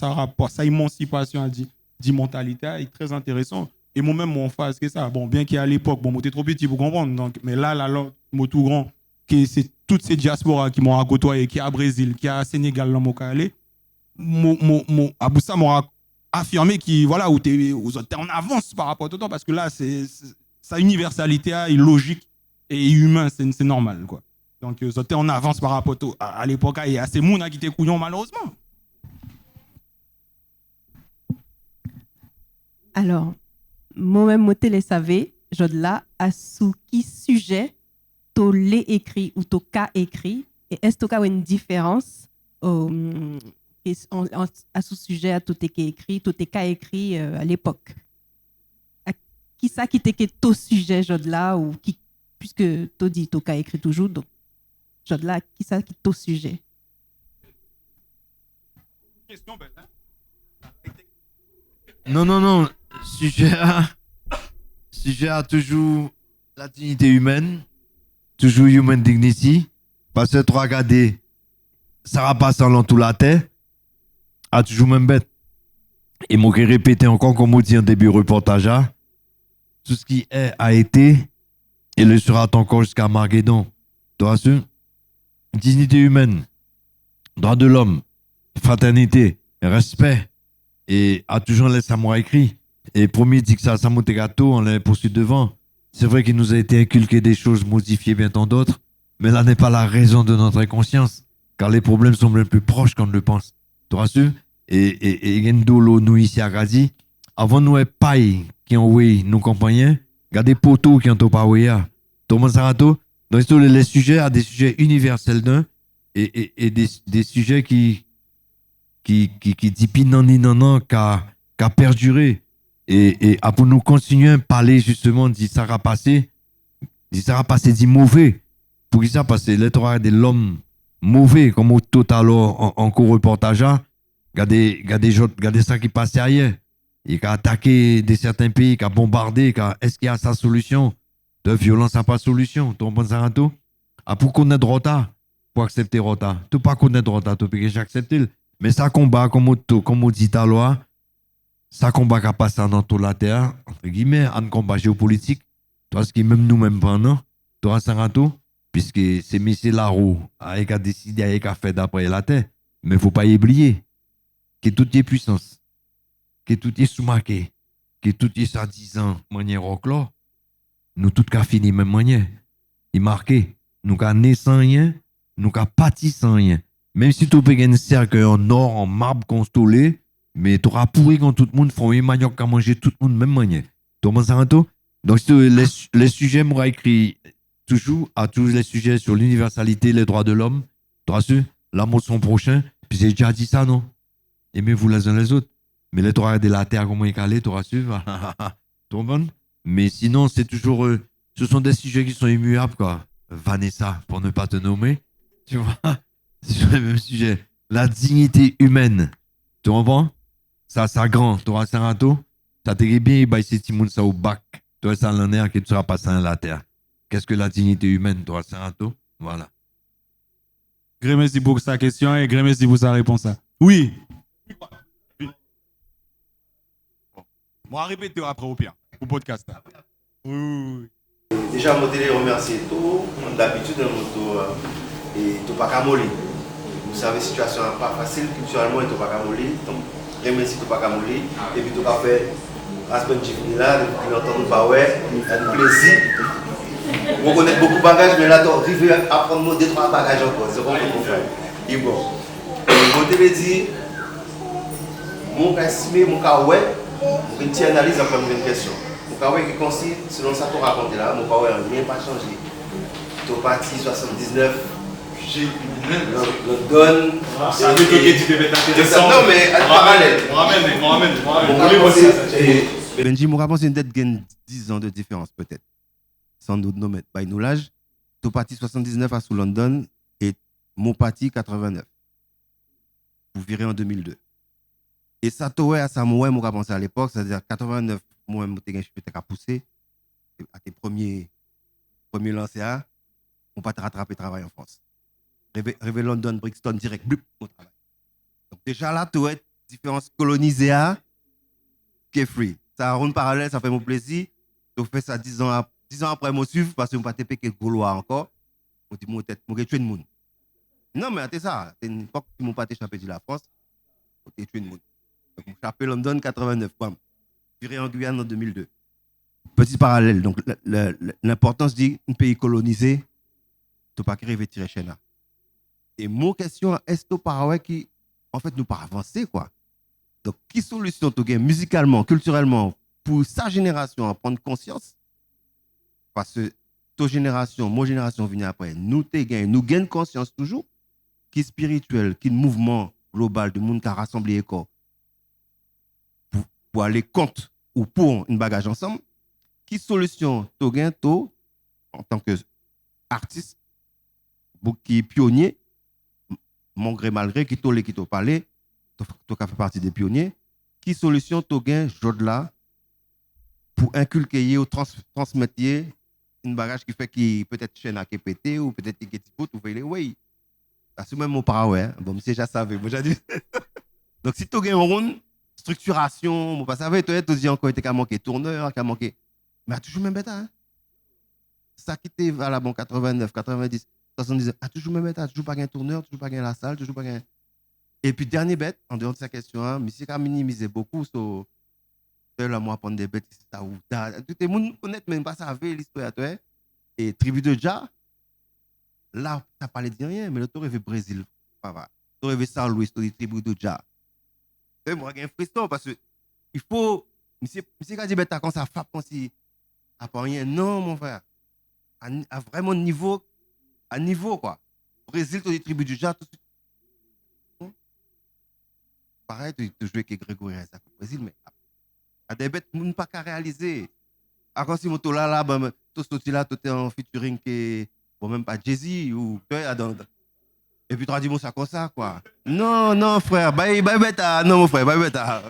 rapport, sa émancipation, dit mentalité, est très intéressant. Et moi-même, mon phase, c'est ça. Bon, bien qu'à l'époque, bon, moi, t'es trop petit pour comprendre. Donc, mais là, moi, tout grand, c'est toutes ces diasporas qui m'ont côtoyé, qui à Brésil, qui à Sénégal, là, mon allé. Abou ça m'aura affirmé qui voilà où t'es en avance par rapport au temps parce que là sa universalité est logique et humain, c'est normal quoi. Donc t'es en avance par rapport à l'époque et à ces gens qui étaient couillons malheureusement. Alors, moi-même, moi, les savais, je là, à sous qui sujet, tu l'as écrit ou tu as écrit, et est-ce qu'il y a une différence à ce sujet, à tout écrit, tout est écrit à l'époque? Qui ça qui t'est ton sujet, je là, ou qui, puisque tu dis, tu as écrit toujours, donc, je là, qui ça qui ton sujet? Question, ben, hein? Non. Sujet a toujours la dignité humaine, toujours human dignity. Parce que tu regardes, ça va passer dans toute la terre, a toujours même bête. Et moi qui répéter encore, comme on dit en début reportage, tout ce qui est a été et le sera encore jusqu'à Marguedon. Toi, dignité humaine, droit de l'homme, fraternité, respect. Et a toujours laissé à moi écrit. Et premier dit que ça monte gâteau, on l'a poursuivi devant. C'est vrai qu'il nous a été inculqué des choses modifiées bien tant d'autres, mais là n'est pas la raison de notre inconscience, car les problèmes sont bien plus proches qu'on ne le pense. Tu rassures? Et Gendolo, nous ici à Gazi, avant nous, paille qui ont oui, nos compagnons, regardez poteaux qui ont pas oui. Thomas Sarato, donc les sujets à des sujets universels d'un, et des sujets qui dipinent non, qu'a perduré. Et pour nous continuer à parler justement dit ça va passer dit mauvais. Pour qui ça passer l'être de l'homme mauvais comme au total en co-reportage, regardez ça qui passe derrière. Il a attaqué des certains pays, il a bombardé, est-ce qu'il y a sa solution? De violence n'a pas de solution. Tu comprends ça tout? Pour connaître Rota, pour accepter Rota. Tu pas connaître Rota, tu peux accepter. Mais ça combat comme on dit à loi. Ça combat qui passe dans toute la terre, entre guillemets, un combat géopolitique, toi, ce qui même nous-mêmes pendant, toi, Sarato, puisque c'est M. Larou qui a décidé, qui a fait d'après la terre. Mais il ne faut pas y oublier que toutes les puissances, que toutes les sous-marquées, que toutes les soi-disant manière reclore, nous toutes qu'à fini même manière. Il marqué, nous qu'à né sans rien, nous qu'à pâti sans rien. Même si tu peux gagner un cercle en or, en marbre constellé, mais tu auras pourri quand tout le monde font un manioc à manger tout le monde même manière. Thomas Saranto. Donc les sujets m'aura écrit toujours à tous les sujets sur l'universalité, les droits de l'homme, l'amour de son prochain. Puis j'ai déjà dit ça, non? Aimez-vous les uns les autres. Mais les droits de la terre, comment ils calent, tu auras su. Mais sinon, c'est toujours ce sont des sujets qui sont immuables, quoi. Vanessa, pour ne pas te nommer. Tu vois? C'est sur le même sujet. La dignité humaine. Tu comprends? Ça grand. Tu auras un râteau. Ça te dit bien, il c'est Timoun ça au bac. Tu auras ça en l'air que tu seras passé à la terre. Qu'est-ce que la dignité humaine? Tu auras un râteau. Voilà. Grand merci pour sa question et grand merci pour sa réponse. Oui. Moi, répéter après au pire, pour podcast. Oui. Déjà, je voudrais remercier tout. D'habitude, et tout pas camolé. Vous savez, la situation n'est pas facile culturellement, et tout pas camolé. Donc, remercie tout pas camolé. Et puis, tout pas fait. Aspect de là, depuis longtemps, nous pas ouais, un plaisir. On connaît beaucoup de bagages, mais là, tu arrives à prendre 2-3 bagages encore. C'est bon pour faire. Et bon. Je voudrais dire, mon cas estimé, mon cas ouais, une petite analyse après une question. Mon cas ouais qui consiste, selon ça qu'on raconte là, mon cas ouais n'a rien pas changé. Tu es parti 79. London. Ça veut dire que tu devais t'intéresser. Non, mais en parallèle. On ramène. Benji, je pense une dette gagne 10 ans de différence, peut-être. Sans nous nommer by nous l'âge. Tu es parti 79 à sous London et mon parti 89. Vous virez en 2002. Et ça, tu à ça, moi, je pensé à l'époque, c'est-à-dire 89, moi, je suis peut-être à pousser. tes premiers lancers, on va te rattraper travail en France. Rêver London, Brixton, direct, blup, au travail. Donc déjà là, tu as différence colonisée qui est free. Ça rend parallèle, ça fait mon plaisir. Tu fais ça 10 ans après, moi suivre parce que je ne vais pas te payer Gaulois encore. On dit, moi, tête, moi, tuer le monde. Non, mais c'est ça. C'est une époque où je n'ai pas échappé de la France. Je tuer le monde. Donc, je suis London 89, bam. Viré en Guyane en 2002. Petit parallèle. Donc, l'importance d'un pays colonisé, tu ne peux pas rêver de tirer Chena. Et mon question, est-ce que Paraguay qui, en fait, nous pas avancer, quoi? Donc, quelle solution tu as musicalement, culturellement, pour sa génération à prendre conscience? Parce que ta génération, mon génération vient après, nous gagnons conscience toujours, qui est spirituel, qui est mouvement global de monde qui a rassemblé pour aller contre ou pour une bagage ensemble. Quelle solution tu as en tant qu'artiste, qui est pionnier, mon gré malgré, qui t'a parlé, tu as fait partie des pionniers. Quelle solution tu as là pour inculquer ou transmettre une bagage qui fait qu'il peut-être chaîne à pété ou peut-être qu'il est ou fait oui. C'est même mon Paraguay. Bon, monsieur, je savais. Donc, si tu as une structuration, je ne savais pas, tu dis encore qu'il a manqué tourneur, qu'il a manqué. Mais toujours même bête. Hein? Ça qui était à la bon 89, 90, 70, toujours même bête. Toujours pas un tourneur, toujours pas la salle, toujours pas un. Et puis, dernier bête, en dehors de sa question, hein, monsieur a minimisé beaucoup sur. Là, moi, prendre des bêtes, ça ou tout le monde connaît même pas ça, l'histoire. Et Tribu de Dja, là, ça parlait de rien, mais le tour est Brésil. Tu rêves ça, Louis, tu Tribu de Dja. Et moi, j'ai un frisson parce que il faut. Monsieur a dit, quand ça frappe, comme si. À pas rien. Non, mon frère. À vraiment niveau. À niveau, quoi. Brésil, tu Tribu de Dja, tout de suite. Pareil, tu joues avec Grégory Isaac au Brésil, mais. À des bêtes, nous ne pas qu'à réaliser. À quand si mon tour là, tout ce là, tout est en featuring que, bon, même pas Jay-Z ou, et puis tu as dit, bon, ça comme ça, quoi. Non, frère, bye, bêta. Non, mon frère, bye, bêta.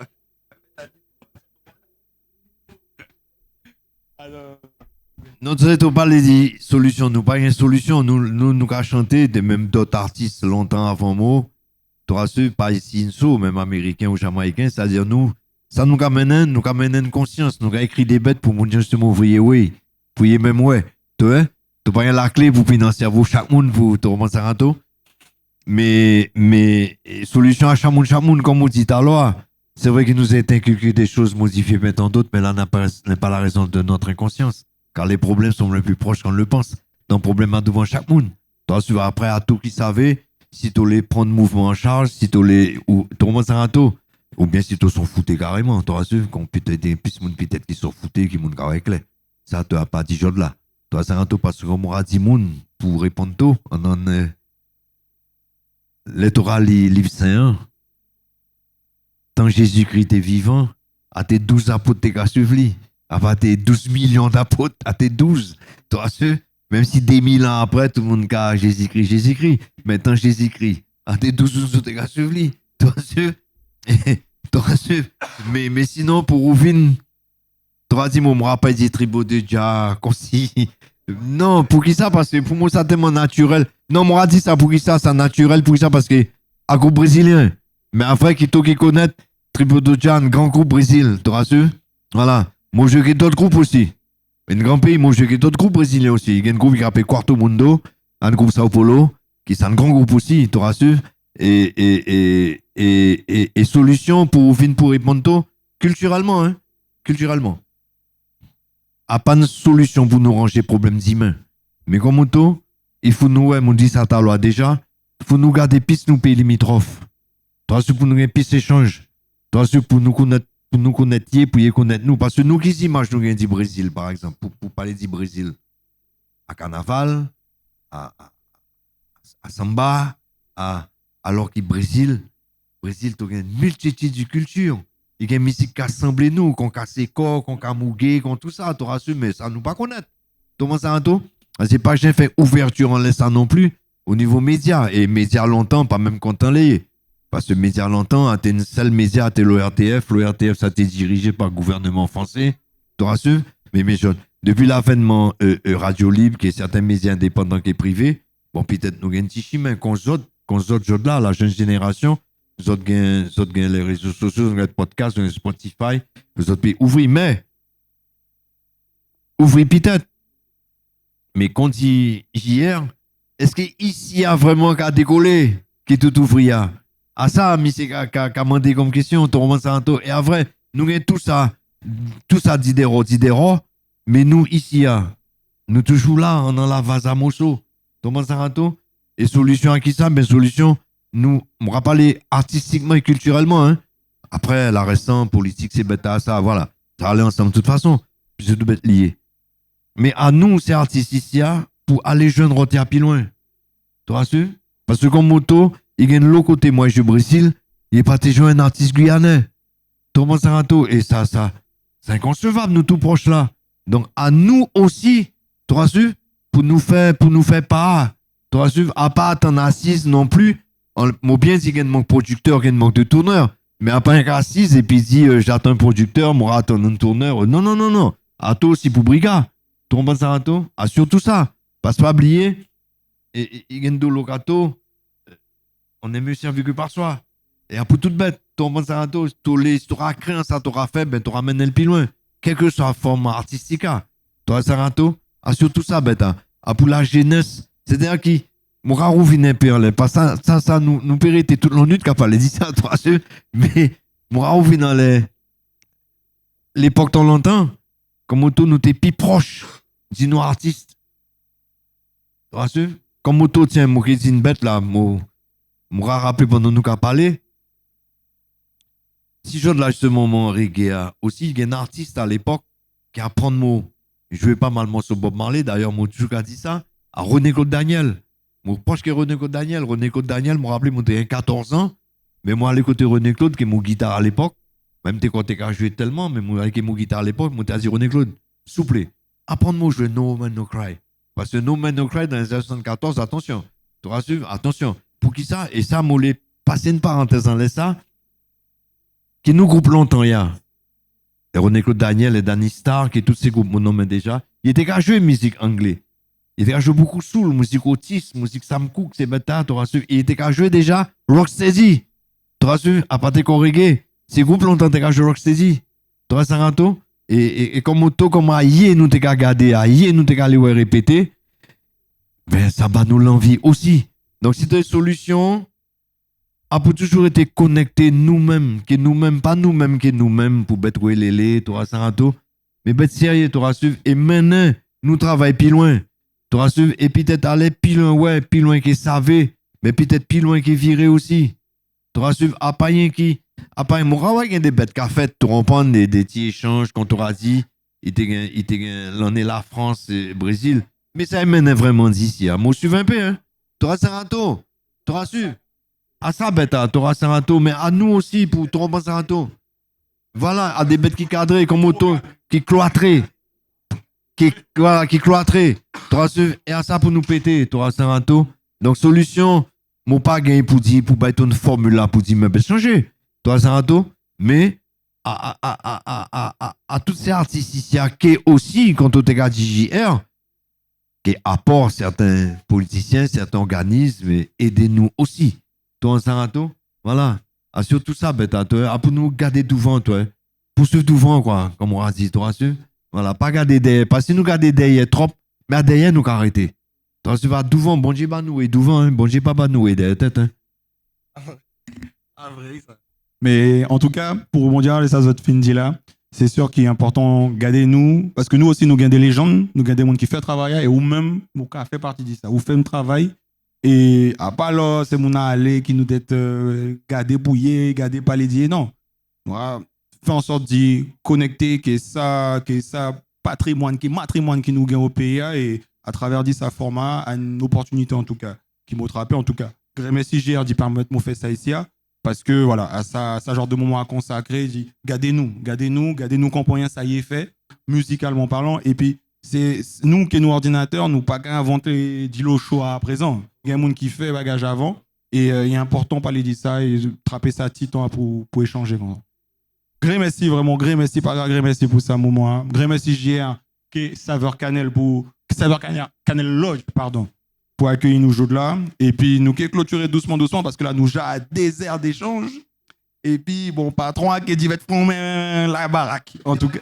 Non, tu sais, tu parles de solution. Nous pas une solution. Nous avons chanté, même d'autres artistes longtemps avant moi. Tu as su, pas ici, même américain ou jamaïcain, c'est-à-dire nous. Ça nous amène une conscience. Nous avons écrit des bêtes pour nous dire justement, voyez, oui, voyez même, ouais. Tu vois, tu pas la clé pour financer vous, chaque monde, pour te remonter à tout. Mais, solution à chaque monde, comme on dit tout à l'heure, c'est vrai qu'il nous a été inculqué des choses modifiées maintenant d'autres, mais là, n'est pas la raison de notre inconscience. Car les problèmes sont les plus proches qu'on le pense. Donc, le problème est devant chaque monde. Toi, tu vas après à tout qui savait, si tu les prends de mouvement en charge, si tu les, ou tu remontes à tout. Ou bien si tu s'en foutais carrément, tu rassures qu'on peut être des plus monde peut-être qui s'en foutait, qui m'ont carré clair. Ça, tu n'as pas dit jour là. Toi, c'est un tout parce qu'on m'aura dit moun pour répondre tout. On en l'étoral livre Saint. Tant Jésus-Christ est vivant, à tes 12 apôtres t'es suivi. À tes 12 millions d'apôtres, à tes 12. Tu rassures, même si des 1000 ans après, tout le monde a Jésus-Christ. Mais tant Jésus-Christ, à tes 12 t'es suivi. Tu rassures. mais sinon pour Ouvin tu as dit mon me rappelle des tribus de Dja comme si non pour qui ça parce que pour moi ça tellement naturel non moi dit ça pour qui ça c'est naturel pour qui ça parce que à groupe brésilien mais après qui connaît tribu de Dja un grand groupe Brésil tu rassures voilà moi je connais d'autres groupes aussi un grand pays moi je connais d'autres groupes brésiliens aussi il y a un groupe qui s'appelle Quarto Mundo un groupe Sao Paulo qui c'est un grand groupe aussi tu rassures et solution pour répondre culturellement, hein? Culturellement. A pas de solution pour nous ranger problèmes humains. Mais comme on il faut nous, on dit ça à déjà, il faut nous garder pistes nous pays limitrophes. Toi, pour nous pistes échange. Toi, pour nous connaître, pour y connaître nous. Parce que nous, qui images nous gagnons du Brésil, par exemple, pour parler du Brésil. À Carnaval, à Samba, alors que Brésil, tu as une multitude de cultures. Il y a une musique qui assemble nous, qu'on casse les corps, qu'on a mougué, qu'on tout ça, tu rassures, mais ça nous pas connaître. Comment ça, tout? C'est pas que j'ai fait ouverture en laissant non plus au niveau média. Et média longtemps, pas même content les. Parce que média longtemps, t'es une seule média, t'es l'ORTF. L'ORTF, ça t'est dirigé par le gouvernement français. Tu rassures? Mais jeunes. depuis l'avènement Radio Libre, qui est certains médias indépendants qui est privé, bon, peut-être nous avons un petit chemin qu'on autres là, la jeune génération, nous autres gagnent les réseaux sociaux, nous avons des podcasts, nous avons Spotify, nous autres pays ouvrez peut-être. Mais qu'on dit hier, est-ce qu'ici, il y a vraiment qu'à décoller, qui tout ouvrier? À ça, mais c'est qu'à demander comme question, et à vrai, nous avons tout ça d'idéro, mais nous, ici, nous toujours là, on a la vase à mosso, et solution à qui ça? Ben, solution, nous, on va parler artistiquement et culturellement, hein. Après, la restant politique, c'est bête à ça, voilà. Ça allait ensemble de toute façon, puis c'est tout bête lié. Mais à nous, c'est artistes ici, pour aller jeune roter à plus loin. Tu vois sûr? Parce que comme moto, il y a l'autre côté, moi, je Brésil, il est pas toujours un artiste guyanais. Thomas Sarato, et ça, c'est inconcevable, nous tout proches là. Donc, à nous aussi, tu vois sûr? Pour nous faire part. Tu vois sûr? À pas attendre assise non plus. Moi, bien, il y a un manque de producteur, il y a un manque de tourneur. Mais à pas un assise et puis dit, j'attends un producteur, moi, attends un tourneur. Non. À toi aussi pour Briga. Thomas Sarato, à surtout ça. Parce que pas oublier, il y a un locato, on est mieux servi que par soi. Et à pour toute bête, Thomas Sarato, si tu auras créé ça, tu auras fait, ben, tu auras mené le plus loin. Quelle que soit la forme artistique, Thomas Sarato, à surtout ça, bête, à pour la jeunesse, c'est-à-dire qui, m'aura rouviné perle, parce que ça, nous périté toute la nuit, capable de dire ça, toi, mais m'aura rouviné dans l'époque tant longtemps, comme auto, nous t'es plus proche, dis-nous artistes. Tu vois, comme auto, tiens, moi qui dis une bête là, m'aura rappelé pendant nous qu'à parler. Si je de ce moment reggae, aussi, il y a un artiste à l'époque qui apprend le mot. Je jouais pas mal sur Bob Marley, d'ailleurs, moi, toujours dit ça, à René-Claude Daniel. Moi, proche que René-Claude Daniel, m'a rappelé, moi, j'ai 14 ans, mais moi, à l'écouter René-Claude, qui est mon guitare à l'époque, même quand t'es qu'à jouer tellement, mais moi, avec mon guitare à l'époque, moi, t'as dit René-Claude, souple, apprends-moi à jouer No Man No Cry. Parce que No Man No Cry, dans les années 74, attention, tu rassures, attention, pour qui ça? Et ça, moi, passer une parenthèse dans les ça, qui nous groupe longtemps, il y a. Et René-Claude Daniel et Danny Starr, qui tous ces groupes, mon nom déjà, il était qu'à jouer musique anglaise. Il était qu'à jouer beaucoup soul, musique Otis, musique Sam Cooke, c'est bêta, tu rassures. Il était qu'à jouer déjà Rocksteady. Tu rassures, à part qu'on reggae. Ces groupes longtemps, t'es qu'à jouer Rocksteady. Tu rassures, et comme auto, comme aïe, nous t'es qu'à garder, aïe, nous t'es qu'à aller répéter, ben, ça va nous l'envie aussi. Donc, si tu as une solution, pour toujours été connecté nous-mêmes, pas nous-mêmes, que nous-mêmes, pour bête les, tu rassures, mais bête sérieux, tu rassures, et maintenant, nous travaillons plus loin. Tu rassures, et peut-être aller plus loin, ouais, plus loin que savait, mais peut-être plus loin que viré aussi. Tu rassures, à pas rien qui, à pas un moral, il y a des bêtes qu'a fait, tu comprends, des petits échanges, quand tu auras dit, il était l'en est la France et le Brésil, mais ça mène vraiment d'ici, moi, je suis un peu, hein. Tu rassures, tu rassures. À ça, bête, tu rassures, mais à nous aussi, pour tu rassures. Voilà, à des bêtes qui cadraient, comme auto, qui cloîtraient. Qui cloîtraient. Tu rassures, et à ça, pour nous péter, tu rassures. Donc, solution, mon pas gagné pour dire, pour battre une formule là, pour dire, mais ben, changer. Tu rassures, mais à tous ces artistes ici, qui aussi, quand on te dit JR, qui apportent certains politiciens, certains organismes, aidez-nous aussi. Toi, Sarato, voilà. Assure tout ça, bête, toi. Pour nous garder devant, toi. Pour suivre devant, quoi, comme on a dit, toi, assure. Voilà, pas garder derrière. Parce que si nous garder derrière trop, mais derrière, nous arrêter. Toi, tu vas devant, bon Dieu, bah nous, et devant, hein, bon Dieu, pas nous, et derrière tête, hein. Ah, vrai, ça. Mais en tout cas, pour rebondir à ça, votre fin dit là, c'est sûr qu'il est important de garder nous, parce que nous aussi, nous gagnons des légendes, nous gagnons des gens qui font travail, et ou même, nous fait partie de ça. Vous faites un travail, et à part là, c'est mon aller qui nous d'être gardé bouillé, gardé pas les dire, non. Voilà, fait en sorte de connecter que ça patrimoine, qui matrimoine qui nous gagne au pays, et à travers ça format, à une opportunité en tout cas, qui m'a attrapé en tout cas. Merci GR d'y permettre de faire ça ici. Parce que voilà, à ça genre de moment à consacrer, dit gardez-nous, comprenez ça y est fait, musicalement parlant. Et puis, c'est nous qui nous ordinateurs, nous pas qu'à inventer du show à présent. Il y a des gens qui fait bagage avant. Et il est important de parler de ça et de trapper ça petit temps pour échanger. Grand merci, vraiment, grand merci pour ça, moment. Grand merci, JR. que Saveur Cannelle Lodge, pardon, pour accueillir nous aujourd'hui là. Et puis, nous qui clôturer doucement, parce que là, nous déjà à désert d'échange. Et puis, bon, patron qui dit va te prendre la baraque, en tout cas.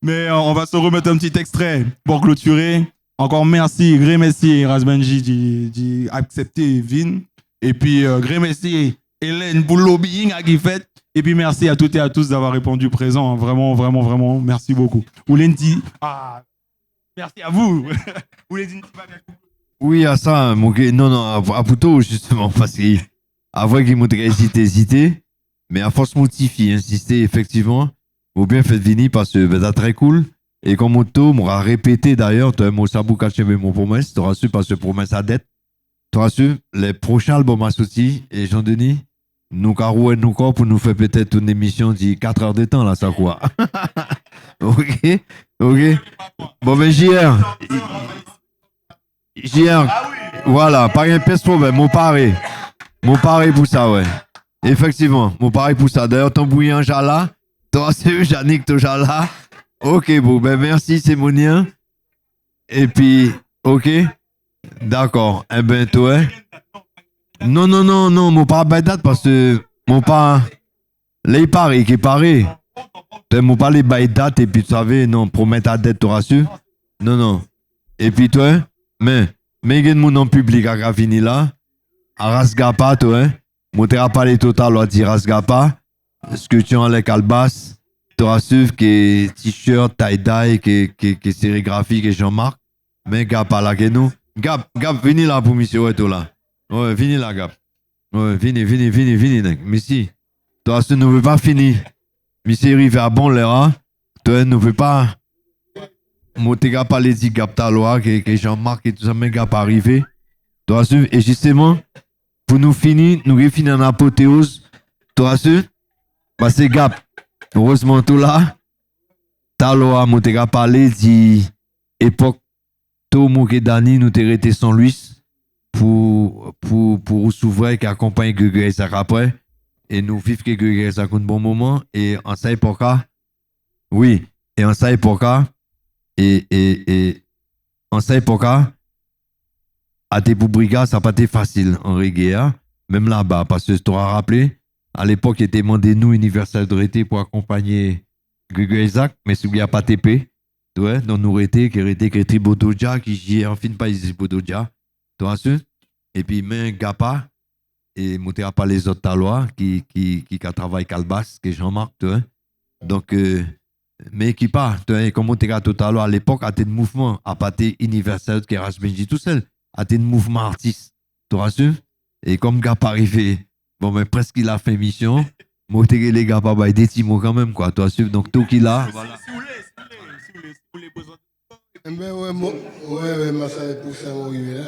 Mais on va se remettre un petit extrait pour clôturer. Encore merci, grand merci Razbenji d'accepter Vin. Et puis, grand merci Hélène pour le lobbying qui fait. Et puis, merci à toutes et à tous d'avoir répondu présent. Vraiment, vraiment, vraiment, merci beaucoup. Oulendi, merci à vous. Oulendi, Oui, à ça, mon gars. Non, à plutôt, justement, parce que avant qu'il m'ait hésité, mais à force motifier, insister, effectivement, vous bien fait venir parce que c'est très cool. Et comme moto, m'aura répété d'ailleurs, tu as mon sabou caché mon promesse, tu auras su parce que promesse à dette. Tu auras su, les prochains albums associés, et Jean-Denis, nous carouons nous corps pour nous faire peut-être une émission de 4 heures de temps, là, ça quoi. Ok. Bon, ben, JR, voilà, pas un peste problème, mon pari pour ça, ouais. Effectivement, mon pari pour ça. D'ailleurs, ton bouillant, Jala, toi, c'est Yannick, toi, Jala. Ok, bon, ben, merci, c'est Monien. Et puis, ok, d'accord, eh ben, toi, non, mon pas date parce que mon pas, les paris qui parie. Mon pas les bail date et puis tu savais, non, promettre à dette, tu rassures. Non. Et puis toi, mais il y a mon en public à fini là, à Rasgapa, toi, mon t'as pas les total, on dit Rasgapa, ce que tu as en les calbas, tu rassures que t-shirt, tie-dye, que sérigraphie, que Jean-Marc, mais Gap à la que nous. Gap, venez là pour monsieur, ouais, toi là. Ouais, venez là, Gap. Ouais, venez, mais si, toi, ce ne veut pas finir. Monsieur arrive à bon l'air, toi, ne veut pas. Moi, t'es pas les dit Gap ta loi, que Jean-Marc et tout ça, mais Gap arrivé. Toi, et justement, pour nous finir, en apothéose, toi, parce que Gap, heureusement, tout là, ta loi, moi, t'es parlé dit époque, tout le Dani, nous t'es resté sans lui pour s'ouvrir qui accompagne Grégory Isaac après. Et nous vivons que Grégory Isaac un bon moment. Et en ça époque, oui, et en ça époque, et en ça époque, à tes pour brigades, ça n'a pas été facile en reggae, même là-bas, parce que tu auras rappelé, à l'époque, il était demandé nous, universel de rété, pour accompagner Grégory Isaac, mais s'il n'y a pas TP, ouais, dans nous rété, qui rété, qui Tribodoja, qui j'y en fin pas les Tribodoja, tu vois, et puis, mais Gapa, et monter à pas les autres talois qui travaillent Calbas, qui Jean-Marc, tu vois. Donc, mais qui pas, tu vois, comme on était tout à l'heure, à l'époque, à tes mouvements, à pas tes universels, qui est Benji tout seul, à tes mouvements artistes, tu vois, et comme Gapa arrivé, bon, mais presque il a fait mission, monter les gars, pas des petits mots quand même, quoi, tu vois, donc tout qu'il a, voilà. Ben ouais, ma ça est pour ça, on est là.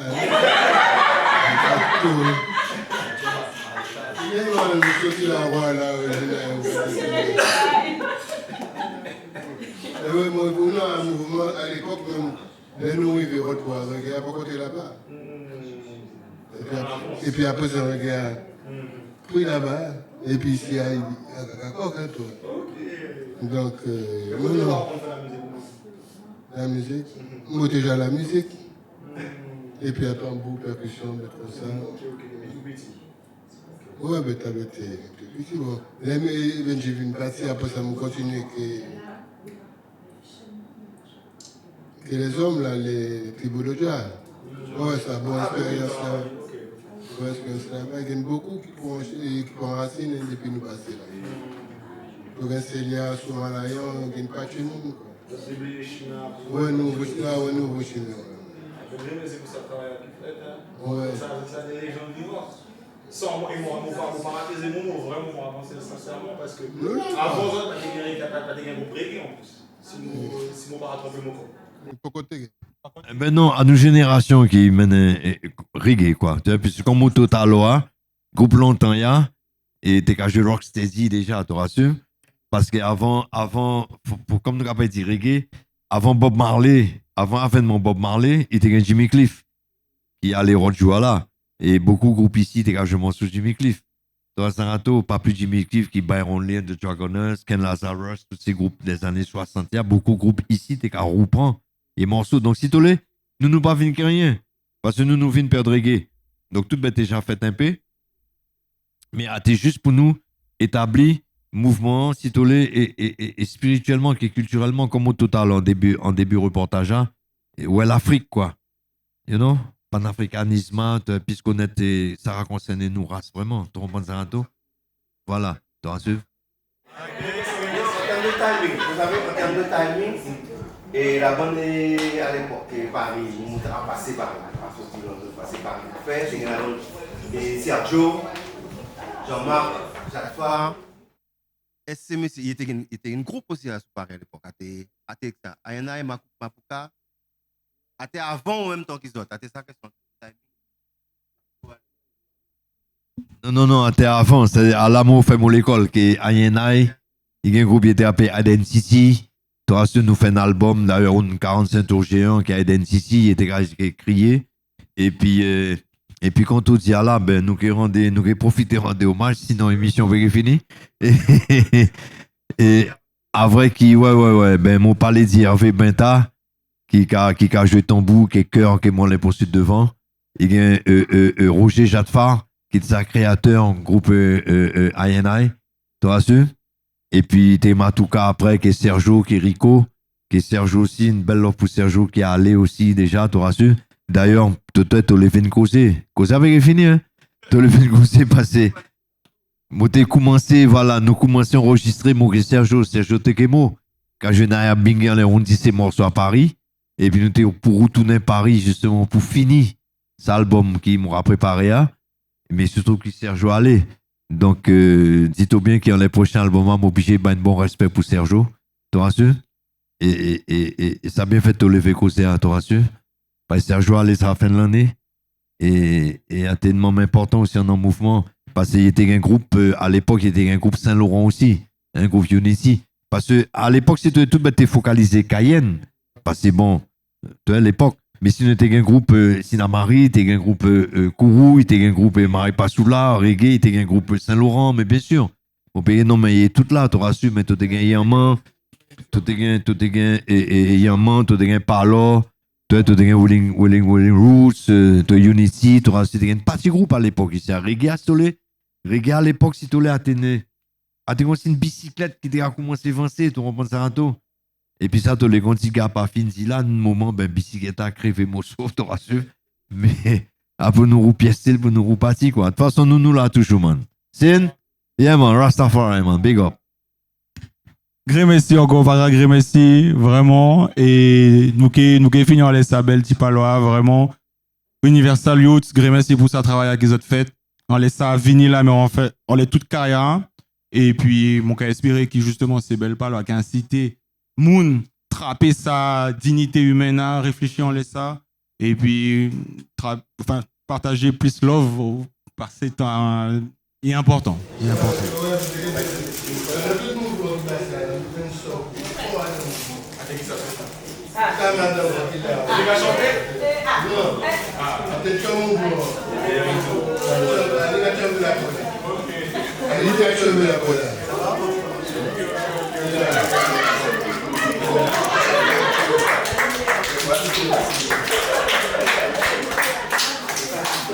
Oui, moi, on a un mouvement à l'époque, même, nous, il veut retrouver un regard pour côté là-bas. Et puis après, c'est un regard pris là-bas, et puis ici, il y a un coq, toi. Donc, non. La musique, moi déjà la musique, et puis à tambour, percussion, mettre comme ça. Ouais, mais t'as été petit, bon. J'ai vu une partie, après ça m'a continué que les hommes, là, les tribus de Jah. Ouais, ça a bonne expérience là. Ouais, expérience là. Il y a beaucoup qui prennent racine depuis nous passer là. Pour Célia, Soumalayan, il y a une partie de nous. Ouais, nous, vous Chine. C'est pour ça que tu Ouais. Ça des gens vivantes. Sans moi, on va rater des moments vraiment avancer sincèrement parce que avant ça, t'as des gars pour breaker en plus. Si mon pas rattraper mon corps. Ben non, à nos générations qui mènent reggae, quoi. Tu vois, puisque comme Moto Taloa, groupe longtemps, ya, et t'es qu'à jouer Rocksteady déjà, tu rassures. Parce qu'avant, comme nous avons dit reggae, avant Bob Marley, avant l'avènement Bob Marley, il était un Jimmy Cliff qui allait rejouer là. Et beaucoup de groupes ici étaient également sur Jimmy Cliff. Toi, Sarato, pas plus Jimmy Cliff qui Byron Lane de Dragoners, Ken Lazarus, tous ces groupes des années 60. Il y a beaucoup de groupes ici, t'es qu'à reprendre les morceaux. Donc, si tu l'es, nous pas venir que rien. Parce que nous venons perdre reggae. Donc, tout est déjà fait un peu. Mais c'est juste pour nous établir mouvement, si tu l'es, et spirituellement et culturellement, comme au total en début reportage, hein, ouais, l'Afrique, quoi. You know? Panafricanisme, puisqu'on était, ça concerne nous races vraiment. Tu comprends ça, Anto? Voilà, tu as suivi? En termes de timing, vous savez, en termes de timing, et la bande à l'époque, Paris, nous avons passé par là, passé par là. Et Sergio, Jean-Marc, Jacques Farr. Est-ce que il était une groupe aussi à Paris à l'époque? Ayana et Mapuka. C'était avant ou en même temps qu'ils ont? C'était ça question. Non, c'était avant. C'est à l'amour fait mon l'école qui Ayenai. Il y a un groupe qui était appelé Identity. Toi, nous fait un album, d'ailleurs, un 45 tours géant qui a Identity, il était crié. Et puis quand tout dit là, ben, nous qui profiter rendre hommage, sinon l'émission va finir. Et après qui, ouais, ben, mon palais dit Hervé Benta. Qui a joué tambour, qui est cœur, qui est mon les poursuites devant. Il y a Roger Jadfar, qui est sa créateur, groupe INI, tu as su? Et puis, t'es Matouka après, qui est Sergio, qui est Rico, qui est Sergio aussi, une belle offre pour Sergio, qui est allé aussi déjà, tu as su? D'ailleurs, peut-être, tu l'as fait une causer avec fini, hein? Tu l'as fait une causer passé. Moi, t'es commencé, voilà, nous commençons à enregistrer, mon Sergio Tekemo, quand je n'ai à Bingen, on dit ces morceaux à Paris. Et puis nous étions pour retourner à Paris justement pour finir cet album qui m'aura préparé à. Mais surtout qui Sergio allait. Donc dites-vous bien qu'en les prochains albums, je m'oblige à un bon respect pour Sergio. Tu rassures? Et ça a bien fait de te lever causer à tu rassures? Parce que Sergio allait à la fin de l'année. Et un tellement important aussi en mouvement. Parce qu'il était un groupe, à l'époque, il était un groupe Saint-Laurent aussi. Un groupe Unity. Parce qu'à l'époque, c'était tout focalisé Cayenne. Parce que bon, tu à l'époque, mais si nous étions un groupe Sinamari, tu un groupe Kourou, tu un groupe Maripasoula, Reggae, tu un groupe Saint-Laurent, mais bien sûr. On peut non, mais il est tout là, tu auras su, mais tu as Yaman, tu as Yaman, tu as Palo, tu as Willing Roots, tu as Unity, tu auras su, tu as un petit groupe à l'époque ici. Reggae à l'époque, si tu l'as atteint, aussi une bicyclette qui a commencé à avancer, tu comprends ça, Anto? Et puis ça, tous les gars qui pas fini là, un moment, ben, bicyclette a créé mon sauf, tu rassures. Mais, pour nous roupiester, pour nous roupartir, quoi. De toute façon, nous là, toujours, man. C'est, yeah, man, Rastafari, man, big up. Grand merci encore, grand merci, vraiment. Et nous qui finissons les sabelles, Tipaloa, vraiment. Universal Youth, grand merci pour ça travail qu'ils ont fait. On laisse ça venir là, mais on les toute carrière. Et puis, mon cas espéré qui, justement, c'est belle palo, qui a incité moun trapper sa dignité humaine, réfléchir en laisse ça et puis partager plus love parce que c'est important.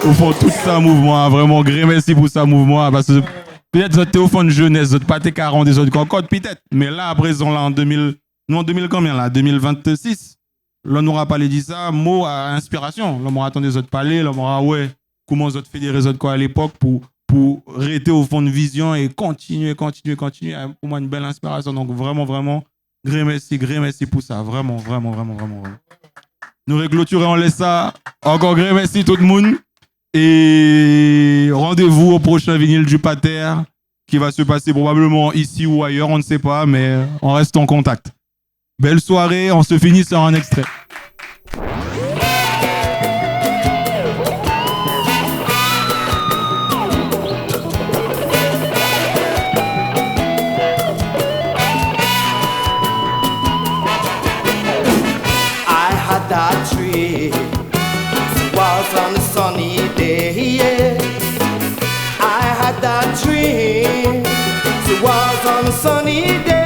Au fond, tout ça mouvement, vraiment, grand merci pour ça mouvement, parce que peut-être vous êtes au fond de jeunesse, vous n'êtes pas tes 40, des autres concorde, peut-être, mais là, à présent, là, en 2026, là, on n'aura pas dit ça, mot à inspiration, là, on attend des autres parler, là, on aura, ouais, comment vous autres fait des réseaux de quoi à l'époque pour rester au fond de vision et continuer, pour moi, une belle inspiration, donc vraiment, grand merci pour ça, vraiment. Nous réclôturons, on laisse ça, encore grand merci tout le monde. Et rendez-vous au prochain vinyle du Pater qui va se passer probablement ici ou ailleurs, on ne sait pas, mais on reste en contact. Belle soirée, on se finit sur un extrait. I had that tree was on a sunny day, yeah. I had that tree 'Cause on sunny days